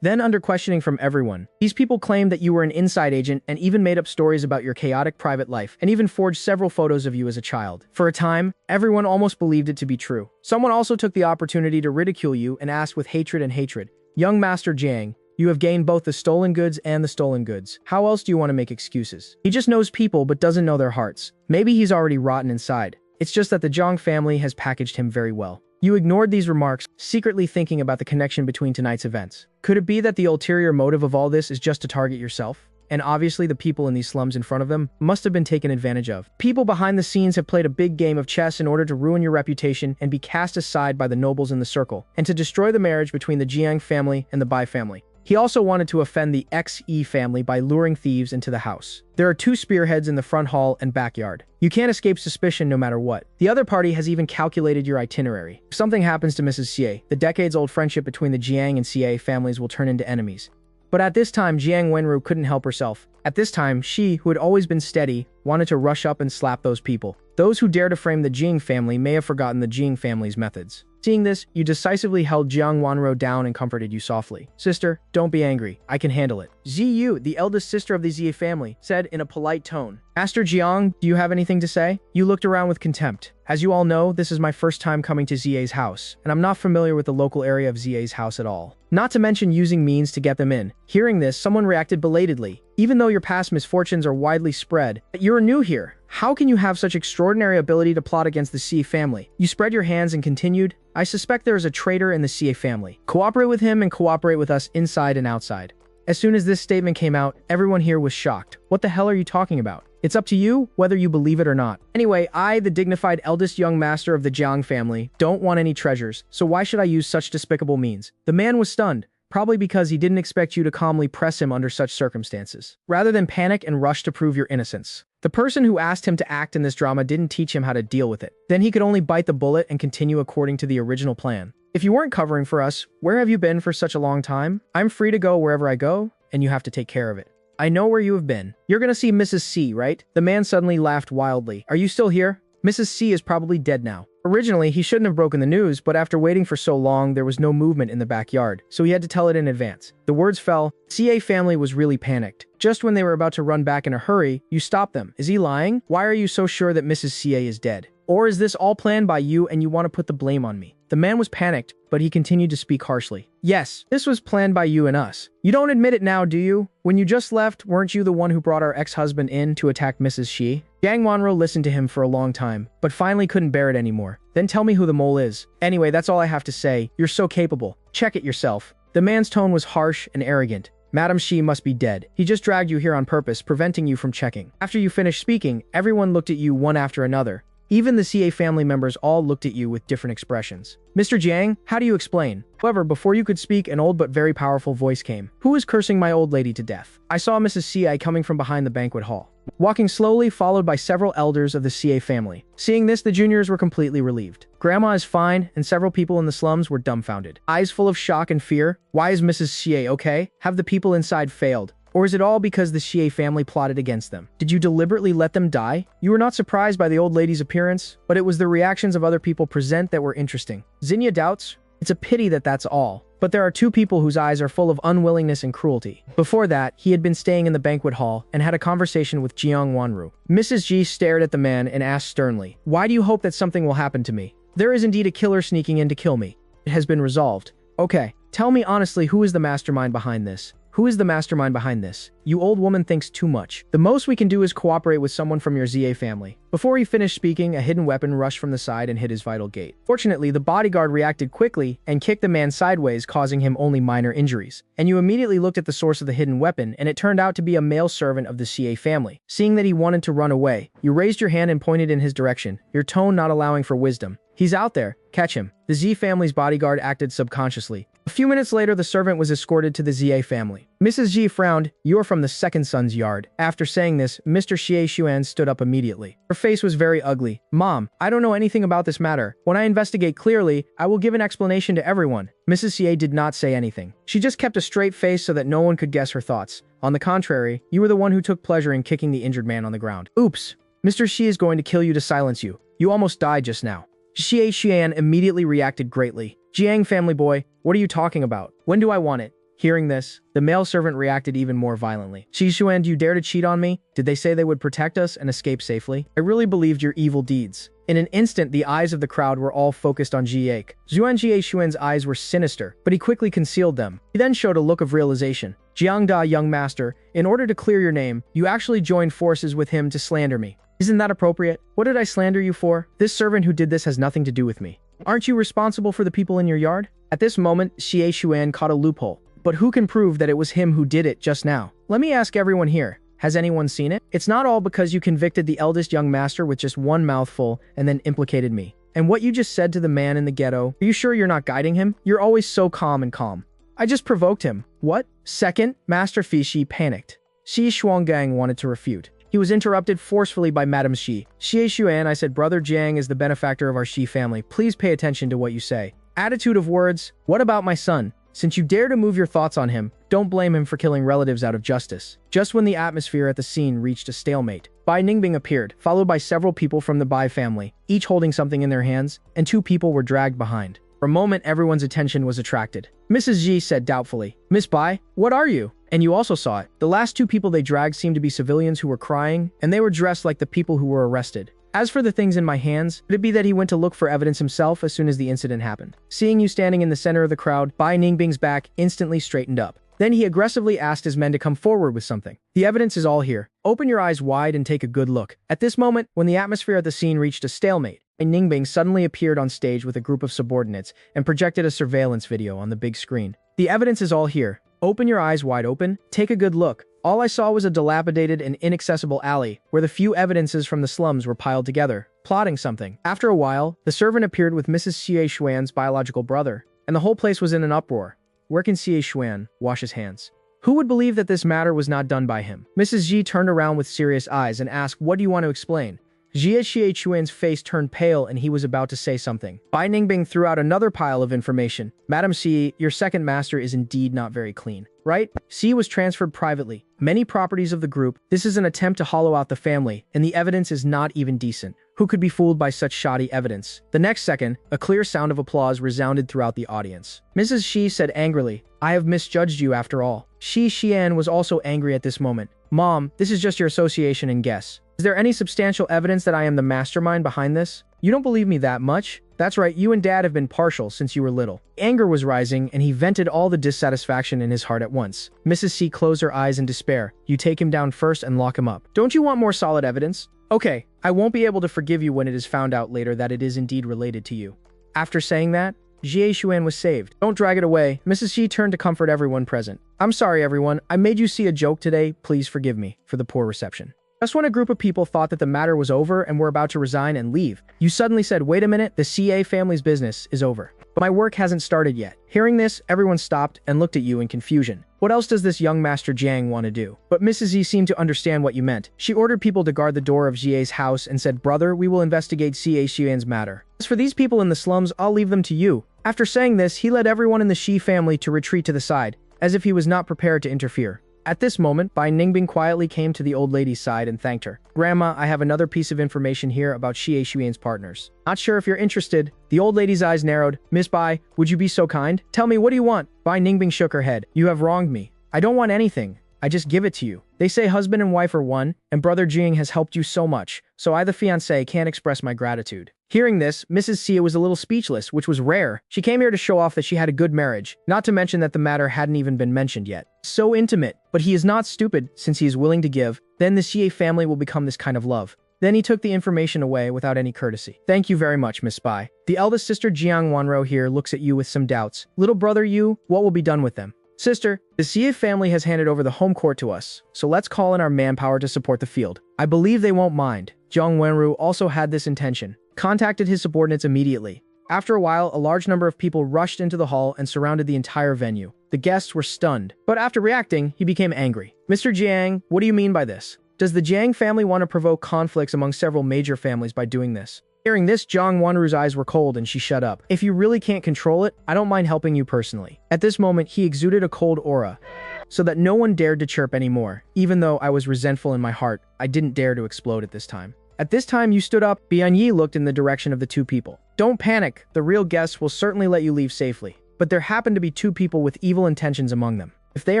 Then, under questioning from everyone, these people claimed that you were an inside agent and even made up stories about your chaotic private life and even forged several photos of you as a child. For a time, everyone almost believed it to be true. Someone also took the opportunity to ridicule you and asked with hatred and hatred, Young Master Jiang, you have gained both the stolen goods and the stolen goods. How else do you want to make excuses? He just knows people but doesn't know their hearts. Maybe he's already rotten inside. It's just that the Jiang family has packaged him very well. You ignored these remarks, secretly thinking about the connection between tonight's events. Could it be that the ulterior motive of all this is just to target yourself? And obviously the people in these slums in front of them must have been taken advantage of. People behind the scenes have played a big game of chess in order to ruin your reputation and be cast aside by the nobles in the circle, and to destroy the marriage between the Jiang family and the Bai family. He also wanted to offend the XE family by luring thieves into the house. There are two spearheads in the front hall and backyard. You can't escape suspicion no matter what. The other party has even calculated your itinerary. If something happens to Mrs. Xie, the decades-old friendship between the Jiang and Xie families will turn into enemies. But at this time, Jiang Wenru couldn't help herself. At this time, she, who had always been steady, wanted to rush up and slap those people. Those who dare to frame the Jing family may have forgotten the Jing family's methods. Seeing this, you decisively held Jiang Wanru down and comforted you softly. Sister, don't be angry. I can handle it. Ziyu, the eldest sister of the Xie family, said in a polite tone. Master Jiang, do you have anything to say? You looked around with contempt. As you all know, this is my first time coming to Xie's house, and I'm not familiar with the local area of Xie's house at all. Not to mention using means to get them in. Hearing this, someone reacted belatedly. Even though your past misfortunes are widely spread, you're new here. How can you have such extraordinary ability to plot against the CA family? You spread your hands and continued, I suspect there is a traitor in the CA family. Cooperate with him and cooperate with us inside and outside. As soon as this statement came out, everyone here was shocked. What the hell are you talking about? It's up to you whether you believe it or not. Anyway, I, the dignified eldest young master of the Jiang family, don't want any treasures, so why should I use such despicable means? The man was stunned, probably because he didn't expect you to calmly press him under such circumstances, rather than panic and rush to prove your innocence. The person who asked him to act in this drama didn't teach him how to deal with it. Then he could only bite the bullet and continue according to the original plan. If you weren't covering for us, where have you been for such a long time? I'm free to go wherever I go, and you have to take care of it. I know where you have been. You're gonna see Mrs. C, right? The man suddenly laughed wildly. Are you still here? Mrs. C is probably dead now. Originally, he shouldn't have broken the news, but after waiting for so long, there was no movement in the backyard, so he had to tell it in advance. The words fell. CA family was really panicked. Just when they were about to run back in a hurry, you stopped them. Is he lying? Why are you so sure that Mrs. CA is dead? Or is this all planned by you and you want to put the blame on me? The man was panicked, but he continued to speak harshly. Yes, this was planned by you and us. You don't admit it now, do you? When you just left, weren't you the one who brought our ex-husband in to attack Mrs. Shi? Yang Wanro listened to him for a long time, but finally couldn't bear it anymore. Then tell me who the mole is. Anyway, that's all I have to say. You're so capable. Check it yourself. The man's tone was harsh and arrogant. Madam Shi must be dead. He just dragged you here on purpose, preventing you from checking. After you finished speaking, everyone looked at you one after another. Even the CA family members all looked at you with different expressions. Mr. Jiang, how do you explain? However, before you could speak, an old but very powerful voice came. Who is cursing my old lady to death? I saw Mrs. CA coming from behind the banquet hall, walking slowly, followed by several elders of the CA family. Seeing this, the juniors were completely relieved. Grandma is fine, and several people in the slums were dumbfounded. Eyes full of shock and fear. Why is Mrs. CA okay? Have the people inside failed? Or is it all because the Xie family plotted against them? Did you deliberately let them die? You were not surprised by the old lady's appearance, but it was the reactions of other people present that were interesting. Zinnia doubts? It's a pity that that's all. But there are two people whose eyes are full of unwillingness and cruelty. Before that, he had been staying in the banquet hall and had a conversation with Jiang Wanru. Mrs. Ji stared at the man and asked sternly, "Why do you hope that something will happen to me? There is indeed a killer sneaking in to kill me. It has been resolved. Okay, tell me honestly, who is the mastermind behind this? Who is the mastermind behind this? You old woman thinks too much. The most we can do is cooperate with someone from your ZA family." Before he finished speaking, a hidden weapon rushed from the side and hit his vital gate. Fortunately, the bodyguard reacted quickly and kicked the man sideways, causing him only minor injuries. And you immediately looked at the source of the hidden weapon, and it turned out to be a male servant of the CA family. Seeing that he wanted to run away, you raised your hand and pointed in his direction, your tone not allowing for wisdom. He's out there. Catch him. The Z family's bodyguard acted subconsciously. A few minutes later, the servant was escorted to the ZA family. Mrs. Ji frowned. "You're from the second son's yard." After saying this, Mr. Xie Xuan stood up immediately. Her face was very ugly. "Mom, I don't know anything about this matter. When I investigate clearly, I will give an explanation to everyone." Mrs. Xie did not say anything. She just kept a straight face so that no one could guess her thoughts. On the contrary, you were the one who took pleasure in kicking the injured man on the ground. Oops. Mr. Xie is going to kill you to silence you. You almost died just now. Xie Xuan immediately reacted greatly. "Jiang family boy, what are you talking about? When do I want it?" Hearing this, the male servant reacted even more violently. "Xie Xuan, do you dare to cheat on me? Did they say they would protect us and escape safely? I really believed your evil deeds." In an instant, the eyes of the crowd were all focused on Jiake. Xuan Xie Xuan's eyes were sinister, but he quickly concealed them. He then showed a look of realization. "Jiangda, young master, in order to clear your name, you actually joined forces with him to slander me. Isn't that appropriate? What did I slander you for? This servant who did this has nothing to do with me. Aren't you responsible for the people in your yard?" At this moment, Xie Xuan caught a loophole. But who can prove that it was him who did it just now? Let me ask everyone here. Has anyone seen it? It's not all because you convicted the eldest young master with just one mouthful and then implicated me. And what you just said to the man in the ghetto, are you sure you're not guiding him? You're always so calm and calm. I just provoked him. What? Second, Master Fishi panicked. Xi Shuanggang wanted to refute. He was interrupted forcefully by Madame Xi. "Xie Xuan, I said Brother Jiang is the benefactor of our Xi family. Please pay attention to what you say." Attitude of words. What about my son? Since you dare to move your thoughts on him, don't blame him for killing relatives out of justice. Just when the atmosphere at the scene reached a stalemate, Bai Ningbing appeared, followed by several people from the Bai family, each holding something in their hands, and two people were dragged behind. For a moment, everyone's attention was attracted. Mrs. Ji said doubtfully, "Miss Bai, what are you?" And you also saw it. The last two people they dragged seemed to be civilians who were crying, and they were dressed like the people who were arrested. As for the things in my hands, could it be that he went to look for evidence himself as soon as the incident happened? Seeing you standing in the center of the crowd, Bai Ningbing's back instantly straightened up. Then he aggressively asked his men to come forward with something. The evidence is all here. Open your eyes wide and take a good look. At this moment, when the atmosphere at the scene reached a stalemate, Ningbing suddenly appeared on stage with a group of subordinates and projected a surveillance video on the big screen. The evidence is all here. Open your eyes wide open, take a good look. All I saw was a dilapidated and inaccessible alley where the few evidences from the slums were piled together, plotting something. After a while, the servant appeared with Mrs. Xie Xuan's biological brother, and the whole place was in an uproar. Where can Xie Xuan wash his hands? Who would believe that this matter was not done by him? Mrs. Xie turned around with serious eyes and asked, "What do you want to explain?" Xie Xuan's face turned pale and he was about to say something. Bai Ningbing threw out another pile of information. "Madam Xie, your second master is indeed not very clean, right? Xie was transferred privately. Many properties of the group. This is an attempt to hollow out the family, and the evidence is not even decent. Who could be fooled by such shoddy evidence?" The next second, a clear sound of applause resounded throughout the audience. Mrs. Xie said angrily, "I have misjudged you after all." Xie Xian was also angry at this moment. "Mom, this is just your association and guess. Is there any substantial evidence that I am the mastermind behind this? You don't believe me that much? That's right, you and Dad have been partial since you were little." Anger was rising, and he vented all the dissatisfaction in his heart at once. Mrs. C closed her eyes in despair. "You take him down first and lock him up. Don't you want more solid evidence? Okay, I won't be able to forgive you when it is found out later that it is indeed related to you." After saying that, Xie Xuan was saved. "Don't drag it away." Mrs. Xi turned to comfort everyone present. "I'm sorry, everyone. I made you see a joke today. Please forgive me for the poor reception." Just when a group of people thought that the matter was over and were about to resign and leave, you suddenly said, "Wait a minute, the CA family's business is over. But my work hasn't started yet." Hearing this, everyone stopped and looked at you in confusion. What else does this young Master Jiang want to do? But Mrs. Z seemed to understand what you meant. She ordered people to guard the door of Jie's house and said, "Brother, we will investigate CA Xuan's matter. As for these people in the slums, I'll leave them to you." After saying this, he led everyone in the Shi family to retreat to the side, as if he was not prepared to interfere. At this moment, Bai Ningbing quietly came to the old lady's side and thanked her. "Grandma, I have another piece of information here about Xie Xuan's partners. Not sure if you're interested." The old lady's eyes narrowed. "Miss Bai, would you be so kind? Tell me, what do you want?" Bai Ningbing shook her head. "You have wronged me. I don't want anything. I just give it to you. They say husband and wife are one, and brother Jing has helped you so much, so I, the fiancé, can't express my gratitude." Hearing this, Mrs. Xie was a little speechless, which was rare. She came here to show off that she had a good marriage, not to mention that the matter hadn't even been mentioned yet. So intimate, but he is not stupid since he is willing to give. Then the Xie family will become this kind of love. Then he took the information away without any courtesy. "Thank you very much, Miss Bai. The eldest sister Jiang Wanro here looks at you with some doubts. Little brother you, what will be done with them?" "Sister, the Xie family has handed over the home court to us, so let's call in our manpower to support the field. I believe they won't mind." Jiang Wenru also had this intention. Contacted his subordinates immediately. After a while, a large number of people rushed into the hall and surrounded the entire venue. The guests were stunned, but after reacting, he became angry. "Mr. Jiang, what do you mean by this? Does the Jiang family want to provoke conflicts among several major families by doing this?" Hearing this, Jiang Wanru's eyes were cold and she shut up. "If you really can't control it, I don't mind helping you personally." At this moment, he exuded a cold aura, so that no one dared to chirp anymore. Even though I was resentful in my heart, I didn't dare to explode at this time. At this time, you stood up. Bian Yi looked in the direction of the two people. "Don't panic. The real guests will certainly let you leave safely. But there happen to be two people with evil intentions among them. If they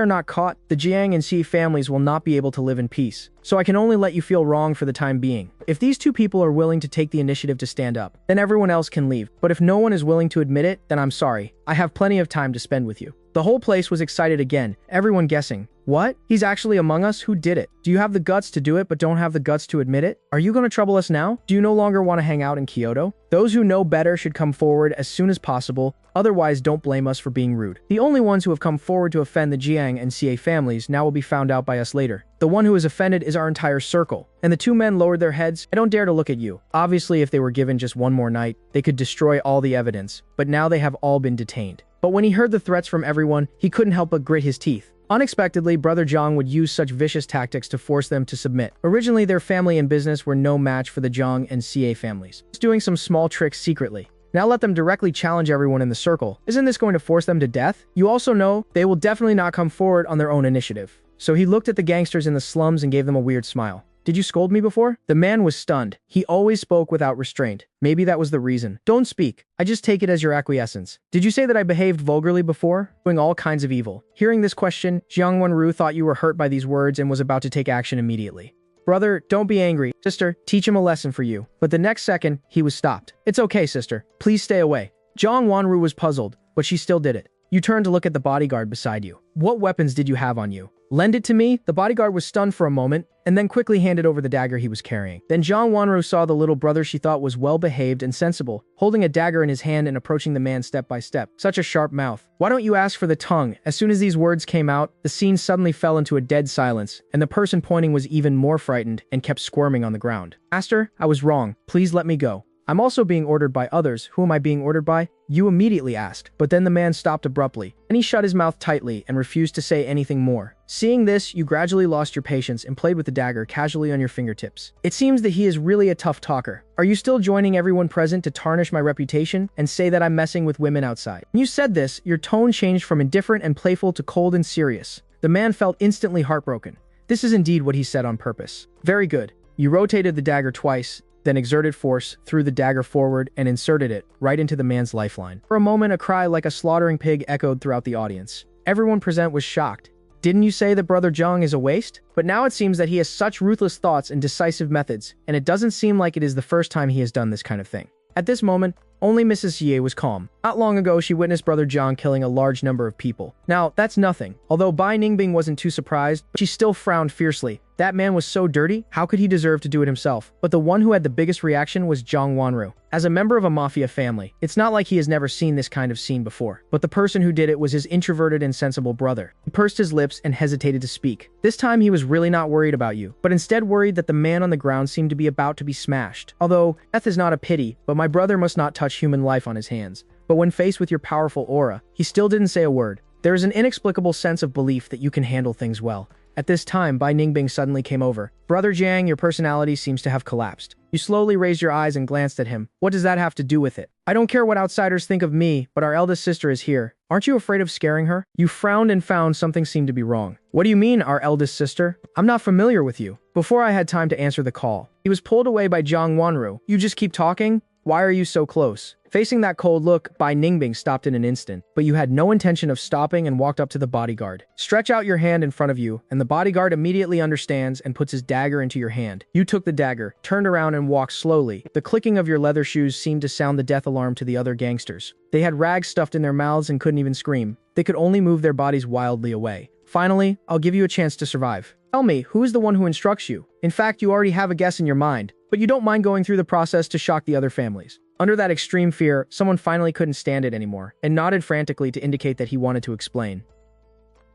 are not caught, the Jiang and Xi families will not be able to live in peace. So I can only let you feel wrong for the time being. If these two people are willing to take the initiative to stand up, then everyone else can leave. But if no one is willing to admit it, then I'm sorry. I have plenty of time to spend with you." The whole place was excited again, everyone guessing. "What? He's actually among us? Who did it? Do you have the guts to do it but don't have the guts to admit it? Are you going to trouble us now? Do you no longer want to hang out in Kyoto? Those who know better should come forward as soon as possible, otherwise don't blame us for being rude." The only ones who have come forward to offend the Jiang and Xie families now will be found out by us later. The one who is offended is our entire circle. And the two men lowered their heads. "I don't dare to look at you." Obviously, if they were given just one more night, they could destroy all the evidence, but now they have all been detained. But when he heard the threats from everyone, he couldn't help but grit his teeth. Unexpectedly, Brother Zhang would use such vicious tactics to force them to submit. Originally, their family and business were no match for the Zhang and Xie families. Just doing some small tricks secretly. Now let them directly challenge everyone in the circle. Isn't this going to force them to death? You also know they will definitely not come forward on their own initiative. So he looked at the gangsters in the slums and gave them a weird smile. "Did you scold me before?" The man was stunned. He always spoke without restraint. Maybe that was the reason. "Don't speak. I just take it as your acquiescence. Did you say that I behaved vulgarly before? Doing all kinds of evil?" Hearing this question, Jiang Wenru thought you were hurt by these words and was about to take action immediately. "Brother, don't be angry. Sister, teach him a lesson for you." But the next second, he was stopped. "It's okay, sister. Please stay away." Jiang Wanru was puzzled, but she still did it. You turn to look at the bodyguard beside you. What weapons did you have on you? Lend it to me? The bodyguard was stunned for a moment, and then quickly handed over the dagger he was carrying. Then Jiang Wanru saw the little brother she thought was well-behaved and sensible, holding a dagger in his hand and approaching the man step by step. Such a sharp mouth. Why don't you ask for the tongue? As soon as these words came out, the scene suddenly fell into a dead silence, and the person pointing was even more frightened and kept squirming on the ground. Master, I was wrong. Please let me go. I'm also being ordered by others. Who am I being ordered by? You immediately asked. But then the man stopped abruptly, and he shut his mouth tightly and refused to say anything more. Seeing this, you gradually lost your patience and played with the dagger casually on your fingertips. It seems that he is really a tough talker. Are you still joining everyone present to tarnish my reputation and say that I'm messing with women outside? When you said this, your tone changed from indifferent and playful to cold and serious. The man felt instantly heartbroken. This is indeed what he said on purpose. Very good. You rotated the dagger twice, then exerted force, threw the dagger forward, and inserted it right into the man's lifeline. For a moment, a cry like a slaughtering pig echoed throughout the audience. Everyone present was shocked. Didn't you say that Brother Jiang is a waste? But now it seems that he has such ruthless thoughts and decisive methods, and it doesn't seem like it is the first time he has done this kind of thing. At this moment, only Mrs. Ye was calm. Not long ago, she witnessed Brother Jiang killing a large number of people. Now, that's nothing. Although Bai Ningbing wasn't too surprised, she still frowned fiercely. That man was so dirty, how could he deserve to do it himself? But the one who had the biggest reaction was Jiang Wanru. As a member of a mafia family, it's not like he has never seen this kind of scene before. But the person who did it was his introverted and sensible brother. He pursed his lips and hesitated to speak. This time he was really not worried about you, but instead worried that the man on the ground seemed to be about to be smashed. Although, death is not a pity, but my brother must not touch human life on his hands. But when faced with your powerful aura, he still didn't say a word. There is an inexplicable sense of belief that you can handle things well. At this time, Bai Ningbing suddenly came over. Brother Jiang, your personality seems to have collapsed. You slowly raised your eyes and glanced at him. What does that have to do with it? I don't care what outsiders think of me, but our eldest sister is here. Aren't you afraid of scaring her? You frowned and found something seemed to be wrong. What do you mean, our eldest sister? I'm not familiar with you. Before I had time to answer the call, he was pulled away by Jiang Wanru. You just keep talking? Why are you so close? Facing that cold look, Bai Ningbing stopped in an instant, but you had no intention of stopping and walked up to the bodyguard. Stretch out your hand in front of you, and the bodyguard immediately understands and puts his dagger into your hand. You took the dagger, turned around and walked slowly. The clicking of your leather shoes seemed to sound the death alarm to the other gangsters. They had rags stuffed in their mouths and couldn't even scream. They could only move their bodies wildly away. Finally, I'll give you a chance to survive. Tell me, who is the one who instructs you? In fact, you already have a guess in your mind, but you don't mind going through the process to shock the other families. Under that extreme fear, someone finally couldn't stand it anymore, and nodded frantically to indicate that he wanted to explain.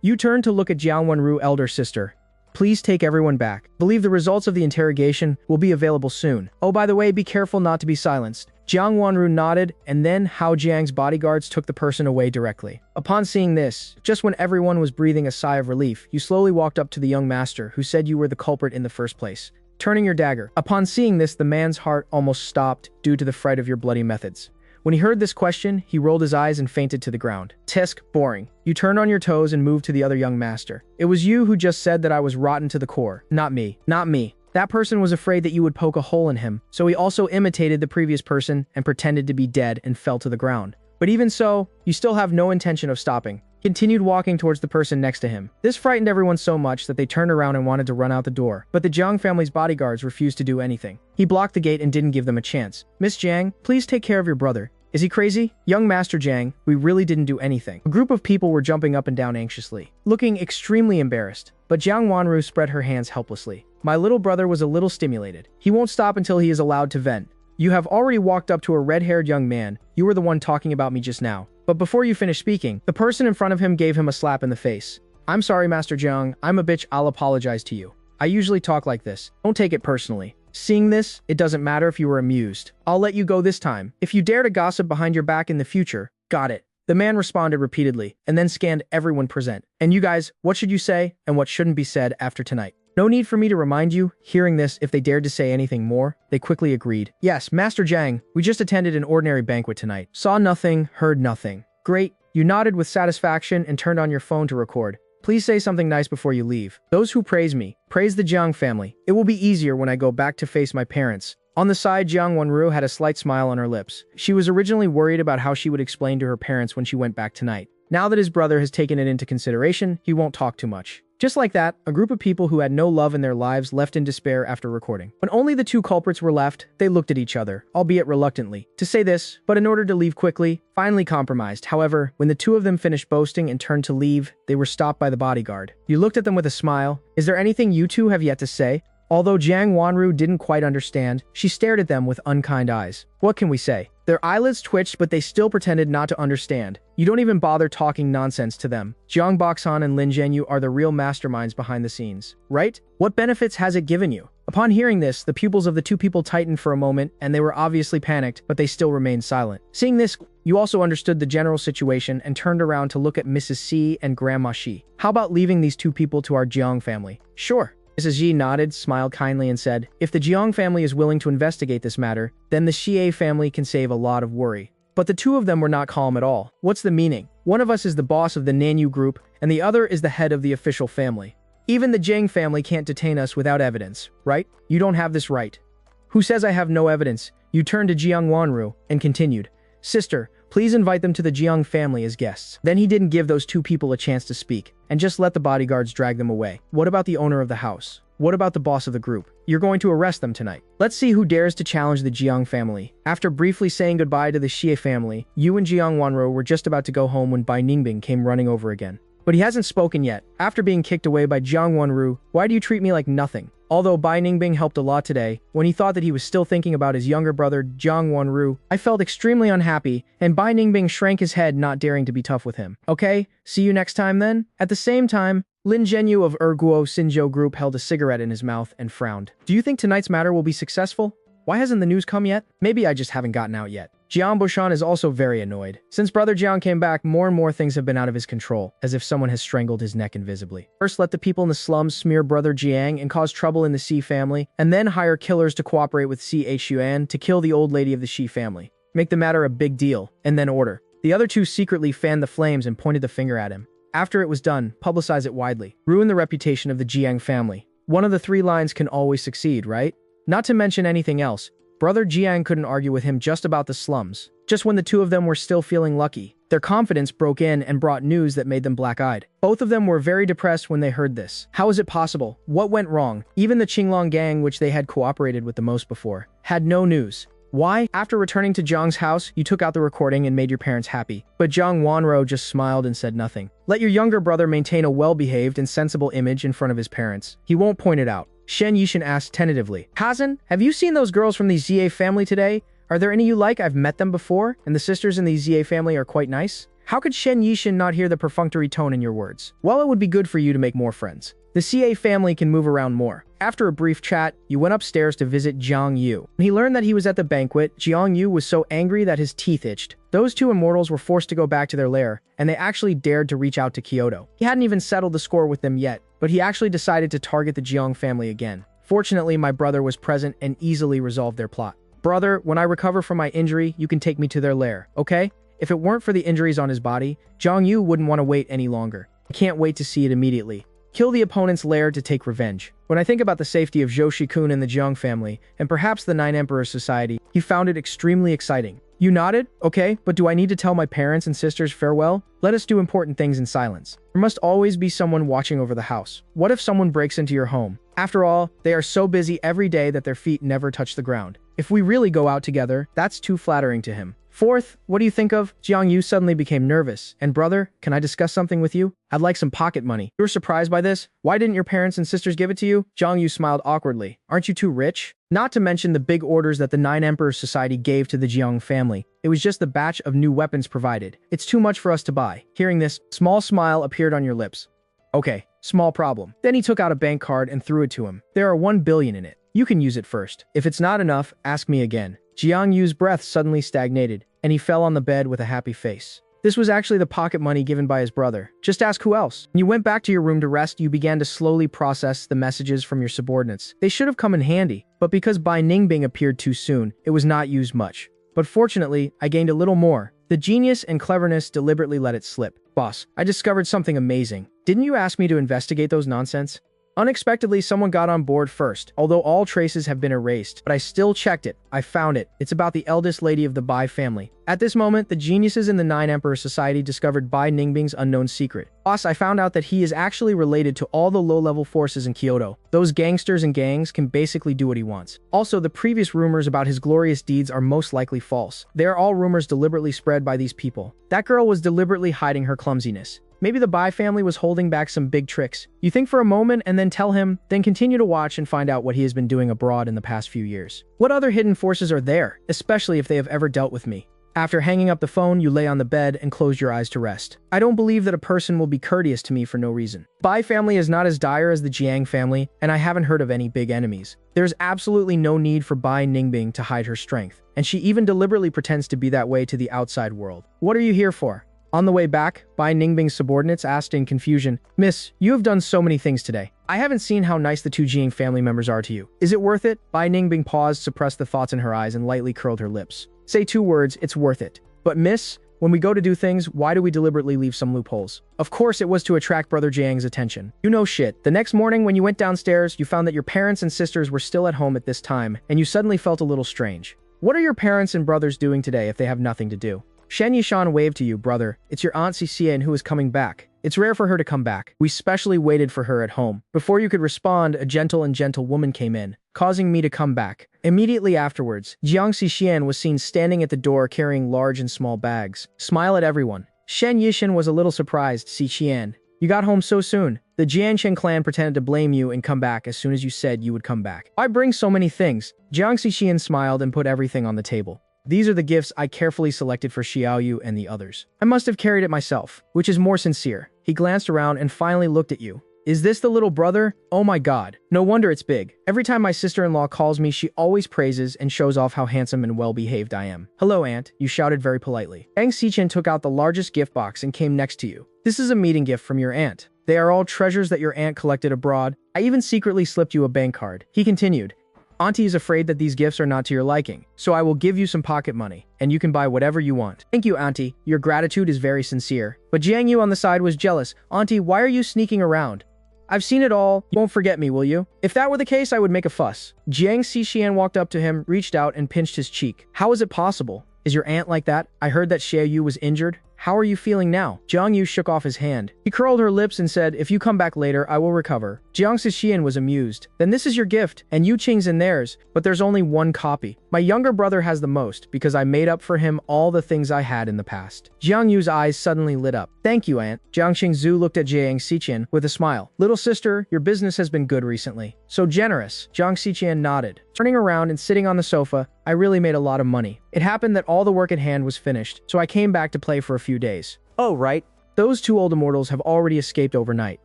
You turned to look at Jiang Wenru, elder sister. Please take everyone back. Believe the results of the interrogation will be available soon. Oh, by the way, be careful not to be silenced. Jiang Wanru nodded, and then Hao Jiang's bodyguards took the person away directly. Upon seeing this, just when everyone was breathing a sigh of relief, you slowly walked up to the young master who said you were the culprit in the first place, turning your dagger. Upon seeing this, the man's heart almost stopped due to the fright of your bloody methods. When he heard this question, he rolled his eyes and fainted to the ground. Tisk, boring. You turned on your toes and moved to the other young master. It was you who just said that I was rotten to the core. Not me. Not me. That person was afraid that you would poke a hole in him, so he also imitated the previous person and pretended to be dead and fell to the ground. But even so, you still have no intention of stopping. Continued walking towards the person next to him. This frightened everyone so much that they turned around and wanted to run out the door, but the Jiang family's bodyguards refused to do anything. He blocked the gate and didn't give them a chance. Miss Jiang, please take care of your brother. Is he crazy? Young Master Jiang, we really didn't do anything. A group of people were jumping up and down anxiously, looking extremely embarrassed, but Jiang Wanru spread her hands helplessly. My little brother was a little stimulated. He won't stop until he is allowed to vent. You have already walked up to a red-haired young man. You were the one talking about me just now. But before you finished speaking, the person in front of him gave him a slap in the face. I'm sorry, Master Jiang. I'm a bitch. I'll apologize to you. I usually talk like this. Don't take it personally. Seeing this, it doesn't matter if you were amused. I'll let you go this time. If you dare to gossip behind your back in the future, got it. The man responded repeatedly, and then scanned everyone present. And you guys, what should you say, and what shouldn't be said after tonight? No need for me to remind you. Hearing this, if they dared to say anything more, they quickly agreed. Yes, Master Jiang, we just attended an ordinary banquet tonight. Saw nothing, heard nothing. Great. You nodded with satisfaction and turned on your phone to record. Please say something nice before you leave. Those who praise me, praise the Jiang family. It will be easier when I go back to face my parents. On the side, Jiang Wenru had a slight smile on her lips. She was originally worried about how she would explain to her parents when she went back tonight. Now that his brother has taken it into consideration, he won't talk too much. Just like that, a group of people who had no love in their lives left in despair after recording. When only the two culprits were left, they looked at each other, albeit reluctantly, to say this, but in order to leave quickly, finally compromised. However, when the two of them finished boasting and turned to leave, they were stopped by the bodyguard. You looked at them with a smile. Is there anything you two have yet to say? Although Jiang Wanru didn't quite understand, she stared at them with unkind eyes. What can we say? Their eyelids twitched, but they still pretended not to understand. You don't even bother talking nonsense to them. Jiang Boxan and Lin Zhenyu are the real masterminds behind the scenes, right? What benefits has it given you? Upon hearing this, the pupils of the two people tightened for a moment, and they were obviously panicked, but they still remained silent. Seeing this, you also understood the general situation and turned around to look at Mrs. C and Grandma Shi. How about leaving these two people to our Jiang family? Sure. Mrs. Ji nodded, smiled kindly, and said, if the Jiang family is willing to investigate this matter, then the Xie family can save a lot of worry. But the two of them were not calm at all. What's the meaning? One of us is the boss of the Nanyu group, and the other is the head of the official family. Even the Jiang family can't detain us without evidence, right? You don't have this right. Who says I have no evidence? You turned to Jiang Wanru and continued, sister, please invite them to the Jiang family as guests. Then he didn't give those two people a chance to speak, and just let the bodyguards drag them away. What about the owner of the house? What about the boss of the group? You're going to arrest them tonight. Let's see who dares to challenge the Jiang family. After briefly saying goodbye to the Xie family, Yu and Jiang Wanru were just about to go home when Bai Ningbing came running over again. But he hasn't spoken yet. After being kicked away by Jiang Wanru, why do you treat me like nothing? Although Bai Ningbing helped a lot today, when he thought that he was still thinking about his younger brother Jiang Wanru, I felt extremely unhappy, and Bai Ningbing shrank his head, not daring to be tough with him. Okay, see you next time then? At the same time, Lin Zhenyu of Erguo Sinjo Group held a cigarette in his mouth and frowned. Do you think tonight's matter will be successful? Why hasn't the news come yet? Maybe I just haven't gotten out yet. Jiang Boshan is also very annoyed. Since Brother Jiang came back, more and more things have been out of his control, as if someone has strangled his neck invisibly. First, let the people in the slums smear Brother Jiang and cause trouble in the Xi family, and then hire killers to cooperate with C.H. Yuan to kill the old lady of the Xi family. Make the matter a big deal, and then order. The other two secretly fanned the flames and pointed the finger at him. After it was done, publicize it widely. Ruin the reputation of the Jiang family. One of the three lines can always succeed, right? Not to mention anything else. Brother Jiang couldn't argue with him just about the slums. Just when the two of them were still feeling lucky, their confidence broke in and brought news that made them black-eyed. Both of them were very depressed when they heard this. How is it possible? What went wrong? Even the Qinglong gang, which they had cooperated with the most before, had no news. Why? After returning to Jiang's house, you took out the recording and made your parents happy. But Jiang Wanro just smiled and said nothing. Let your younger brother maintain a well-behaved and sensible image in front of his parents. He won't point it out. Shen Yishan asked tentatively, Kazan, have you seen those girls from the Xie family today? Are there any you like? I've met them before, and the sisters in the Xie family are quite nice. How could Shen Yishan not hear the perfunctory tone in your words? Well, it would be good for you to make more friends. The Xie family can move around more. After a brief chat, you went upstairs to visit Jiang Yu. When he learned that he was at the banquet, Jiang Yu was so angry that his teeth itched. Those two immortals were forced to go back to their lair, and they actually dared to reach out to Kyoto. He hadn't even settled the score with them yet, but he actually decided to target the Jiang family again. Fortunately, my brother was present and easily resolved their plot. Brother, when I recover from my injury, you can take me to their lair, okay? If it weren't for the injuries on his body, Jiang Yu wouldn't want to wait any longer. I can't wait to see it immediately. Kill the opponent's lair to take revenge. When I think about the safety of Zhou Shikun and the Jiang family, and perhaps the Nine Emperors Society, he found it extremely exciting. You nodded? Okay, but do I need to tell my parents and sisters farewell? Let us do important things in silence. There must always be someone watching over the house. What if someone breaks into your home? After all, they are so busy every day that their feet never touch the ground. If we really go out together, that's too flattering to him. Fourth, what do you think of? Jiang Yu suddenly became nervous. And brother, can I discuss something with you? I'd like some pocket money. You were surprised by this? Why didn't your parents and sisters give it to you? Jiang Yu smiled awkwardly. Aren't you too rich? Not to mention the big orders that the Nine Emperors Society gave to the Jiang family. It was just the batch of new weapons provided. It's too much for us to buy. Hearing this, small smile appeared on your lips. Okay, small problem. Then he took out a bank card and threw it to him. There are 1 billion in it. You can use it first. If it's not enough, ask me again. Jiang Yu's breath suddenly stagnated, and he fell on the bed with a happy face. This was actually the pocket money given by his brother. Just ask who else. When you went back to your room to rest, you began to slowly process the messages from your subordinates. They should have come in handy, but because Bai Ningbing appeared too soon, it was not used much. But fortunately, I gained a little more. The genius and cleverness deliberately let it slip. Boss, I discovered something amazing. Didn't you ask me to investigate those nonsense? Unexpectedly, someone got on board first, although all traces have been erased. But I still checked it. I found it. It's about the eldest lady of the Bai family. At this moment, the geniuses in the Nine Emperor Society discovered Bai Ningbing's unknown secret. Boss, I found out that he is actually related to all the low-level forces in Kyoto. Those gangsters and gangs can basically do what he wants. Also, the previous rumors about his glorious deeds are most likely false. They are all rumors deliberately spread by these people. That girl was deliberately hiding her clumsiness. Maybe the Bai family was holding back some big tricks. You think for a moment and then tell him, then continue to watch and find out what he has been doing abroad in the past few years. What other hidden forces are there, especially if they have ever dealt with me? After hanging up the phone, you lay on the bed and close your eyes to rest. I don't believe that a person will be courteous to me for no reason. Bai family is not as dire as the Jiang family, and I haven't heard of any big enemies. There's absolutely no need for Bai Ningbing to hide her strength, and she even deliberately pretends to be that way to the outside world. What are you here for? On the way back, Bai Ningbing's subordinates asked in confusion, Miss, you have done so many things today. I haven't seen how nice the two Jiang family members are to you. Is it worth it? Bai Ningbing paused, suppressed the thoughts in her eyes, and lightly curled her lips. Say 2 words, it's worth it. But miss, when we go to do things, why do we deliberately leave some loopholes? Of course it was to attract Brother Jiang's attention. You know shit. The next morning when you went downstairs, you found that your parents and sisters were still at home at this time, and you suddenly felt a little strange. What are your parents and brothers doing today if they have nothing to do? Shen Yishan waved to you, brother. It's your Aunt Xian who is coming back. It's rare for her to come back. We specially waited for her at home. Before you could respond, a gentle woman came in, causing me to come back. Immediately afterwards, Jiang Xian was seen standing at the door carrying large and small bags. Smile at everyone. Shen Yishan was a little surprised. Xian, you got home so soon. The Jianchen clan pretended to blame you and come back as soon as you said you would come back. Why bring so many things? Jiang Xian smiled and put everything on the table. These are the gifts I carefully selected for Xiaoyu and the others. I must have carried it myself, which is more sincere. He glanced around and finally looked at you. Is this the little brother? Oh my god. No wonder it's big. Every time my sister-in-law calls me, she always praises and shows off how handsome and well-behaved I am. Hello, aunt, you shouted very politely. Ang Xichen took out the largest gift box and came next to you. This is a meeting gift from your aunt. They are all treasures that your aunt collected abroad. I even secretly slipped you a bank card. He continued. Auntie is afraid that these gifts are not to your liking, so I will give you some pocket money, and you can buy whatever you want. Thank you, Auntie. Your gratitude is very sincere. But Jiang Yu on the side was jealous. Auntie, why are you sneaking around? I've seen it all. You won't forget me, will you? If that were the case, I would make a fuss. Jiang Xian walked up to him, reached out, and pinched his cheek. How is it possible? Is your aunt like that? I heard that Xie Yu was injured. How are you feeling now? Jiang Yu shook off his hand. He curled her lips and said, if you come back later, I will recover. Jiang Xian was amused. Then this is your gift, and Yu Qing's in theirs, but there's only one copy. My younger brother has the most, because I made up for him all the things I had in the past. Jiang Yu's eyes suddenly lit up. Thank you, aunt. Jiang Qingzhu looked at Jiang Xichen with a smile. Little sister, your business has been good recently. So generous. Jiang Xichen nodded. Turning around and sitting on the sofa, I really made a lot of money. It happened that all the work at hand was finished, so I came back to play for a few days. Oh, right. Those 2 old immortals have already escaped overnight.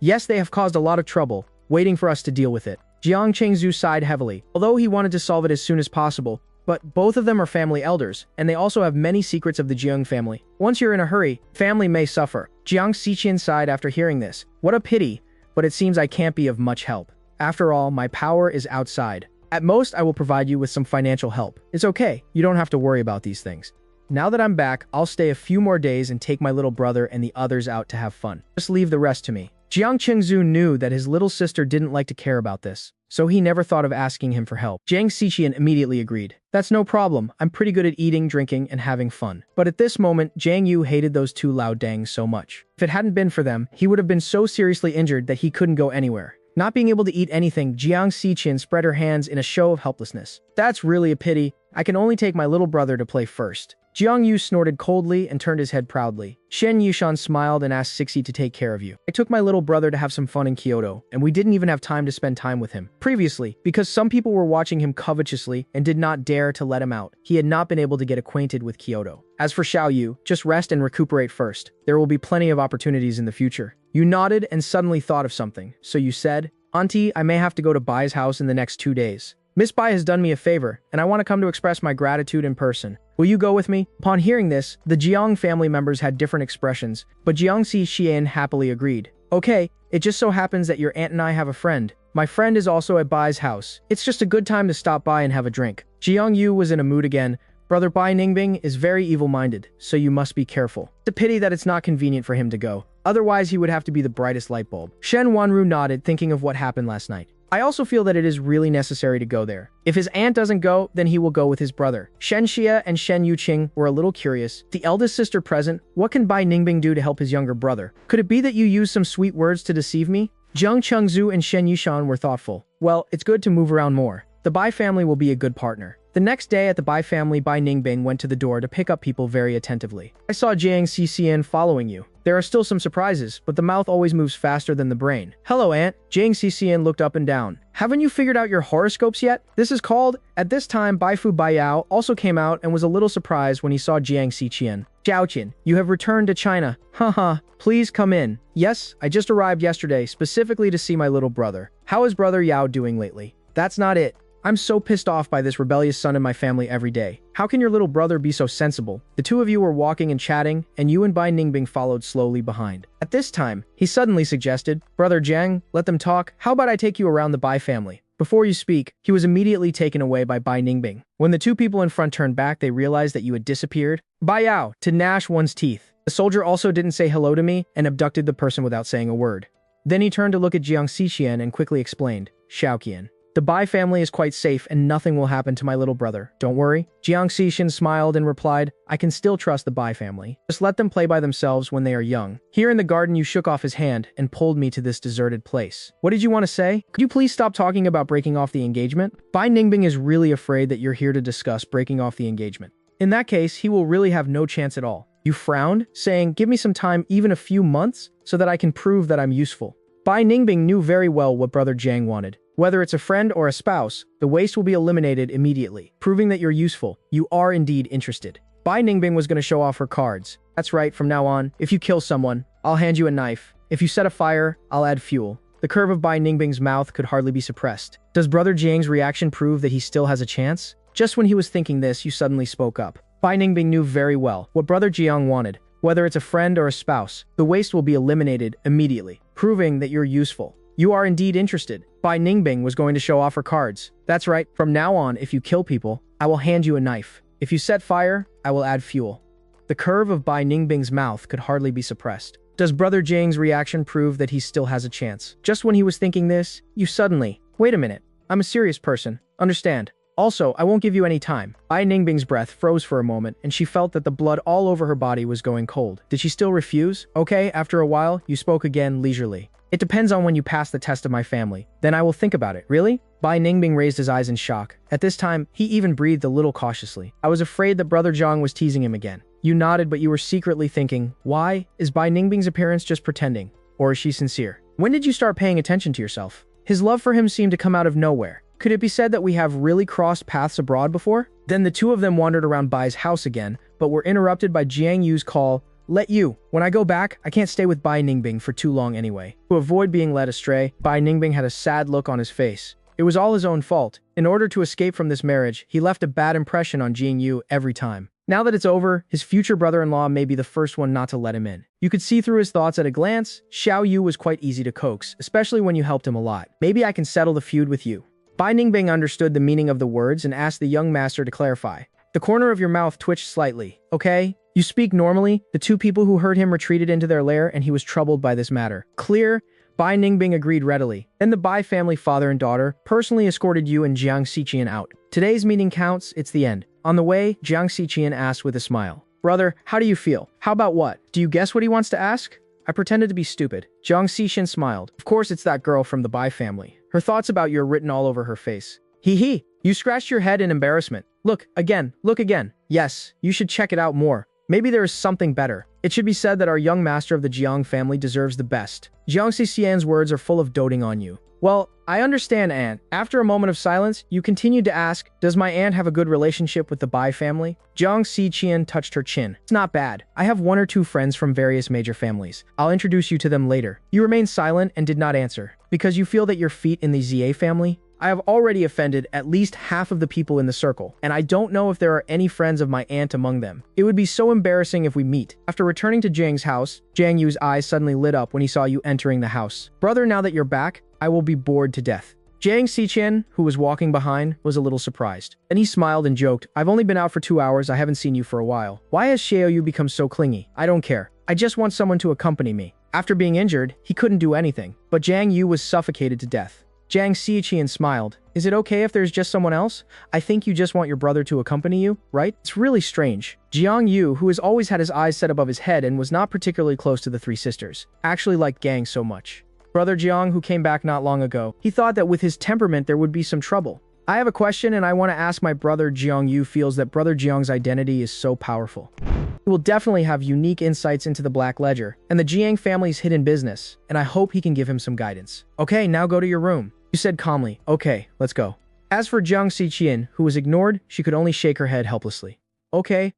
Yes, they have caused a lot of trouble, waiting for us to deal with it. Jiang Qingzhu sighed heavily, although he wanted to solve it as soon as possible. But both of them are family elders, and they also have many secrets of the Jiang family. Once you're in a hurry, family may suffer. Jiang Xichen sighed after hearing this. What a pity, but it seems I can't be of much help. After all, my power is outside. At most, I will provide you with some financial help. It's okay, you don't have to worry about these things. Now that I'm back, I'll stay a few more days and take my little brother and the others out to have fun. Just leave the rest to me. Jiang Qingzhu knew that his little sister didn't like to care about this, so he never thought of asking him for help. Jiang Xichen immediately agreed. That's no problem. I'm pretty good at eating, drinking, and having fun. But at this moment, Jiang Yu hated those 2 Lao Dangs so much. If it hadn't been for them, he would have been so seriously injured that he couldn't go anywhere. Not being able to eat anything, Jiang Xichen spread her hands in a show of helplessness. That's really a pity. I can only take my little brother to play first. Jiang Yu snorted coldly and turned his head proudly. Shen Yishan smiled and asked Sixi to take care of you. I took my little brother to have some fun in Kyoto, and we didn't even have time to spend time with him. Previously, because some people were watching him covetously and did not dare to let him out, he had not been able to get acquainted with Kyoto. As for Xiaoyu, just rest and recuperate first. There will be plenty of opportunities in the future. You nodded and suddenly thought of something, so you said, Auntie, I may have to go to Bai's house in the next 2 days. Miss Bai has done me a favor, and I want to come to express my gratitude in person. Will you go with me? Upon hearing this, the Jiang family members had different expressions, but Jiang Xian happily agreed. Okay, it just so happens that your aunt and I have a friend. My friend is also at Bai's house. It's just a good time to stop by and have a drink. Jiang Yu was in a mood again. Brother Bai Ningbing is very evil-minded, so you must be careful. It's a pity that it's not convenient for him to go. Otherwise, he would have to be the brightest light bulb. Shen Wanru nodded, thinking of what happened last night. I also feel that it is really necessary to go there. If his aunt doesn't go, then he will go with his brother. Shen Xia and Shen Yuqing were a little curious. The eldest sister present, what can Bai Ningbing do to help his younger brother? Could it be that you use some sweet words to deceive me? Jiang Chengzhu and Shen Yishan were thoughtful. Well, it's good to move around more. The Bai family will be a good partner. The next day at the Bai family, Bai Ningbing went to the door to pick up people very attentively. I saw Jiang Xixian following you. There are still some surprises, but the mouth always moves faster than the brain. Hello, Aunt. Jiang Xixian looked up and down. Haven't you figured out your horoscopes yet? This is called... At this time, Baifu Baiyao also came out and was a little surprised when he saw Jiang Xixian. Zhaoqian, you have returned to China. Haha, please come in. Yes, I just arrived yesterday specifically to see my little brother. How is brother Yao doing lately? That's not it. I'm so pissed off by this rebellious son in my family every day. How can your little brother be so sensible? The two of you were walking and chatting, and you and Bai Ningbing followed slowly behind. At this time, he suddenly suggested, Brother Jiang, let them talk. How about I take you around the Bai family? Before you speak, he was immediately taken away by Bai Ningbing. When the two people in front turned back, they realized that you had disappeared. Bai Yao, to gnash one's teeth. The soldier also didn't say hello to me and abducted the person without saying a word. Then he turned to look at Jiang Xixian and quickly explained, Shaoqian. The Bai family is quite safe and nothing will happen to my little brother. Don't worry. Jiang Xixin smiled and replied, I can still trust the Bai family. Just let them play by themselves when they are young. Here in the garden, you shook off his hand and pulled me to this deserted place. What did you want to say? Could you please stop talking about breaking off the engagement? Bai Ningbing is really afraid that you're here to discuss breaking off the engagement. In that case, he will really have no chance at all. You frowned, saying, give me some time, even a few months, so that I can prove that I'm useful. Bai Ningbing knew very well what Brother Jiang wanted. Whether it's a friend or a spouse, the waste will be eliminated immediately, proving that you're useful. You are indeed interested. Bai Ningbing was going to show off her cards. That's right, from now on, if you kill someone, I'll hand you a knife. If you set a fire, I'll add fuel. The curve of Bai Ningbing's mouth could hardly be suppressed. Does Brother Jiang's reaction prove that he still has a chance? Just when he was thinking this, you suddenly spoke up. Bai Ningbing knew very well what Brother Jiang wanted. Whether it's a friend or a spouse, the waste will be eliminated immediately, proving that you're useful. You are indeed interested. Bai Ningbing was going to show off her cards. That's right, from now on, if you kill people, I will hand you a knife. If you set fire, I will add fuel. The curve of Bai Ningbing's mouth could hardly be suppressed. Does Brother Jiang's reaction prove that he still has a chance? Just when he was thinking this, you suddenly, wait a minute, I'm a serious person, understand? Also, I won't give you any time. Bai Ningbing's breath froze for a moment, and she felt that the blood all over her body was going cold. Did she still refuse? Okay, after a while, you spoke again leisurely. It depends on when you pass the test of my family. Then I will think about it. Really? Bai Ningbing raised his eyes in shock. At this time, he even breathed a little cautiously. I was afraid that Brother Jiang was teasing him again. You nodded, but you were secretly thinking, why? Is Bai Ningbing's appearance just pretending? Or is she sincere? When did you start paying attention to yourself? His love for him seemed to come out of nowhere. Could it be said that we have really crossed paths abroad before? Then the two of them wandered around Bai's house again, but were interrupted by Jiang Yu's call, Let you. When I go back, I can't stay with Bai Ningbing for too long anyway. To avoid being led astray, Bai Ningbing had a sad look on his face. It was all his own fault. In order to escape from this marriage, he left a bad impression on Jiang Yu every time. Now that it's over, his future brother-in-law may be the first one not to let him in. You could see through his thoughts at a glance. Xiao Yu was quite easy to coax, especially when you helped him a lot. Maybe I can settle the feud with you. Bai Ningbing understood the meaning of the words and asked the young master to clarify. The corner of your mouth twitched slightly. Okay? You speak normally. The two people who heard him retreated into their lair and he was troubled by this matter. Clear? Bai Ningbing agreed readily. Then the Bai family father and daughter personally escorted you and Jiang Xiqian out. Today's meeting counts, it's the end. On the way, Jiang Xiqian asked with a smile. Brother, how do you feel? How about what? Do you guess what he wants to ask? I pretended to be stupid. Jiang Xiqian smiled. Of course it's that girl from the Bai family. Her thoughts about you are written all over her face. Hee hee. You scratched your head in embarrassment. Look again. Look again. Yes, you should check it out more. Maybe there is something better. It should be said that our young master of the Jiang family deserves the best. Jiang Xixian's words are full of doting on you. Well, I understand, aunt. After a moment of silence, you continued to ask, does my aunt have a good relationship with the Bai family? Jiang Xiqian touched her chin. It's not bad. I have one or two friends from various major families. I'll introduce you to them later. You remained silent and did not answer. Because you feel that your feet in the Zia family? I have already offended at least half of the people in the circle, and I don't know if there are any friends of my aunt among them. It would be so embarrassing if we meet. After returning to Jiang's house, Jiang Yu's eyes suddenly lit up when he saw you entering the house. Brother, now that you're back, I will be bored to death. Jiang Xiqian, who was walking behind, was a little surprised. Then he smiled and joked, I've only been out for 2 hours, I haven't seen you for a while. Why has Xiaoyu become so clingy? I don't care. I just want someone to accompany me. After being injured, he couldn't do anything, but Jiang Yu was suffocated to death. Jiang Xiqian smiled. Is it okay if there's just someone else? I think you just want your brother to accompany you, right? It's really strange. Jiang Yu, who has always had his eyes set above his head and was not particularly close to the three sisters, actually liked Gang so much. Brother Jiang, who came back not long ago, he thought that with his temperament there would be some trouble. I have a question and I want to ask my brother Jiang Yu feels that brother Jiang's identity is so powerful. He will definitely have unique insights into the Black Ledger and the Jiang family's hidden business, and I hope he can give him some guidance. Okay, now go to your room. You said calmly, okay, let's go. As for Jiang Xiqian, who was ignored, she could only shake her head helplessly. Okay,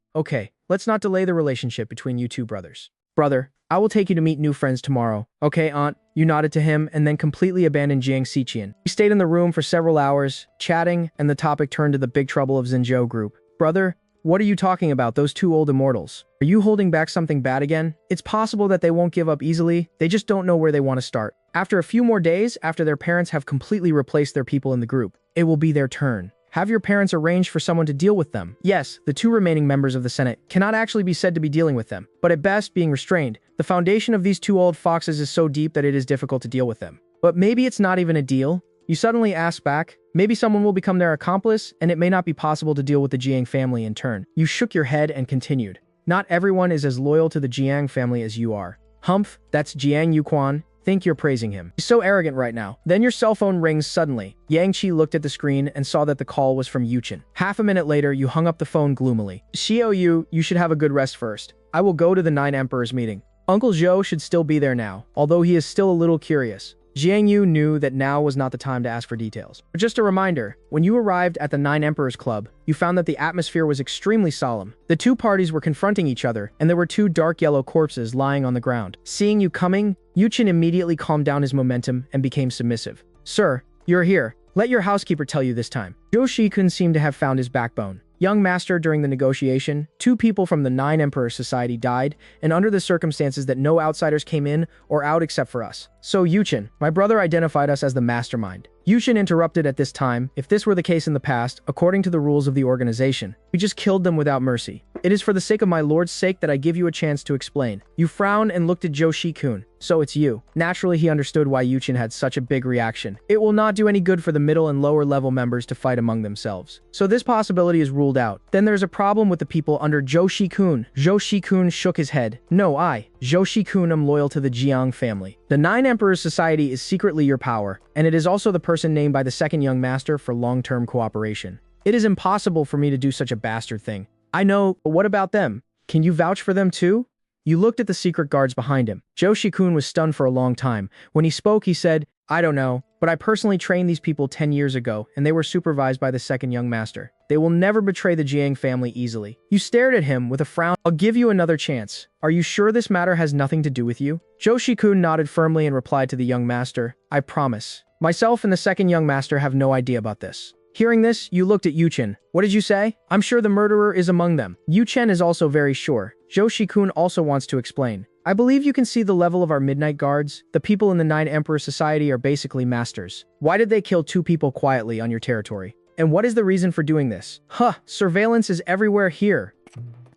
let's not delay the relationship between you two brothers. Brother, I will take you to meet new friends tomorrow. Okay, aunt? You nodded to him and then completely abandoned Jiang Xiqian. He stayed in the room for several hours, chatting, and the topic turned to the big trouble of Zhenzhou group. Brother, what are you talking about, those two old immortals? Are you holding back something bad again? It's possible that they won't give up easily, they just don't know where they want to start. After a few more days, after their parents have completely replaced their people in the group, it will be their turn. Have your parents arranged for someone to deal with them. Yes, the two remaining members of the Senate cannot actually be said to be dealing with them, but at best being restrained. The foundation of these two old foxes is so deep that it is difficult to deal with them. But maybe it's not even a deal? You suddenly ask back, maybe someone will become their accomplice, and it may not be possible to deal with the Jiang family in turn. You shook your head and continued. Not everyone is as loyal to the Jiang family as you are. Humph, that's Jiang Yuquan. Think you're praising him. He's so arrogant right now. Then your cell phone rings suddenly. Yang Qi looked at the screen and saw that the call was from Yuchen. Half a minute later, you hung up the phone gloomily. Xiao Yu, you should have a good rest first. I will go to the 9 Emperors meeting. Uncle Zhou should still be there now, although he is still a little curious. Jiang Yu knew that now was not the time to ask for details. But just a reminder, when you arrived at the 9 Emperors Club, you found that the atmosphere was extremely solemn. The two parties were confronting each other, and there were two dark yellow corpses lying on the ground. Seeing you coming, Yuchen immediately calmed down his momentum and became submissive. Sir, you're here. Let your housekeeper tell you this time. Zhou Shikun seemed to have found his backbone. Young master, during the negotiation, 2 people from the 9 Emperor Society died, and under the circumstances that no outsiders came in or out except for us. So Yuchen, my brother identified us as the mastermind. Yuchen interrupted at this time. If this were the case in the past, according to the rules of the organization, we just killed them without mercy. It is for the sake of my lord's sake that I give you a chance to explain. You frowned and looked at Zhou Shikun. So it's you. Naturally, he understood why Yuchen had such a big reaction. It will not do any good for the middle and lower level members to fight among themselves. So this possibility is ruled out. Then there's a problem with the people under Zhou Shikun. Zhou Shikun shook his head. No, Zhou Shikun, am loyal to the Jiang family. The 9 Emperors Society is secretly your power, and it is also the person named by the second young master for long-term cooperation. It is impossible for me to do such a bastard thing. I know, but what about them? Can you vouch for them too? You looked at the secret guards behind him. Zhou Shikun was stunned for a long time. When he spoke, he said, I don't know, but I personally trained these people 10 years ago, and they were supervised by the second young master. They will never betray the Jiang family easily. You stared at him with a frown. I'll give you another chance. Are you sure this matter has nothing to do with you? Zhou Shikun nodded firmly and replied to the young master, I promise. Myself and the second young master have no idea about this. Hearing this, you looked at Yuchen. What did you say? I'm sure the murderer is among them. Yuchen is also very sure. Zhou Shikun also wants to explain. I believe you can see the level of our midnight guards. The people in the 9 Emperor Society are basically masters. Why did they kill 2 people quietly on your territory? And what is the reason for doing this? Surveillance is everywhere here.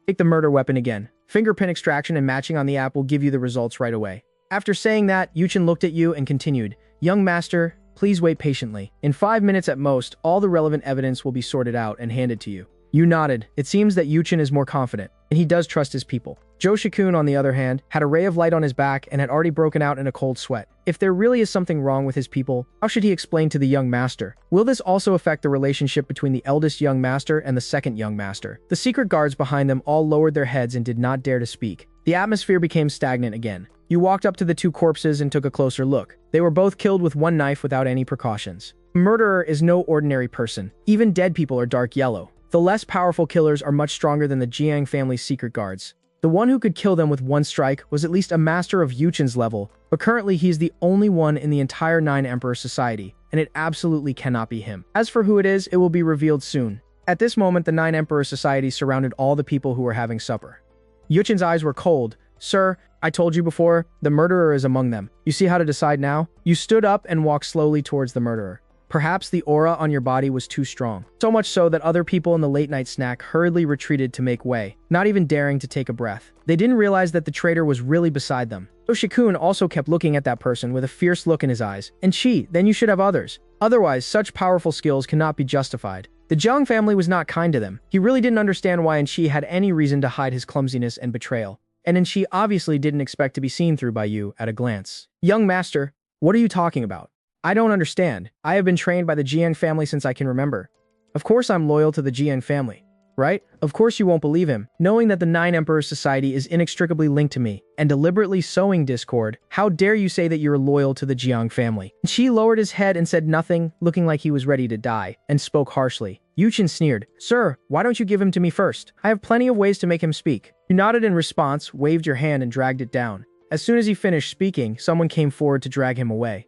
Take the murder weapon again. Fingerprint extraction and matching on the app will give you the results right away. After saying that, Yuchen looked at you and continued. Young master, please wait patiently. In 5 minutes at most, all the relevant evidence will be sorted out and handed to you. You nodded. It seems that Yuchen is more confident, and he does trust his people. Zhou Shikun, on the other hand, had a ray of light on his back and had already broken out in a cold sweat. If there really is something wrong with his people, how should he explain to the young master? Will this also affect the relationship between the eldest young master and the second young master? The secret guards behind them all lowered their heads and did not dare to speak. The atmosphere became stagnant again. You walked up to the 2 corpses and took a closer look. They were both killed with 1 knife without any precautions. The murderer is no ordinary person. Even dead people are dark yellow. The less powerful killers are much stronger than the Jiang family's secret guards. The one who could kill them with 1 strike was at least a master of Yuchen's level, but currently he is the only one in the entire 9 Emperor Society, and it absolutely cannot be him. As for who it is, it will be revealed soon. At this moment, the 9 Emperor Society surrounded all the people who were having supper. Yuchen's eyes were cold. Sir, I told you before, the murderer is among them. You see how to decide now? You stood up and walked slowly towards the murderer. Perhaps the aura on your body was too strong. So much so that other people in the late-night snack hurriedly retreated to make way, not even daring to take a breath. They didn't realize that the traitor was really beside them. Yoshikun also kept looking at that person with a fierce look in his eyes. And then you should have others. Otherwise, such powerful skills cannot be justified. The Jiang family was not kind to them. He really didn't understand why Shi had any reason to hide his clumsiness and betrayal. And Shi obviously didn't expect to be seen through by you at a glance. Young master, what are you talking about? I don't understand. I have been trained by the Jiang family since I can remember. Of course I'm loyal to the Jiang family. Right? Of course you won't believe him, knowing that the Nine Emperors Society is inextricably linked to me, and deliberately sowing discord. How dare you say that you're loyal to the Jiang family? Shi lowered his head and said nothing, looking like he was ready to die, and spoke harshly. Yuchen sneered. Sir, why don't you give him to me first? I have plenty of ways to make him speak. You nodded in response, waved your hand and dragged it down. As soon as he finished speaking, someone came forward to drag him away.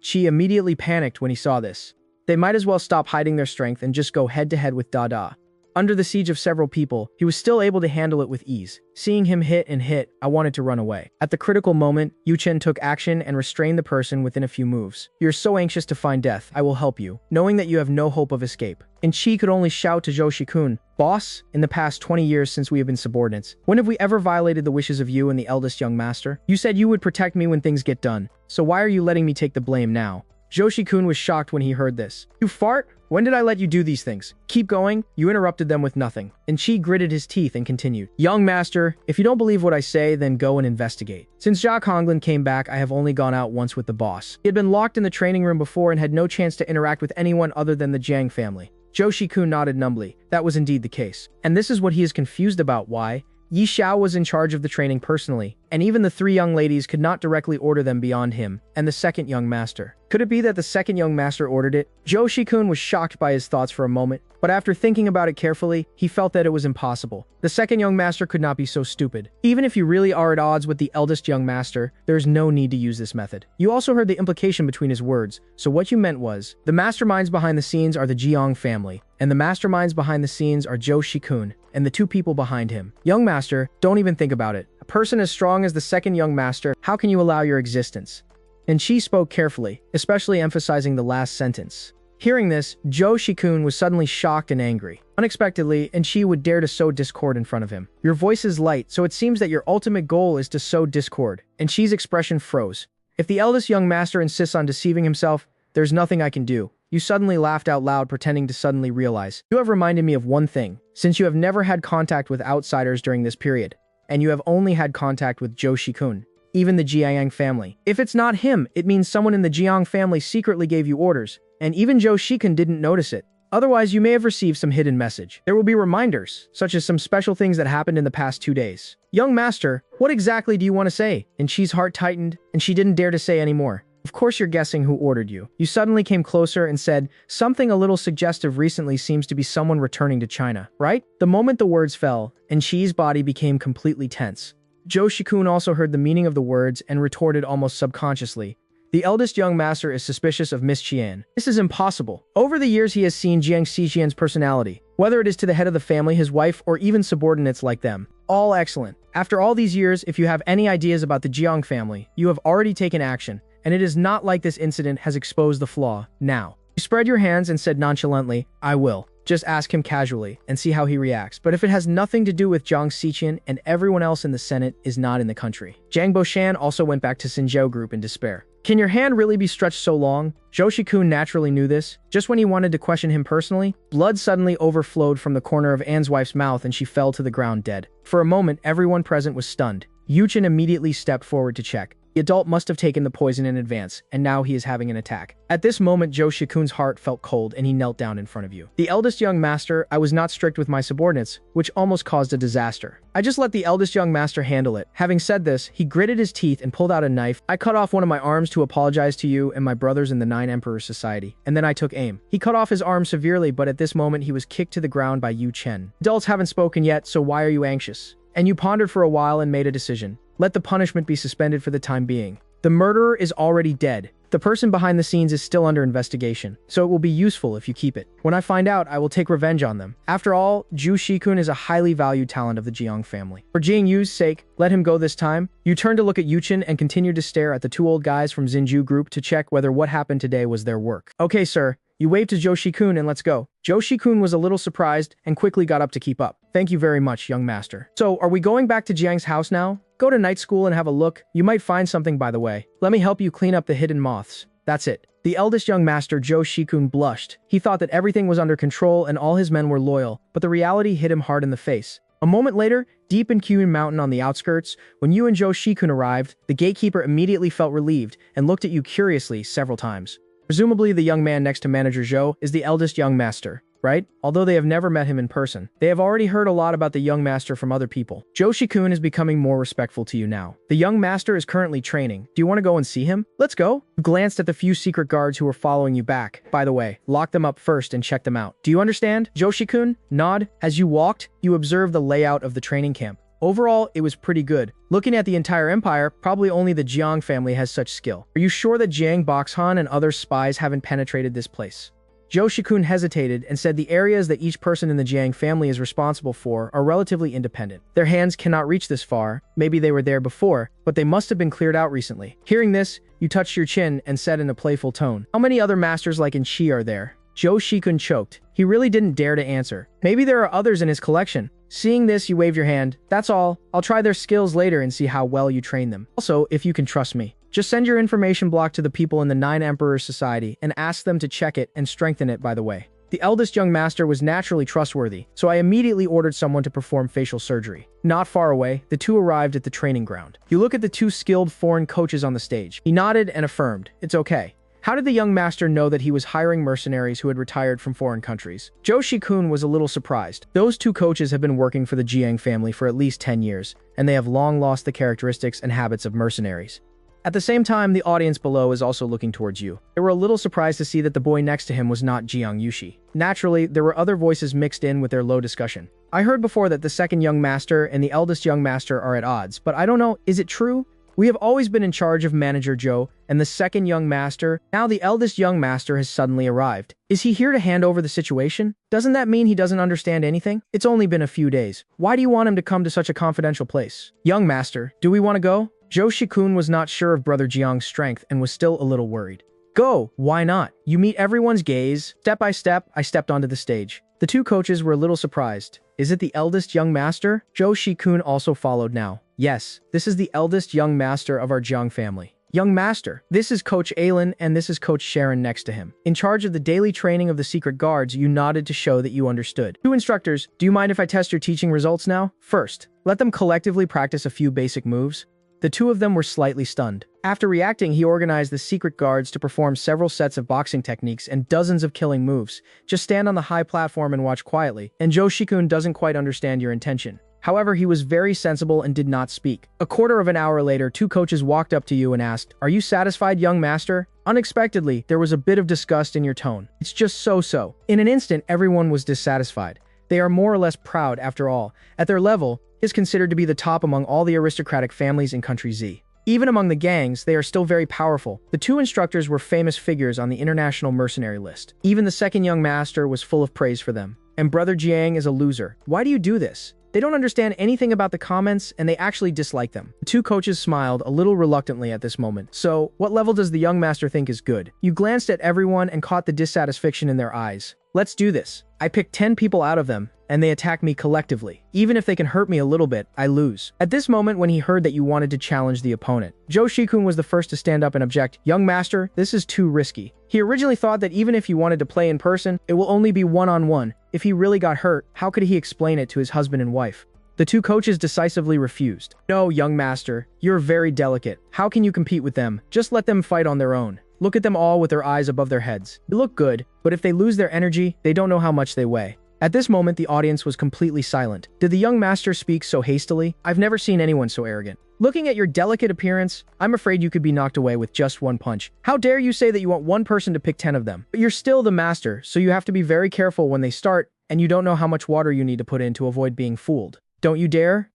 Shi immediately panicked when he saw this. They might as well stop hiding their strength and just go head-to-head with Dada. Under the siege of several people, he was still able to handle it with ease. Seeing him hit, I wanted to run away. At the critical moment, Yuchen took action and restrained the person within a few moves. You're so anxious to find death, I will help you, knowing that you have no hope of escape. And Shi could only shout to Yoshikun, Boss, in the past 20 years since we have been subordinates, when have we ever violated the wishes of you and the eldest young master? You said you would protect me when things get done, so why are you letting me take the blame now? Yoshikun was shocked when he heard this. You fart? When did I let you do these things? Keep going. You interrupted them with nothing. And Shi gritted his teeth and continued. Young master, if you don't believe what I say, then go and investigate. Since Jacques Honglin came back, I have only gone out once with the boss. He had been locked in the training room before and had no chance to interact with anyone other than the Jiang family. Yoshikun nodded numbly. That was indeed the case. And this is what he is confused about. Why? Yi Xiao was in charge of the training personally, and even the three young ladies could not directly order them beyond him and the second young master. Could it be that the second young master ordered it? Yoshikun was shocked by his thoughts for a moment, but after thinking about it carefully, he felt that it was impossible. The second young master could not be so stupid. Even if you really are at odds with the eldest young master, there is no need to use this method. You also heard the implication between his words, so what you meant was, the masterminds behind the scenes are the Jiang family, and the masterminds behind the scenes are Yoshikun and the two people behind him. Young master, don't even think about it. A person as strong as the second young master, how can you allow your existence? And Shi spoke carefully, especially emphasizing the last sentence. Hearing this, Yoshikun was suddenly shocked and angry. Unexpectedly, and Shi would dare to sow discord in front of him. Your voice is light, so it seems that your ultimate goal is to sow discord. And Shi's expression froze. If the eldest young master insists on deceiving himself, there's nothing I can do. You suddenly laughed out loud, pretending to suddenly realize. You have reminded me of one thing. Since you have never had contact with outsiders during this period, and you have only had contact with Yoshikun, even the Jiang family. If it's not him, it means someone in the Jiang family secretly gave you orders, and even Yoshikun didn't notice it. Otherwise, you may have received some hidden message. There will be reminders, such as some special things that happened in the past 2 days. Young master, what exactly do you want to say? And Shi's heart tightened, and she didn't dare to say anymore. Of course you're guessing who ordered you. You suddenly came closer and said, something a little suggestive recently seems to be someone returning to China, right? The moment the words fell, and Shi's body became completely tense. Yoshikun also heard the meaning of the words and retorted almost subconsciously. The eldest young master is suspicious of Miss Qian. This is impossible. Over the years he has seen Jiang Xijian's personality, whether it is to the head of the family, his wife, or even subordinates like them. All excellent. After all these years, if you have any ideas about the Jiang family, you have already taken action. And it is not like this incident has exposed the flaw. Now, you spread your hands and said nonchalantly, I will. Just ask him casually and see how he reacts. But if it has nothing to do with Jiang Xijian and everyone else in the Senate is not in the country. Jiang Boshan also went back to Xinjiao group in despair. Can your hand really be stretched so long? Yoshikun naturally knew this. Just when he wanted to question him personally, blood suddenly overflowed from the corner of Anne's wife's mouth and she fell to the ground dead. For a moment, everyone present was stunned. Yuchen immediately stepped forward to check. The adult must have taken the poison in advance, and now he is having an attack. At this moment, Yoshikun's heart felt cold and he knelt down in front of you. The eldest young master, I was not strict with my subordinates, which almost caused a disaster. I just let the eldest young master handle it. Having said this, he gritted his teeth and pulled out a knife. I cut off one of my arms to apologize to you and my brothers in the Nine Emperors Society, and then I took aim. He cut off his arm severely, but at this moment he was kicked to the ground by Yu Chen. Adults haven't spoken yet, so why are you anxious? And you pondered for a while and made a decision. Let the punishment be suspended for the time being. The murderer is already dead. The person behind the scenes is still under investigation, so it will be useful if you keep it. When I find out, I will take revenge on them. After all, Ju Shikun is a highly valued talent of the Jiang family. For Jing Yu's sake, let him go this time. You turn to look at Yuchin and continue to stare at the two old guys from Xinju group to check whether what happened today was their work. Okay, sir. You wave to Joshi-kun and let's go. Joshi-kun was a little surprised and quickly got up to keep up. Thank you very much, young master. So, are we going back to Jiang's house now? Go to night school and have a look. You might find something, by the way. Let me help you clean up the hidden moths. That's it. The eldest young master, Joshi-kun, blushed. He thought that everything was under control and all his men were loyal, but the reality hit him hard in the face. A moment later, deep in Kyun Mountain on the outskirts, when you and Joshi-kun arrived, the gatekeeper immediately felt relieved and looked at you curiously several times. Presumably, the young man next to Manager Zhou is the eldest young master, right? Although they have never met him in person. They have already heard a lot about the young master from other people. Joshi-kun is becoming more respectful to you now. The young master is currently training. Do you want to go and see him? Let's go. You glanced at the few secret guards who were following you back. By the way, lock them up first and check them out. Do you understand? Joshi-kun, nod. As you walked, you observed the layout of the training camp. Overall, it was pretty good. Looking at the entire empire, probably only the Jiang family has such skill. Are you sure that Jiang Boxhan and other spies haven't penetrated this place? Joshi-kun hesitated and said the areas that each person in the Jiang family is responsible for are relatively independent. Their hands cannot reach this far. Maybe they were there before, but they must have been cleared out recently. Hearing this, you touched your chin and said in a playful tone, "How many other masters like Chi are there?" Joshi-kun choked. He really didn't dare to answer. Maybe there are others in his collection. Seeing this, you waved your hand. That's all. I'll try their skills later and see how well you train them. Also, if you can trust me, just send your information block to the people in the Nine Emperors Society and ask them to check it and strengthen it, by the way. The eldest young master was naturally trustworthy, so I immediately ordered someone to perform facial surgery. Not far away, the two arrived at the training ground. You look at the two skilled foreign coaches on the stage. He nodded and affirmed, "It's okay." How did the young master know that he was hiring mercenaries who had retired from foreign countries? Joshi-kun was a little surprised. Those two coaches have been working for the Jiang family for at least 10 years, and they have long lost the characteristics and habits of mercenaries. At the same time, the audience below is also looking towards you. They were a little surprised to see that the boy next to him was not Jiang Yushi. Naturally, there were other voices mixed in with their low discussion. I heard before that the second young master and the eldest young master are at odds, but I don't know, is it true? We have always been in charge of Manager Zhou and the second young master. Now the eldest young master has suddenly arrived. Is he here to hand over the situation? Doesn't that mean he doesn't understand anything? It's only been a few days. Why do you want him to come to such a confidential place? Young master, do we want to go? Joshi-kun was not sure of Brother Jiang's strength and was still a little worried. Go! Why not? You meet everyone's gaze. Step by step, I stepped onto the stage. The two coaches were a little surprised. Is it the eldest young master? Joshi-kun also followed now. Yes, this is the eldest young master of our Jiang family. Young master, this is Coach Aylin and this is Coach Sharon next to him. In charge of the daily training of the secret guards, you nodded to show that you understood. Two instructors, do you mind if I test your teaching results now? First, let them collectively practice a few basic moves. The two of them were slightly stunned. After reacting, he organized the secret guards to perform several sets of boxing techniques and dozens of killing moves. Just stand on the high platform and watch quietly. And Joshi-kun doesn't quite understand your intention. However, he was very sensible and did not speak. A quarter of an hour later, two coaches walked up to you and asked, "Are you satisfied, young master?" Unexpectedly, there was a bit of disgust in your tone. It's just so-so. In an instant, everyone was dissatisfied. They are more or less proud, after all. At their level, he is considered to be the top among all the aristocratic families in Country Z. Even among the gangs, they are still very powerful. The two instructors were famous figures on the international mercenary list. Even the second young master was full of praise for them. And Brother Jiang is a loser. Why do you do this? They don't understand anything about the comments, and they actually dislike them. The two coaches smiled a little reluctantly at this moment. So, what level does the young master think is good? You glanced at everyone and caught the dissatisfaction in their eyes. Let's do this. I picked 10 people out of them, and they attack me collectively. Even if they can hurt me a little bit, I lose. At this moment, when he heard that you wanted to challenge the opponent, Joshi-kun was the first to stand up and object. Young master, this is too risky. He originally thought that even if he wanted to play in person, it will only be one-on-one. If he really got hurt, how could he explain it to his husband and wife? The two coaches decisively refused. No, young master, you're very delicate. How can you compete with them? Just let them fight on their own. Look at them all with their eyes above their heads. They look good, but if they lose their energy, they don't know how much they weigh. At this moment, the audience was completely silent. Did the young master speak so hastily? I've never seen anyone so arrogant. Looking at your delicate appearance, I'm afraid you could be knocked away with just one punch. How dare you say that you want one person to pick 10 of them? But you're still the master, so you have to be very careful when they start, and you don't know how much water you need to put in to avoid being fooled. Don't you dare?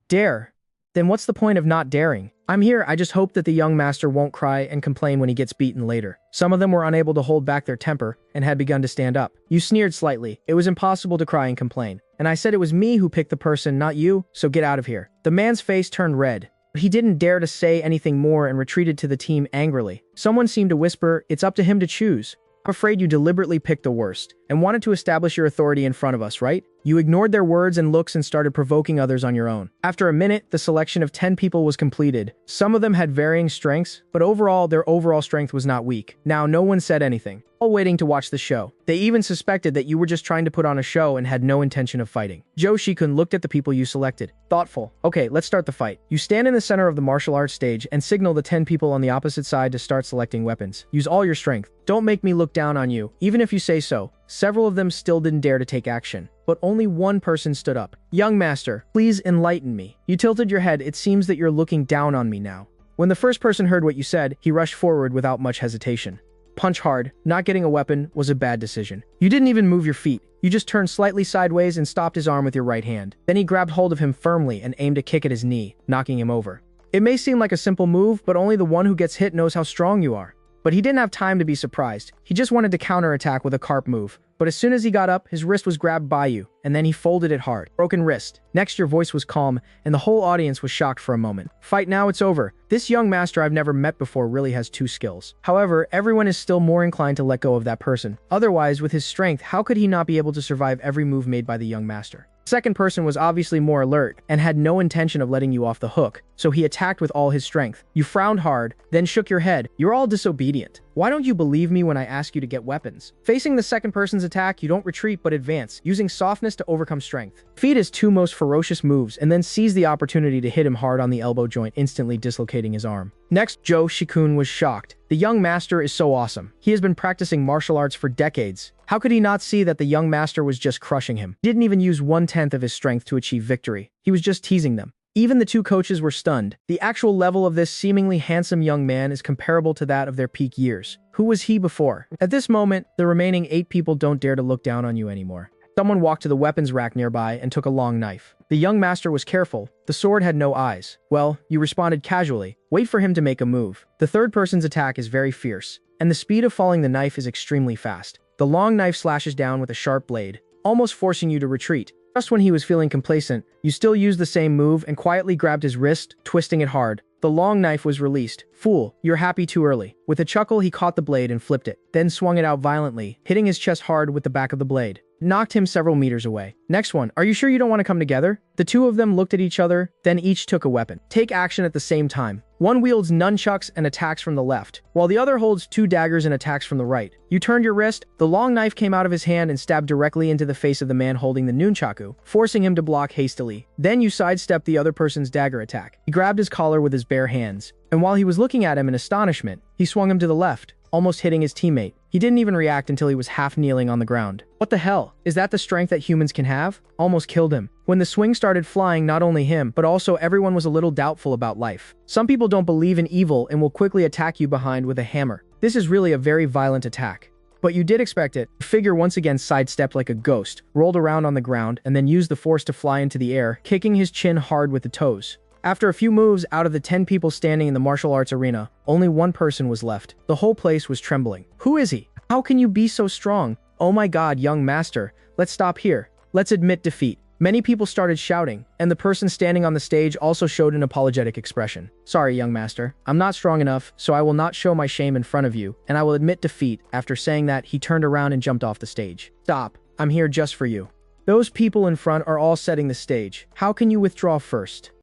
Dare. Then what's the point of not daring? I'm here, I just hope that the young master won't cry and complain when he gets beaten later. Some of them were unable to hold back their temper and had begun to stand up. You sneered slightly. It was impossible to cry and complain. And I said it was me who picked the person, not you, so get out of here. The man's face turned red. But he didn't dare to say anything more and retreated to the team angrily. Someone seemed to whisper, it's up to him to choose. I'm afraid you deliberately picked the worst and wanted to establish your authority in front of us, right? You ignored their words and looks and started provoking others on your own. After a minute, the selection of 10 people was completed. Some of them had varying strengths, but overall, their overall strength was not weak. Now, no one said anything, all waiting to watch the show. They even suspected that you were just trying to put on a show and had no intention of fighting. Joe Shikun looked at the people you selected. Thoughtful. Okay, let's start the fight. You stand in the center of the martial arts stage and signal the 10 people on the opposite side to start selecting weapons. Use all your strength. Don't make me look down on you, even if you say so. Several of them still didn't dare to take action, but only one person stood up. Young master, please enlighten me. You tilted your head. It seems that you're looking down on me now. When the first person heard what you said, he rushed forward without much hesitation. Punch hard. Not getting a weapon was a bad decision. You didn't even move your feet. You just turned slightly sideways and stopped his arm with your right hand. Then he grabbed hold of him firmly and aimed a kick at his knee, knocking him over. It may seem like a simple move, but only the one who gets hit knows how strong you are. But he didn't have time to be surprised. He just wanted to counterattack with a carp move. But as soon as he got up, his wrist was grabbed by you, and then he folded it hard. Broken wrist. Next, your voice was calm, and the whole audience was shocked for a moment. Fight now, it's over. This young master I've never met before really has 2 skills. However, everyone is still more inclined to let go of that person. Otherwise, with his strength, how could he not be able to survive every move made by the young master? The second person was obviously more alert and had no intention of letting you off the hook, so he attacked with all his strength. You frowned hard, then shook your head. You're all disobedient. Why don't you believe me when I ask you to get weapons? Facing the second person's attack, you don't retreat but advance, using softness to overcome strength. Feed his 2 most ferocious moves and then seize the opportunity to hit him hard on the elbow joint, instantly dislocating his arm. Next, Joe Shikun was shocked. The young master is so awesome. He has been practicing martial arts for decades. How could he not see that the young master was just crushing him? He didn't even use 1/10 of his strength to achieve victory. He was just teasing them. Even the 2 coaches were stunned. The actual level of this seemingly handsome young man is comparable to that of their peak years. Who was he before? At this moment, the remaining 8 people don't dare to look down on you anymore. Someone walked to the weapons rack nearby and took a long knife. The young master was careful. The sword had no eyes. Well, you responded casually. Wait for him to make a move. The third person's attack is very fierce, and the speed of falling the knife is extremely fast. The long knife slashes down with a sharp blade, almost forcing you to retreat. Just when he was feeling complacent, you still used the same move and quietly grabbed his wrist, twisting it hard. The long knife was released. Fool, you're happy too early. With a chuckle, he caught the blade and flipped it, then swung it out violently, hitting his chest hard with the back of the blade. Knocked him several meters away. Next one. Are you sure you don't want to come together? The 2 of them looked at each other, then each took a weapon. Take action at the same time. One wields nunchucks and attacks from the left, while the other holds 2 daggers and attacks from the right. You turned your wrist, the long knife came out of his hand and stabbed directly into the face of the man holding the nunchaku, forcing him to block hastily. Then you sidestepped the other person's dagger attack. He grabbed his collar with his bare hands, and while he was looking at him in astonishment, he swung him to the left, almost hitting his teammate. He didn't even react until he was half kneeling on the ground. What the hell? Is that the strength that humans can have? Almost killed him. When the swing started flying, not only him, but also everyone was a little doubtful about life. Some people don't believe in evil and will quickly attack you behind with a hammer. This is really a very violent attack. But you did expect it. The figure once again sidestepped like a ghost, rolled around on the ground, and then used the force to fly into the air, kicking his chin hard with the toes. After a few moves, out of the 10 people standing in the martial arts arena, only one person was left. The whole place was trembling. Who is he? How can you be so strong? Oh my god, young master. Let's stop here. Let's admit defeat. Many people started shouting, and the person standing on the stage also showed an apologetic expression. Sorry, young master. I'm not strong enough, so I will not show my shame in front of you, and I will admit defeat. After saying that, he turned around and jumped off the stage. Stop. I'm here just for you. Those people in front are all setting the stage. How can you withdraw first?